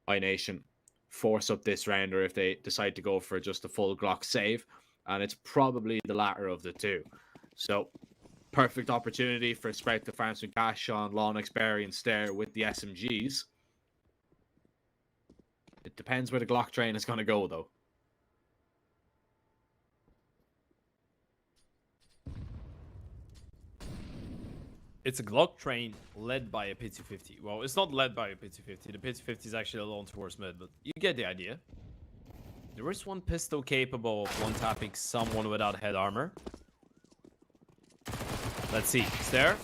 iNation force up this round, or if they decide to go for just a full Glock save, and it's probably the latter of the two. So, perfect opportunity for Sprout to farm some cash on Lonix, Berry, and Stair with the SMGs. It depends where the Glock train is going to go, though. It's a Glock train led by a P250. Well, it's not led by a P250. The P250 is actually alone towards mid, but you get the idea. There is one pistol capable of one-tapping someone without head armor. Let's see. It's there.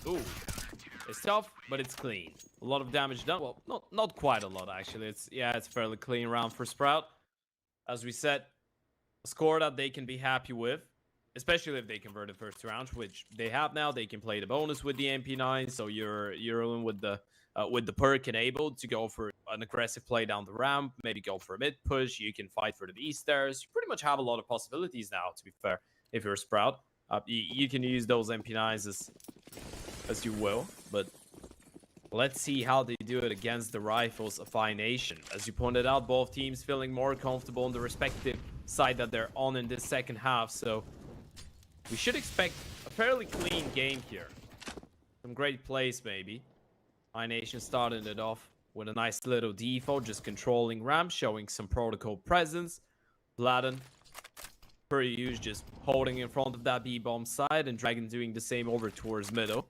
Ooh. It's tough, but it's clean. A lot of damage done. Well, not quite a lot, actually. It's a fairly clean round for Sprout. As we said, a score that they can be happy with. Especially if they convert the first round, which they have now. They can play the bonus with the MP9, so you're in with the perk enabled to go for an aggressive play down the ramp, maybe go for a mid push. You can fight for the B stairs. You pretty much have a lot of possibilities now, to be fair, if you're a Sprout. You can use those MP9s as you will, but let's see how they do it against the rifles of iNation. As you pointed out, both teams feeling more comfortable on the respective side that they're on in this second half, so we should expect a fairly clean game here. Some great plays, maybe. iNation starting it off with a nice little default, just controlling ramp, showing some protocol presence. Bladen per use, just holding in front of that B-bomb side, and Dragon doing the same over towards middle.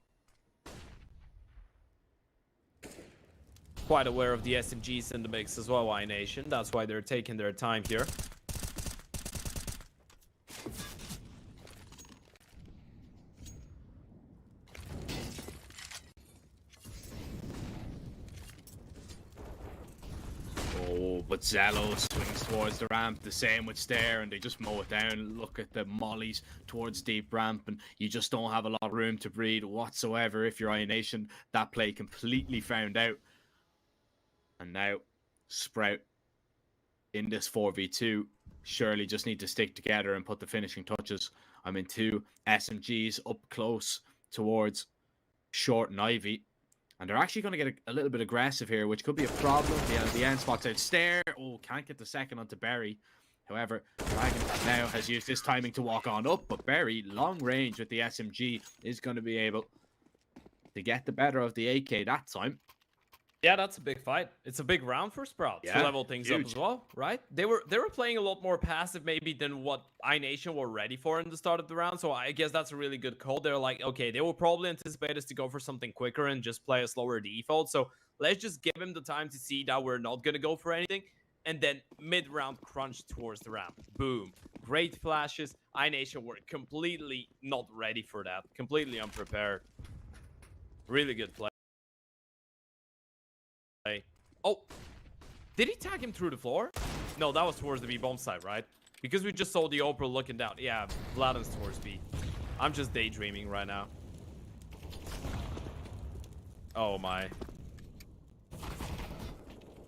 Quite aware of the SMGs in the mix as well, iNation. That's why they're taking their time here. But Zello swings towards the ramp, the same with Stair, and they just mow it down. Look at the mollies towards deep ramp, and you just don't have a lot of room to breathe whatsoever if you're iNation. That play completely found out. And now, Sprout in this 4v2 surely just need to stick together and put the finishing touches. I'm in 2 SMGs up close towards Short and Ivy. And they're actually going to get a little bit aggressive here, which could be a problem. Yeah, the end spots out Stair. Oh, can't get the second onto Berry. However, Dragon now has used this timing to walk on up, but Berry, long range with the SMG, is going to be able to get the better of the AK that time. Yeah, that's a big fight. It's a big round for Sprout to level things up as well, right? They were playing a lot more passive maybe than what iNation were ready for in the start of the round. So I guess that's a really good call. They're like, okay, they will probably anticipate us to go for something quicker and just play a slower default. So let's just give him the time to see that we're not gonna go for anything. And then mid-round crunch towards the ramp. Boom. Great flashes. iNation were completely not ready for that. Completely unprepared. Really good play. Oh, did he tag him through the floor? No, that was towards the B-bomb side, right? Because we just saw the Oprah looking down. Yeah, Vladim's towards B. I'm just daydreaming right now. Oh my.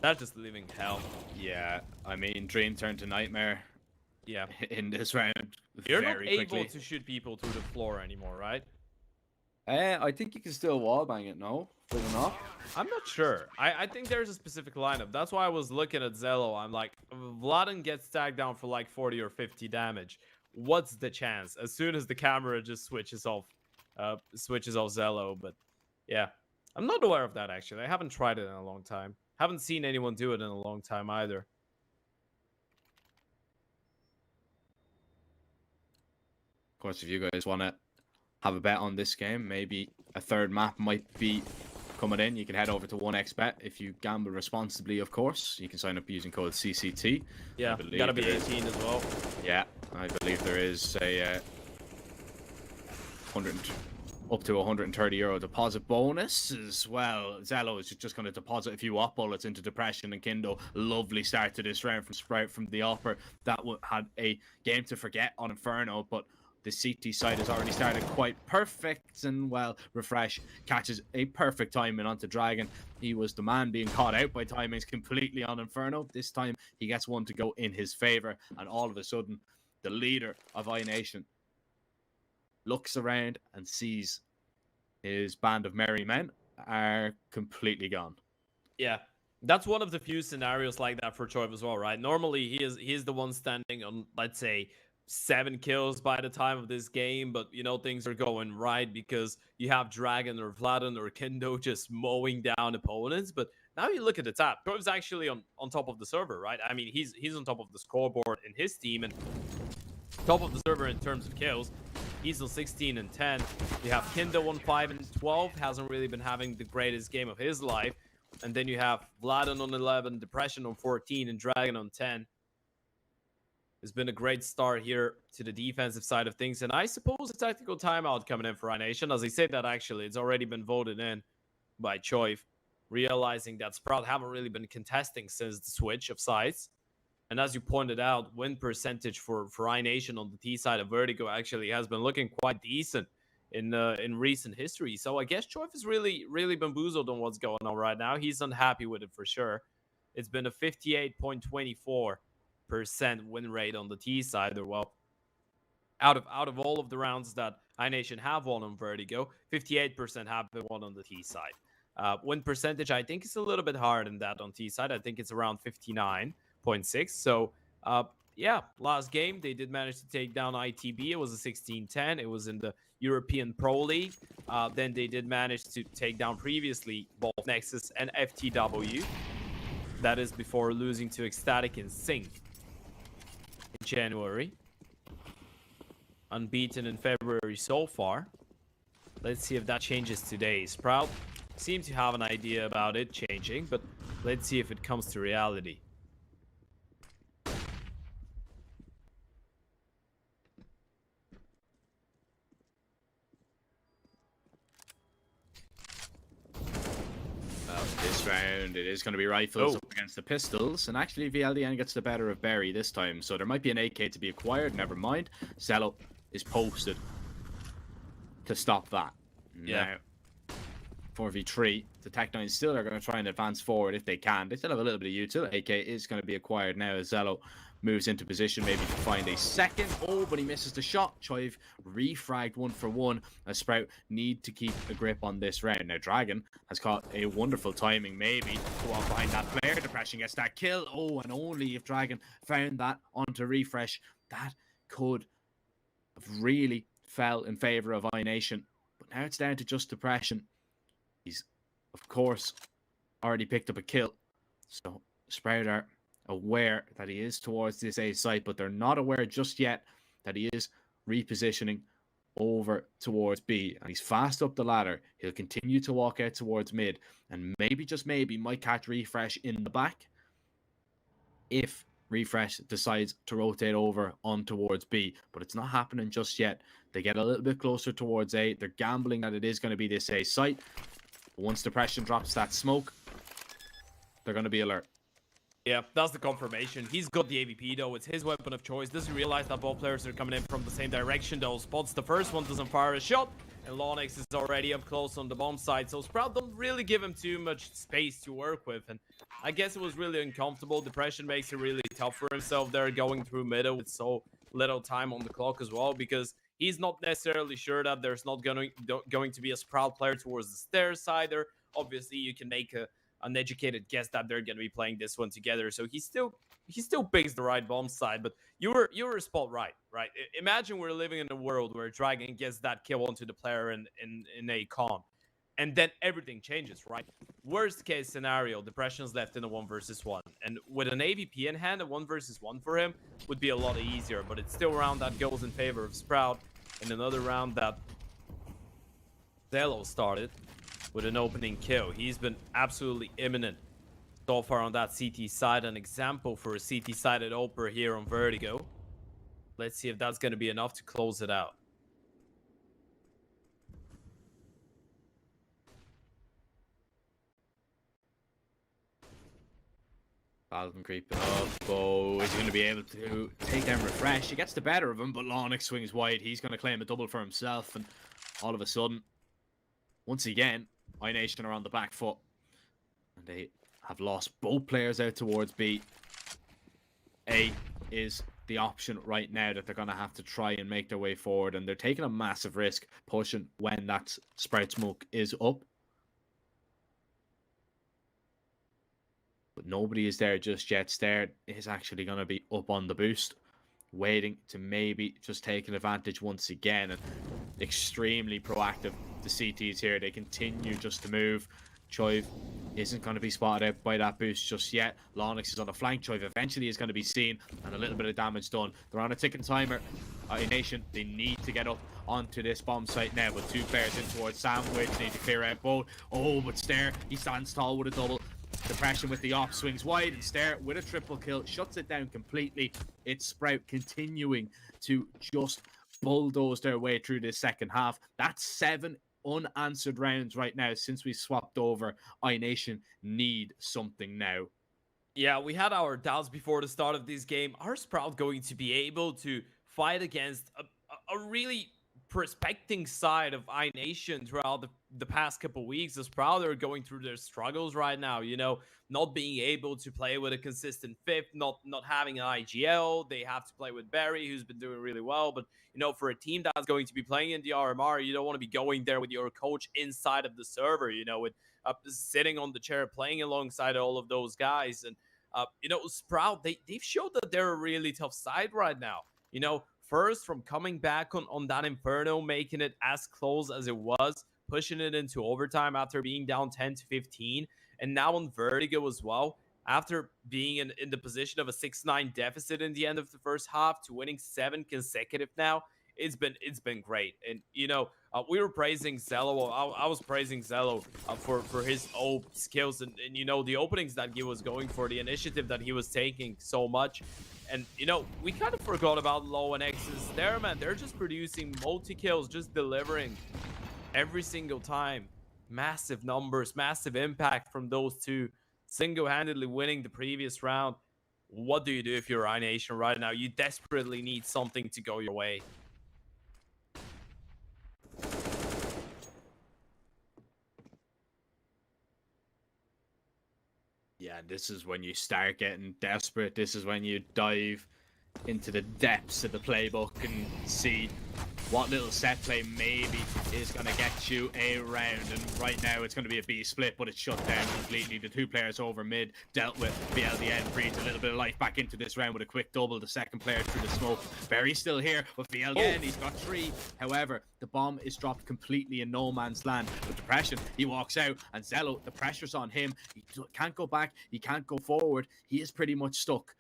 That's just living hell. Yeah, I mean, dream turned to nightmare. Yeah. In this round. You're not able to shoot people through the floor anymore, right? I think you can still wallbang it, no? Does it not? I'm not sure. I think there's a specific lineup. That's why I was looking at Zello. I'm like, Vladin gets tagged down for like 40 or 50 damage. What's the chance? As soon as the camera just switches off Zello. But yeah, I'm not aware of that actually. I haven't tried it in a long time. Haven't seen anyone do it in a long time either. Of course, if you guys want to have a bet on this game, maybe a third map might be coming in. You can head over to 1xBet if you gamble responsibly, of course. You can sign up using code CCT. Yeah, gotta be 18 as well. Yeah, I believe there is a up to €130 deposit bonus as well. Zello is just going to deposit a few op bullets into Depression and Kindo. Lovely start to this round from Sprout from the upper. That had a game to forget on Inferno, but the CT side has already started quite perfect, and well, Refresh catches a perfect timing onto Dragon. He was the man being caught out by timings completely on Inferno. This time he gets one to go in his favor, and all of a sudden the leader of iNation looks around and sees his band of merry men are completely gone. Yeah, that's one of the few scenarios like that for Choiv as well, right? Normally he is the one standing on, let's say, 7 kills by the time of this game, but you know things are going right because you have Dragon or Vladin or Kindo just mowing down opponents. But now you look at the top, Choiv's actually on top of the server, right? I mean, he's on top of the scoreboard in his team and top of the server in terms of kills. He's on 16 and 10. You have Kindo on 5 and 12, hasn't really been having the greatest game of his life. And then you have Vladin on 11, Depression on 14, and Dragon on 10. It's been a great start here to the defensive side of things. And I suppose a tactical timeout coming in for iNation. As I say that, actually, it's already been voted in by Choiv, realizing that Sprout haven't really been contesting since the switch of sides. And as you pointed out, win percentage for iNation on the T side of Vertigo actually has been looking quite decent in recent history. So I guess Choiv is really bamboozled on what's going on right now. He's unhappy with it for sure. It's been a 58.24% win rate on the T side. Or well, out of all of the rounds that iNation have won on Vertigo, 58% have been won on the T side. Win percentage, I think, is a little bit higher than that on T side. I think it's around 59.6. So yeah, last game they did manage to take down ITB. It was a 16-10. It was in the European Pro League. Then they did manage to take down previously both Nexus and FTW. That is before losing to Ecstatic in Sync in January. unbeaten in February so far. Let's see if that changes today. Sprout seems to have an idea about it changing, but let's see if it comes to reality. This round, it is going to be rifles up against the pistols, and actually VLDN gets the better of Berry this time, so there might be an AK to be acquired, never mind. Zello is posted to stop that. Yeah. Now, 4v3, the Tech9 still are going to try and advance forward if they can. They still have a little bit of util. AK is going to be acquired now as Zello moves into position, maybe to find a second. Oh, but he misses the shot. Choiv refragged 1-for-1 as Sprout need to keep a grip on this round. Now, Dragon has caught a wonderful timing, maybe, to walk behind that player. Depression gets that kill. Oh, and only if Dragon found that onto refresh, that could have really fell in favor of iNation. But now it's down to just Depression. He's, of course, already picked up a kill. So, Sprout are aware that he is towards this A site, but they're not aware just yet that he is repositioning over towards B, and he's fast up the ladder. He'll continue to walk out towards mid, and maybe, just maybe, might catch Refresh in the back if Refresh decides to rotate over on towards B, but it's not happening just yet. They get a little bit closer towards A. They're gambling that it is going to be this A site. But once Depression drops that smoke, they're going to be alert. Yeah, that's the confirmation. He's got the AVP though. It's his weapon of choice. Doesn't realize that both players are coming in from the same direction though. Spots the first one, doesn't fire a shot. And Lonix is already up close on the bomb side. So Sprout don't really give him too much space to work with. And I guess it was really uncomfortable. Depression makes it really tough for himself there going through middle with so little time on the clock as well. Because he's not necessarily sure that there's not going to be a Sprout player towards the stairs either. Obviously, you can make an educated guess that they're going to be playing this one together. So he still picks the right bomb side. But you were spot right? Imagine we're living in a world where Dragon gets that kill onto the player in a con, and then everything changes, right? Worst case scenario, Depression's left in a 1v1, and with an AVP in hand, a 1v1 for him would be a lot easier. But it's still a round that goes in favor of Sprout, and another round that Zello started with an opening kill. He's been absolutely imminent so far on that CT side. An example for a CT-sided opener here on Vertigo. Let's see if that's going to be enough to close it out. Falcon creeping up. Oh, is he going to be able to take down Refresh? He gets the better of him, but Lonix swings wide. He's going to claim a double for himself, and all of a sudden, once again, iNation are on the back foot, and they have lost both players out towards B. A is the option right now that they're going to have to try and make their way forward, and they're taking a massive risk pushing when that Sprout smoke is up. But nobody is there just yet. Stair is actually going to be up on the boost, waiting to maybe just take an advantage once again, and extremely proactive. The CTs here, they continue just to move. Choiv isn't going to be spotted out by that boost just yet. Lonix is on the flank. Choiv eventually is going to be seen, and a little bit of damage done. They're on a ticking timer. iNation, they need to get up onto this bomb site now, with two players in towards Sandwich. They need to clear out both. Oh, but Stair, he stands tall with a double. Depression with the off, swings wide, and Stair with a triple kill, shuts it down completely. It's Sprout continuing to just bulldoze their way through this second half. That's 7 unanswered rounds right now since we swapped over. iNation need something now. Yeah, we had our doubts before the start of this game. Are Sprout going to be able to fight against a really prospecting side of iNation throughout the past couple weeks? As Sprout are going through their struggles right now, you know, not being able to play with a consistent fifth, not having an IGL. They have to play with Barry, who's been doing really well. But, you know, for a team that's going to be playing in the RMR, you don't want to be going there with your coach inside of the server, you know, with sitting on the chair playing alongside all of those guys. And, you know, Sprout, they've showed that they're a really tough side right now. You know, first, from coming back on that Inferno, making it as close as it was, pushing it into overtime after being down 10-15, and now on Vertigo as well, after being in the position of a 6-9 deficit in the end of the first half, to winning 7 consecutive now. it's been great. And you know, we were praising Zello. I was praising Zello for his skills and you know, the openings that he was going for, the initiative that he was taking so much. And you know, we kind of forgot about Low and X's there, man. They're just producing multi-kills, just delivering every single time. Massive numbers, massive impact from those two, single-handedly winning the previous round. What do you do if you're iNation right now? You desperately need something to go your way. Yeah, this is when you start getting desperate. This is when you dive into the depths of the playbook and see what little set play maybe is going to get you a round. And right now it's going to be a B split, but it's shut down completely. The two players over mid dealt with. VLDN breathes a little bit of life back into this round with a quick double. The second player through the smoke. Barry's still here, but VLDN, he's got 3. However, the bomb is dropped completely in no man's land. With depression, he walks out, and Zello, the pressure's on him. He can't go back, he can't go forward. He is pretty much stuck.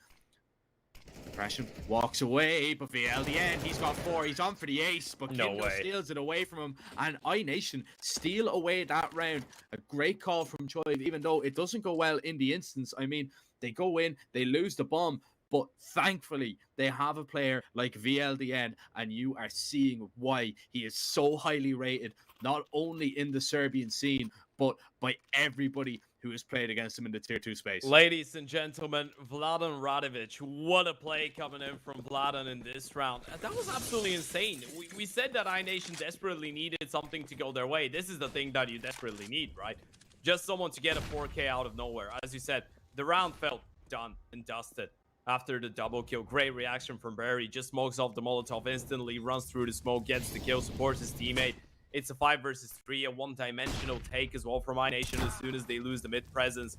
Depression walks away, but VLDN, he's got 4. He's on for the ace, but Kindle steals it away from him, and iNation steal away that round. A great call from Choive, even though it doesn't go well in the instance. I mean, they go in, they lose the bomb, but thankfully they have a player like VLDN, and you are seeing why he is so highly rated, not only in the Serbian scene, but by everybody who has played against him in the tier 2 space. Ladies and gentlemen, Vladan Radovic. What a play coming in from Vladan in this round. That was absolutely insane. We said that iNation desperately needed something to go their way. This is the thing that you desperately need, right? Just someone to get a 4K out of nowhere. As you said, the round felt done and dusted after the double kill. Great reaction from Barry. Just smokes off the Molotov instantly, runs through the smoke, gets the kill, supports his teammate. It's a 5 versus 3, a one-dimensional take as well from iNation as soon as they lose the mid presence.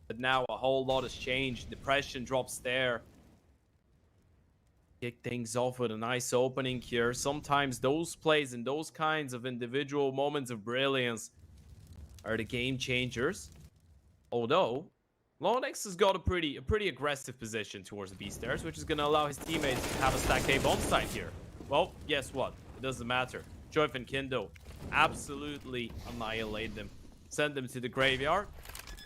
But now a whole lot has changed. Depression drops there. Kick things off with a nice opening here. Sometimes those plays and those kinds of individual moments of brilliance are the game changers. Although, Lonex has got a pretty aggressive position towards the B stairs, which is going to allow his teammates to have a stack A bomb site here. Well, guess what? It doesn't matter. Joyf and Kindo absolutely annihilate them. Send them to the graveyard.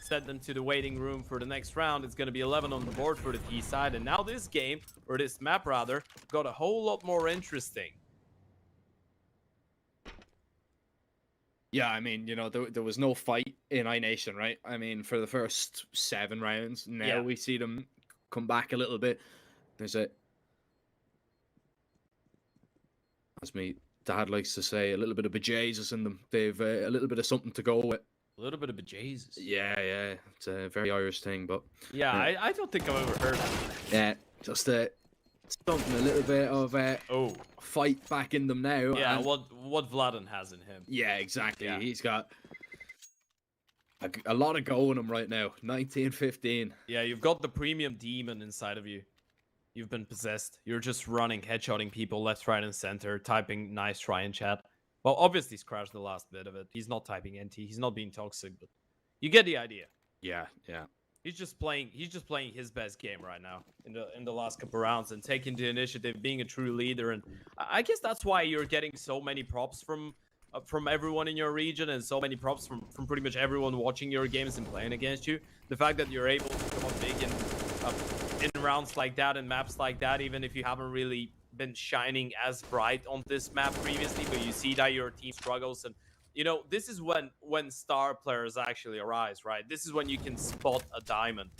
Send them to the waiting room for the next round. It's going to be 11 on the board for the T side. And now this game, or this map rather, got a whole lot more interesting. Yeah, I mean, you know, there was no fight in iNation, right? I mean, for the first 7 rounds. Now we see them come back a little bit. There's a... As me dad likes to say, a little bit of bejesus in them. They've a little bit of something to go with. A little bit of bejesus. Yeah. It's a very Irish thing, but... Yeah, I don't think I've ever heard that. Yeah, just something, a little bit of fight back in them now. Yeah, and what Vladan has in him. Yeah, exactly. Yeah. He's got a lot of go in him right now. 19-15. Yeah, you've got the premium demon inside of you. You've been possessed. You're just running, headshotting people left, right, and center, typing nice try in chat. Well, obviously he's crashed the last bit of it. He's not typing NT. He's not being toxic, but you get the idea. Yeah. He's just playing his best game right now in the last couple rounds and taking the initiative, being a true leader. And I guess that's why you're getting so many props from everyone in your region, and so many props from pretty much everyone watching your games and playing against you. The fact that you're able to come up big in rounds like that and maps like that, even if you haven't really been shining as bright on this map previously, but you see that your team struggles. And you know, this is when star players actually arise, right? This is when you can spot a diamond.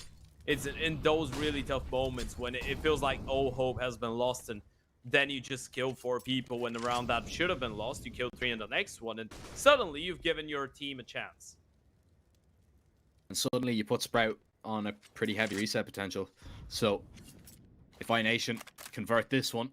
It's in those really tough moments when it feels like all hope has been lost, and then you just kill 4 people when the round that should have been lost, you kill 3 in the next one, and suddenly you've given your team a chance. And suddenly you put Sprout on a pretty heavy reset potential. So if iNation convert this one,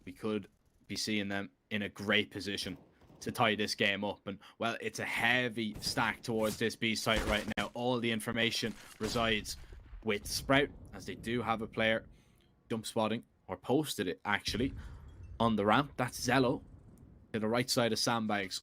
we could be seeing them in a great position to tie this game up. And well, it's a heavy stack towards this B site right now. All the information resides with Sprout, as they do have a player jump spotting, or posted it actually on the ramp. That's Zello to the right side of Sandbags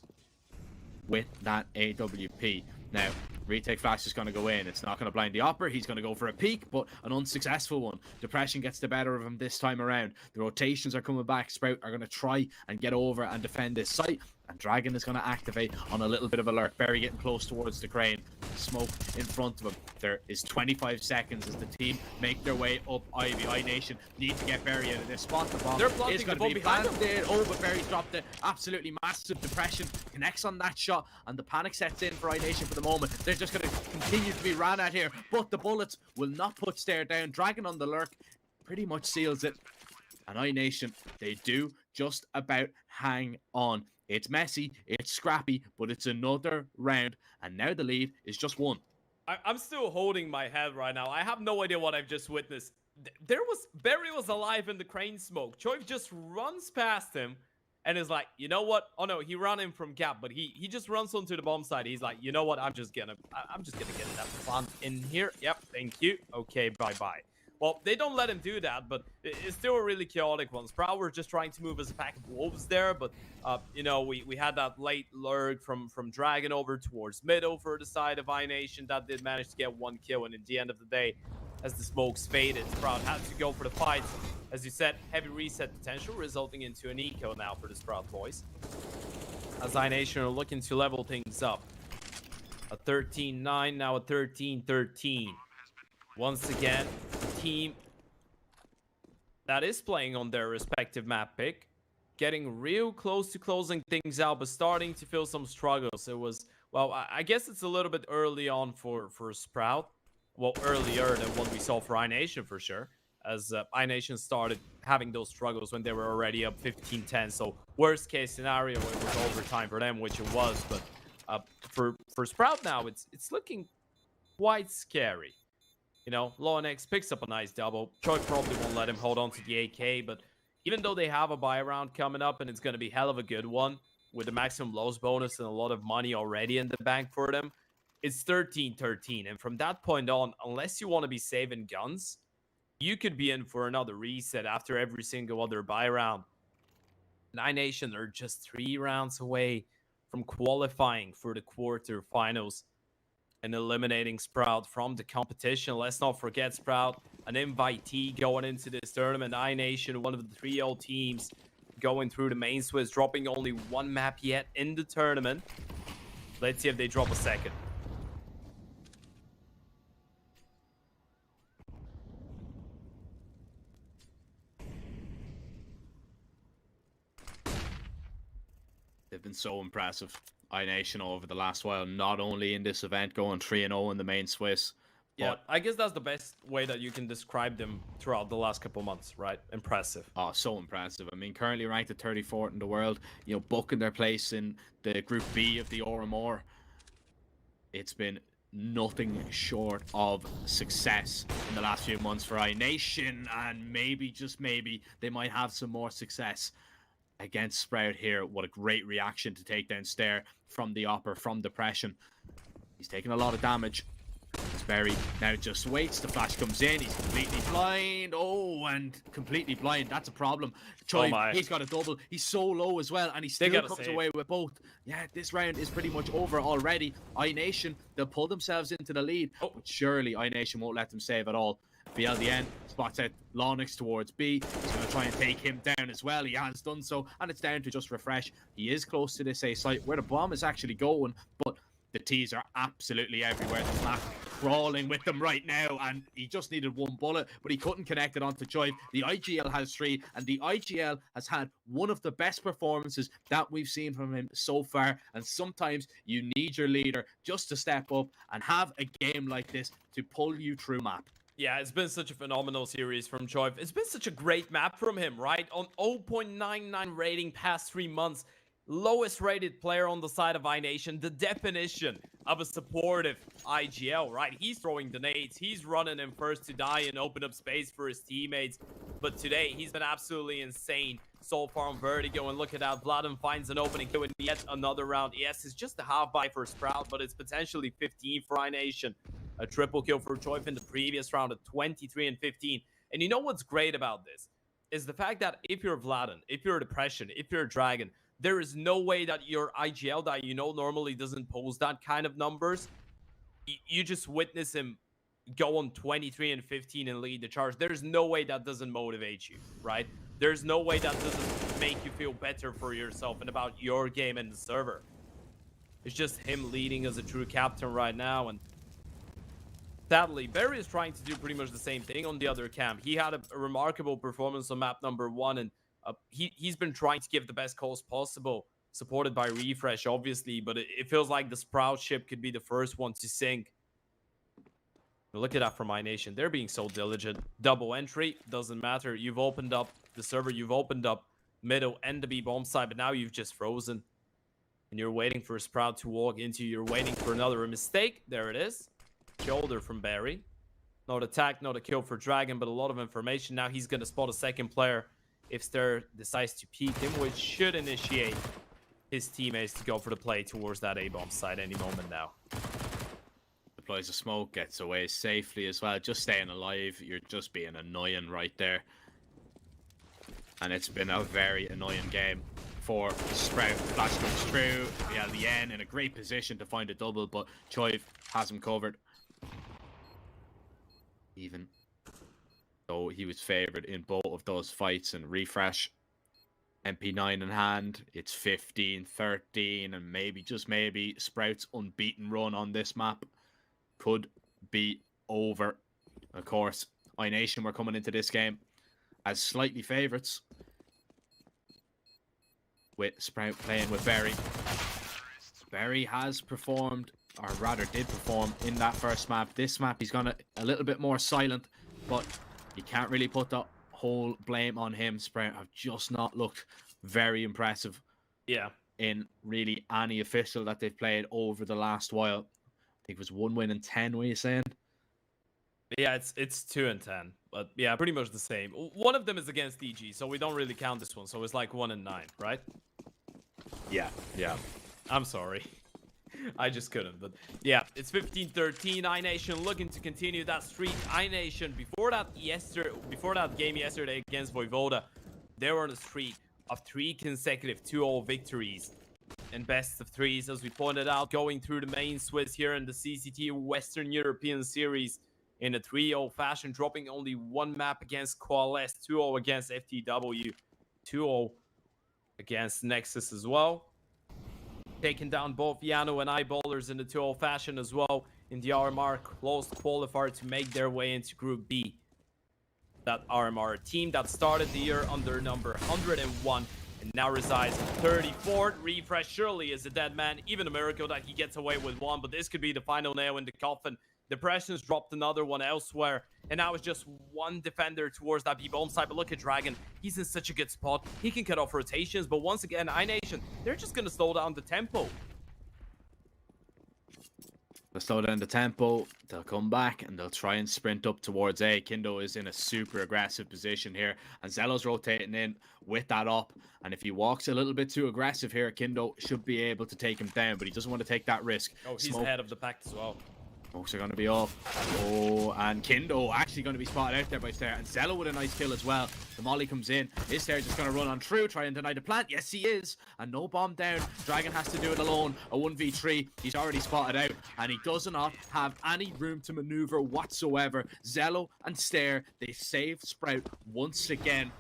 with that AWP. Now Retake flash is going to go in. It's not going to blind the Opera. He's going to go for a peek, but an unsuccessful one. Depression gets the better of him this time around. The rotations are coming back. Sprout are going to try and get over and defend this site. And Dragon is going to activate on a little bit of alert. Barry getting close towards the crane. Smoke in front of him. There is 25 seconds as the team make their way up Ivy. iNation need to get Barry out of this spot. The bomb is going to be planted. Oh, but Barry's dropped it. Absolutely massive. Depression connects on that shot, and the panic sets in for iNation for the moment. They're just going to continue to be ran at here, but the bullets will not put Stair down. Dragon on the lurk pretty much seals it. And iNation, they do just about hang on. It's messy, it's scrappy, but it's another round, and now the lead is just one. I'm still holding my head right now. I have no idea what I've just witnessed. Barry was alive in the crane smoke. Choiv just runs past him and is like, you know what? Oh no, he ran in from gap, but he just runs onto the bomb side. He's like, you know what? I'm just gonna get that plant in here. Yep, thank you. Okay, bye. Well, they don't let him do that, but it's still a really chaotic one. Sprout were just trying to move as a pack of wolves there, but, you know, we had that late lurk from Dragon over towards mid over the side of iNation. That did manage to get one kill, and at the end of the day, as the smokes faded, Sprout had to go for the fight. As you said, heavy reset potential, resulting into an eco now for the Sprout boys. As iNation are looking to level things up. A 13-9, now a 13-13. Once again, the team that is playing on their respective map pick, getting real close to closing things out, but starting to feel some struggles. It was, well, I guess it's a little bit early on for Sprout. Well, earlier than what we saw for iNation for sure, as iNation started having those struggles when they were already up 15-10. So worst case scenario, it was overtime for them, which it was. But for Sprout now, it's looking quite scary. You know, LoNX picks up a nice double. Troy probably won't let him hold on to the AK, but even though they have a buy round coming up and it's going to be hell of a good one with a maximum loss bonus and a lot of money already in the bank for them, it's 13-13. And from that point on, unless you want to be saving guns, you could be in for another reset after every single other buy round. iNation are just 3 rounds away from qualifying for the quarterfinals and eliminating Sprout from the competition. Let's not forget Sprout, an invitee going into this tournament. iNation, one of the 3-0 teams going through the main Swiss, dropping only 1 map yet in the tournament. Let's see if they drop a second. They've been so impressive, iNation, over the last while, not only in this event, going 3-0 in the main Swiss. Yeah, I guess that's the best way that you can describe them throughout the last couple months, right? Impressive. Oh, so impressive. I mean, currently ranked at 34th in the world, you know, booking their place in the Group B of the Oromore. It's been nothing short of success in the last few months for iNation, and maybe, just maybe, they might have some more success against Sprout here. What a great reaction to take down Stair from the Opera, from Depression. He's taking a lot of damage. Barry now just waits. The flash comes in. He's completely blind. Oh, and completely blind. That's a problem. Choi, he's got a double. He's so low as well, and he still comes away with both. Yeah, this round is pretty much over already. iNation, they'll pull themselves into the lead, but surely iNation won't let them save at all. BLDN spots out LoNX towards B. He's going to try and take him down as well. He has done so, and it's down to just refresh. He is close to this A site where the bomb is actually going, but the T's are absolutely everywhere. The map crawling with them right now, and he just needed 1 bullet, but he couldn't connect it onto Joy. The IGL has 3, and the IGL has had one of the best performances that we've seen from him so far, and sometimes you need your leader just to step up and have a game like this to pull you through map. Yeah, it's been such a phenomenal series from Choiv. It's been such a great map from him, right? On 0.99 rating past 3 months. Lowest rated player on the side of iNation. The definition of a supportive IGL, right? He's throwing the nades. He's running in first to die and open up space for his teammates. But today, he's been absolutely insane so far on Vertigo. And look at that. Vladim finds an opening to win yet another round. Yes, it's just a half buy for Sprout, but it's potentially 15 for iNation. A triple kill for Choiv in the previous round at 23 and 15. And you know what's great about this? Is the fact that if you're Vladin, if you're Depression, if you're a Dragon, there is no way that your IGL that you know normally doesn't post that kind of numbers you just witness him go on 23 and 15 and lead the charge. There's no way that doesn't motivate you, right? There's no way that doesn't make you feel better for yourself and about your game and the server. It's just him leading as a true captain right now. And sadly, Barry is trying to do pretty much the same thing on the other camp. He had a remarkable performance on map number 1, and he's been trying to give the best calls possible, supported by Refresh, obviously, but it feels like the Sprout ship could be the first one to sink. But look at that from iNation. They're being so diligent. Double entry, doesn't matter. You've opened up the server, you've opened up middle and the B bomb side, but now you've just frozen. And you're waiting for Sprout to walk into, you're waiting for another mistake. There it is. Shoulder from Barry. Not attack, not a kill for Dragon, but a lot of information. Now he's going to spot a second player if Ster decides to peek him, which should initiate his teammates to go for the play towards that A-bomb side any moment now. Deploys a smoke, gets away safely as well. Just staying alive. You're just being annoying right there. And it's been a very annoying game for Sprout. Flash comes through. LDN in a great position to find a double, but Choiv has him covered. Even though he was favored in both of those fights. And Refresh, MP9 in hand, it's 15-13, and maybe, just maybe, Sprout's unbeaten run on this map could be over. Of course, iNation were coming into this game as slightly favorites, with Sprout playing with Berry. Berry has performed, or rather did perform, in that first map. This map, he's gone a little bit more silent, but you can't really put the whole blame on him. Sprout have just not looked very impressive. Yeah. In really any official that they've played over the last while. I think it was 1 win and 10, were you saying? Yeah, it's 2 and 10, but yeah, pretty much the same. One of them is against EG, so we don't really count this one. So it's like 1 and 9, right? Yeah. I'm sorry. I just couldn't, but yeah, it's 15-13. iNation looking to continue that streak. iNation, before that game yesterday against Voivoda, they were on a streak of 3 consecutive 2-0 victories and best of 3s, as we pointed out, going through the main Swiss here in the CCT Western European Series in a 3-0 fashion, dropping only 1 map against Coalesce, 2-0 against FTW, 2-0 against Nexus as well. Taking down both Yano and EYEBALLERS in the 2-0 fashion as well in the RMR closed qualifier to make their way into Group B. That RMR team that started the year under number 101 and now resides 34th. Refresh surely is a dead man. Even a miracle that he gets away with 1, but this could be the final nail in the coffin. Depressions dropped another one elsewhere, and now it's just 1 defender towards that B-bomb side. But look at Dragon. He's in such a good spot. He can cut off rotations, but once again, iNation, they're just going to slow down the tempo. They'll slow down the tempo, they'll come back, and they'll try and sprint up towards A. Kindo is in a super aggressive position here, and Zello's rotating in with that up, and if he walks a little bit too aggressive here, Kindo should be able to take him down, but he doesn't want to take that risk. Oh, he's ahead of the pack as well. Smokes are going to be off. Oh, and Kindo actually going to be spotted out there by Stair. And Zello with a nice kill as well. The molly comes in. Is Stair just going to run on through, try and deny the plant? Yes, he is. And no bomb down. Dragon has to do it alone. A 1v3. He's already spotted out. And he does not have any room to maneuver whatsoever. Zello and Stair, they save Sprout once again.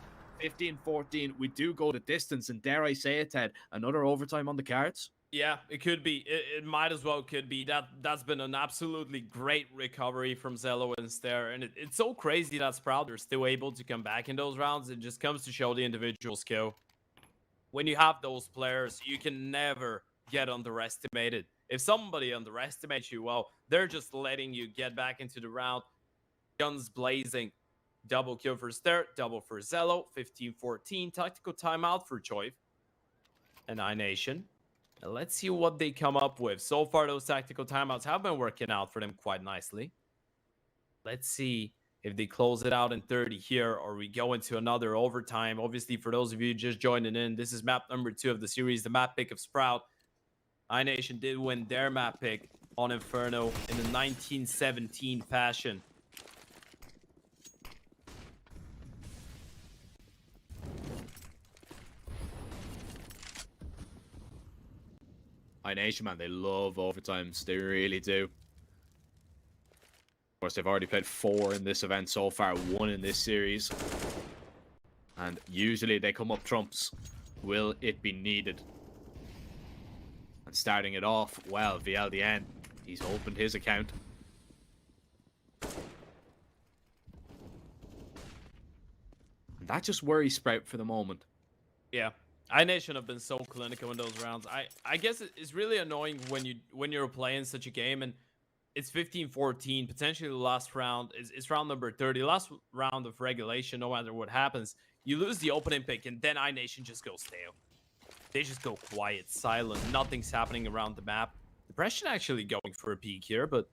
15-14. We do go the distance. And dare I say it, Ted, another overtime on the cards? Yeah, it could be. It might as well could be. That's been an absolutely great recovery from Zello and Stair. And it's so crazy that Sprout are still able to come back in those rounds. It just comes to show the individual skill. When you have those players, you can never get underestimated. If somebody underestimates you, well, they're just letting you get back into the round. Guns blazing. Double kill for Stair, double for Zello. 15-14. Tactical timeout for Choiv and iNation. Let's see what they come up with. So far, those tactical timeouts have been working out for them quite nicely. Let's see if they close it out in 30 here or we go into another overtime. Obviously, for those of you just joining in, this is map number 2 of the series, the map pick of Sprout. iNation did win their map pick on Inferno in the 1917 fashion. iNation, man, they love overtimes. They really do. course, they've already played 4 in this event so far, 1 in this series. And usually they come up trumps. Will it be needed? And starting it off, well, VLDN, he's opened his account. And that just worries Sprout for the moment. Yeah. iNation have been so clinical in those rounds. I guess it's really annoying when you're playing such a game and it's 15-14. Potentially the last round is round number 30. Last round of regulation, no matter what happens, you lose the opening pick and then iNation just goes stale. They just go quiet, silent. Nothing's happening around the map. Depression actually going for a peek here, but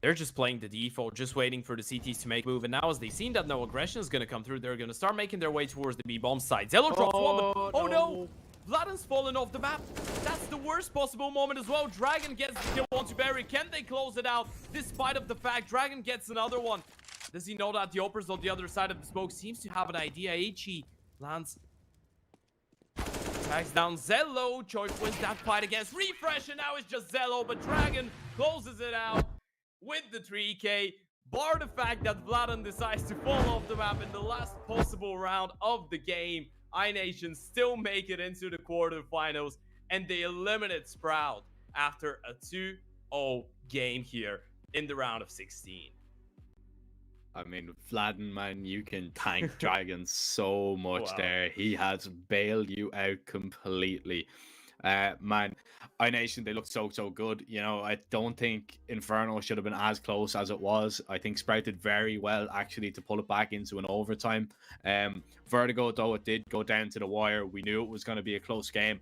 they're just playing the default, just waiting for the CTs to make a move. And now as they've seen that no aggression is going to come through, they're going to start making their way towards the B-bomb side. Zello drops one, but oh no! Vladden's fallen off the map. That's the worst possible moment as well. Dragon gets the kill onto Barry. Can they close it out? Despite of the fact, Dragon gets another one. Does he know that the Opers on the other side of the smoke seems to have an idea? Ichi lands. Tags down Zello. Choice wins that fight against Refresh, and now it's just Zello, but Dragon closes it out with the 3K. Bar the fact that Vladden decides to fall off the map in the last possible round of the game, iNation still make it into the quarterfinals, and they eliminate Sprout after a 2-0 game here in the round of 16. I mean, Vladden, man, you can thank Dragon so much there. He has bailed you out completely. Man, iNation, they look so good. You know, I don't think Inferno should have been as close as it was. I think Sprout did very well, actually, to pull it back into an overtime. Vertigo, though, it did go down to the wire. We knew it was going to be a close game.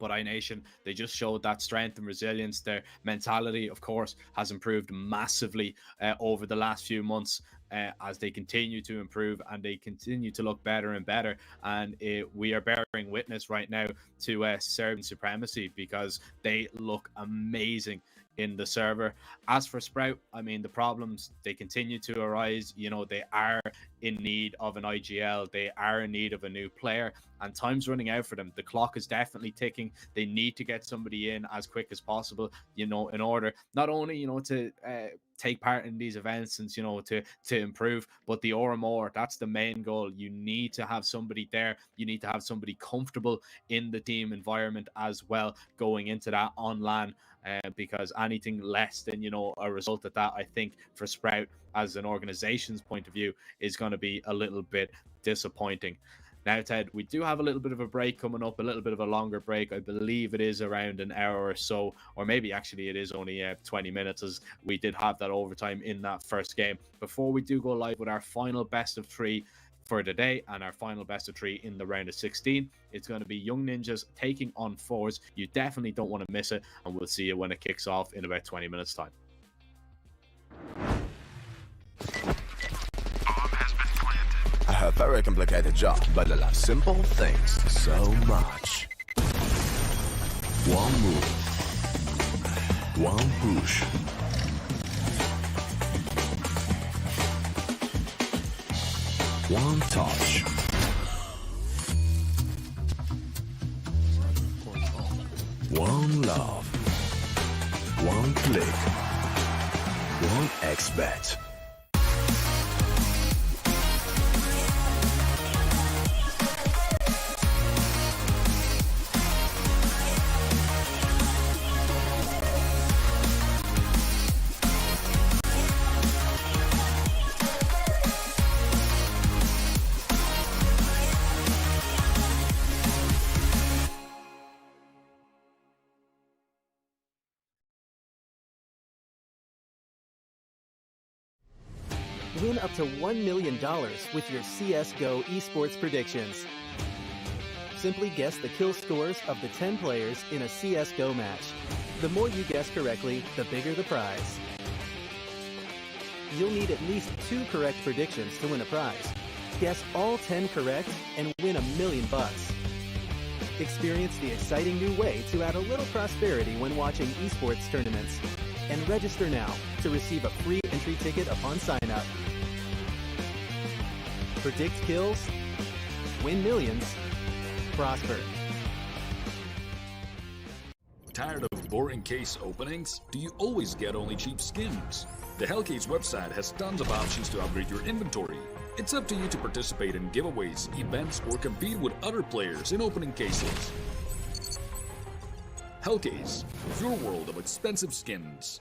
But iNation, they just showed that strength and resilience. Their mentality, of course, has improved massively over the last few months as they continue to improve and they continue to look better and better. And we are bearing witness right now to Serbian supremacy because they look amazing in the server. As for Sprout, I mean, the problems, they continue to arise. You know, they are in need of an IGL. They are in need of a new player, and time's running out for them. The clock is definitely ticking. They need to get somebody in as quick as possible, you know, in order not only, you know, to take part in these events and, you know, to improve, but the or more, that's the main goal. You need to have somebody there. You need to have somebody comfortable in the team environment as well going into that on LAN. Because anything less than, you know, a result of that, I think for Sprout as an organization's point of view is going to be a little bit disappointing. Now, Ted, we do have a little bit of a break coming up, a little bit of a longer break. I believe it is around an hour or so, or maybe actually it is only 20 minutes, as we did have that overtime in that first game. Before we do go live with our final best of 3 for today and our final best of 3 in the round of 16, it's going to be Young Ninjas taking on Fours. You definitely don't want to miss it, and we'll see you when it kicks off in about 20 minutes time. I have very complicated job, but I love simple things so much. One move, one push. One touch. One love. One click. One XBet. Win up to $1 million with your CSGO esports predictions. Simply guess the kill scores of the 10 players in a CSGO match. The more you guess correctly, the bigger the prize. You'll need at least 2 correct predictions to win a prize. Guess all 10 correct and win $1 million. Experience the exciting new way to add a little prosperity when watching esports tournaments. And register now to receive a free entry ticket upon sign-up. Predict kills, win millions, prosper. Tired of boring case openings? Do you always get only cheap skins? The Hellcase website has tons of options to upgrade your inventory. It's up to you to participate in giveaways, events, or compete with other players in opening cases. Hellcase, your world of expensive skins.